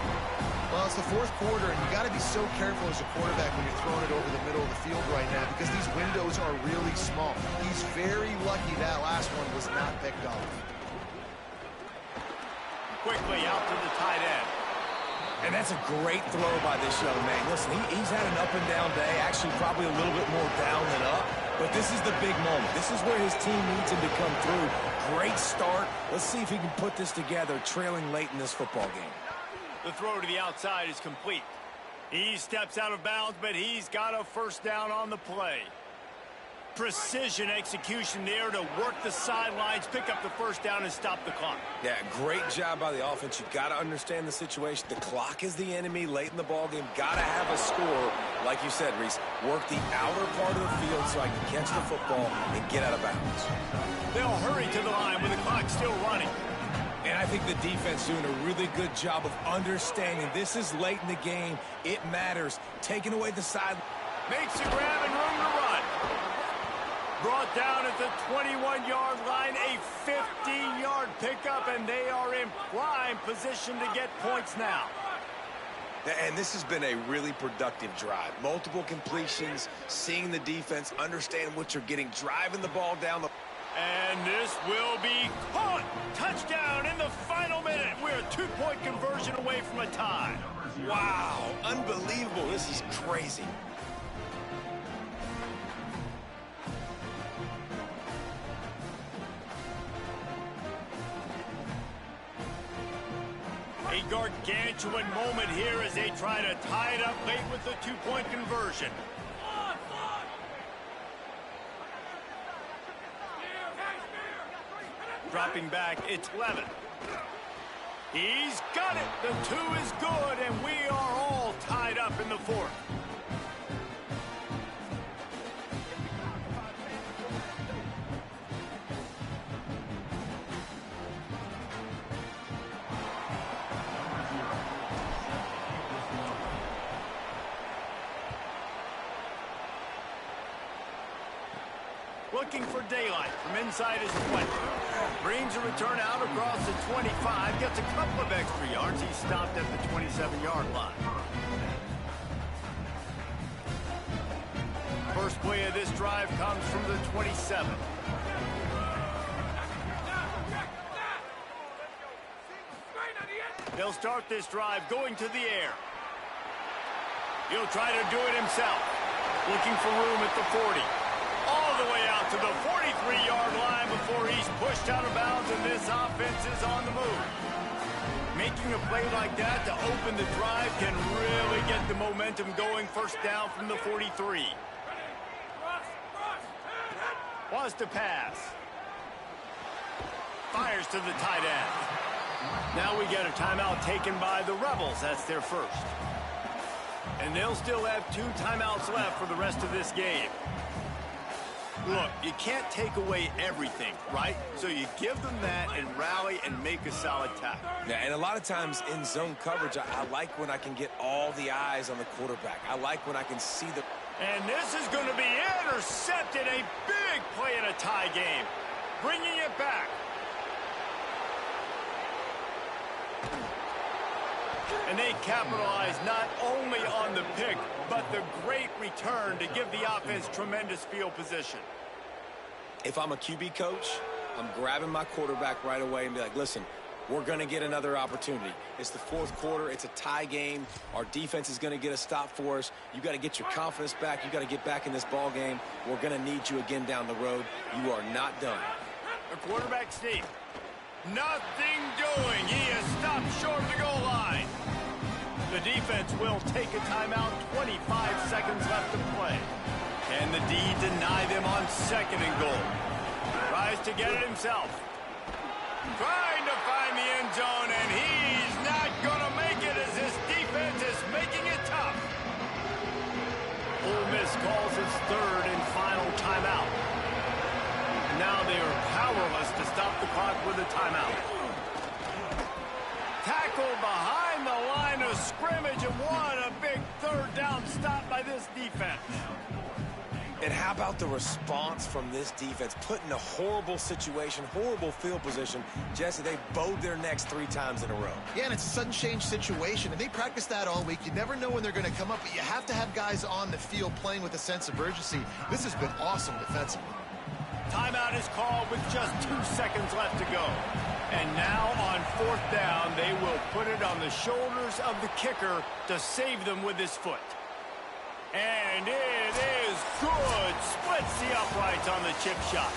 Well, it's the fourth quarter, and you got to be so careful as a quarterback when you're throwing it over the middle of the field right now because these windows are really small. He's very lucky that last one was not picked off. Quickly out to the tight end. And that's a great throw by this young man. Listen, he's had an up-and-down day, actually probably a little bit more down than up. But this is the big moment. This is where his team needs him to come through. Great start. Let's see if he can put this together, trailing late in this football game. The throw to the outside is complete. He steps out of bounds, but he's got a first down on the play. Precision execution there to work the sidelines, pick up the first down, and stop the clock. Yeah, great job by the offense. You've got to understand the situation. The clock is the enemy late in the ball game. Got to have a score. Like you said, Reese, work the outer part of the field so I can catch the football and get out of bounds. They'll hurry to the line with the clock still running. And I think the defense doing a really good job of understanding this is late in the game. It matters. Taking away the side. Makes a grab and room to run. Brought down at the 21-yard line, a 15-yard pickup, and they are in prime position to get points now. And this has been a really productive drive. Multiple completions, seeing the defense, understand what you're getting, driving the ball down the... And this will be caught. Touchdown in the final minute. We're a two-point conversion away from a tie. Wow, unbelievable. This is crazy. A gargantuan moment here as they try to tie it up late with the two-point conversion. Dropping back, it's Levin. He's got it. The two is good, and we are all tied up in the fourth. Looking for daylight from inside his 20. Brings a return out across the 25. Gets a couple of extra yards. He stopped at the 27-yard line. First play of this drive comes from the 27. They'll start this drive going to the air. He'll try to do it himself. Looking for room at the 40. All the way out to the 43-yard line before he's pushed out of bounds, and this offense is on the move. Making a play like that to open the drive can really get the momentum going. First down from the 43. Wants to pass. Fires to the tight end. Now we get a timeout taken by the Rebels. That's their first. And they'll still have 2 timeouts left for the rest of this game. Look, you can't take away everything, right? So you give them that and rally and make a solid tackle. Yeah, and a lot of times in zone coverage, I like when I can get all the eyes on the quarterback. I like when I can see the... And this is going to be intercepted. A big play in a tie game. Bringing it back. And they capitalize not only on the pick, but the great return to give the offense tremendous field position. If I'm a QB coach, I'm grabbing my quarterback right away and be like, listen, we're going to get another opportunity. It's the fourth quarter. It's a tie game. Our defense is going to get a stop for us. You got to get your confidence back. You got to get back in this ball game. We're going to need you again down the road. You are not done. The quarterback sneak. Nothing doing. He is stopped short of the goal line. The defense will take a timeout. 25 seconds left to play. Can the D deny them on 2nd and goal? Tries to get it himself. Trying to find the end zone, and he's not going to make it as this defense is making it tough. Ole Miss calls its 3rd and final timeout. Now they are powerless to stop the clock with a timeout. Tackled behind the line of scrimmage, and what a big 3rd down stop by this defense. And how about the response from this defense? Put in a horrible situation, horrible field position. Jesse, they bowed their necks 3 times in a row. Yeah, and it's a sudden change situation, and they practice that all week. You never know when they're going to come up, but you have to have guys on the field playing with a sense of urgency. This has been awesome defensively. Timeout is called with just 2 seconds left to go. And now on 4th down, they will put it on the shoulders of the kicker to save them with his foot. And it is good. Splits the uprights on the chip shot.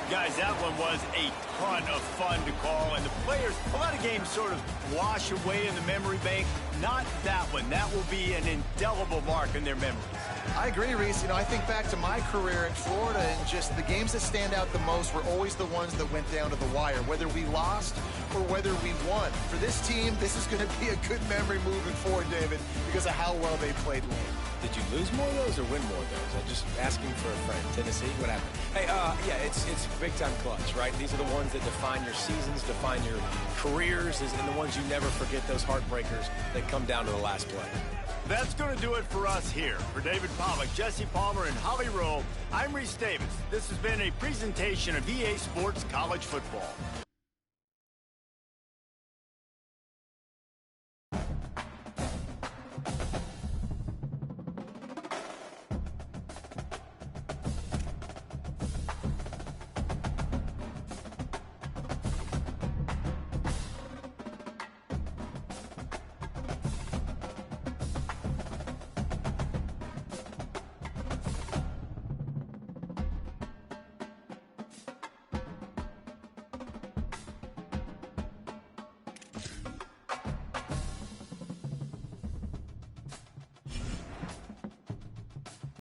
Guys, that one was a ton of fun to call. And the players, a lot of games sort of wash away in the memory bank. Not that one. That will be an indelible mark in their memories. I agree, Reese. You know, I think back to my career at Florida, and just the games that stand out the most were always the ones that went down to the wire, whether we lost or whether we won. For this team, this is going to be a good memory moving forward, David, because of how well they played late. Did you lose more of those or win more of those? I'm just asking for a friend. Tennessee, what happened? Hey, yeah, it's big-time clutch, right? These are the ones that define your seasons, define your careers, and the ones you never forget, those heartbreakers that come down to the last play. That's going to do it for us here. For David Pollack, Jesse Palmer, and Holly Rowe, I'm Reese Davis. This has been a presentation of EA Sports College Football.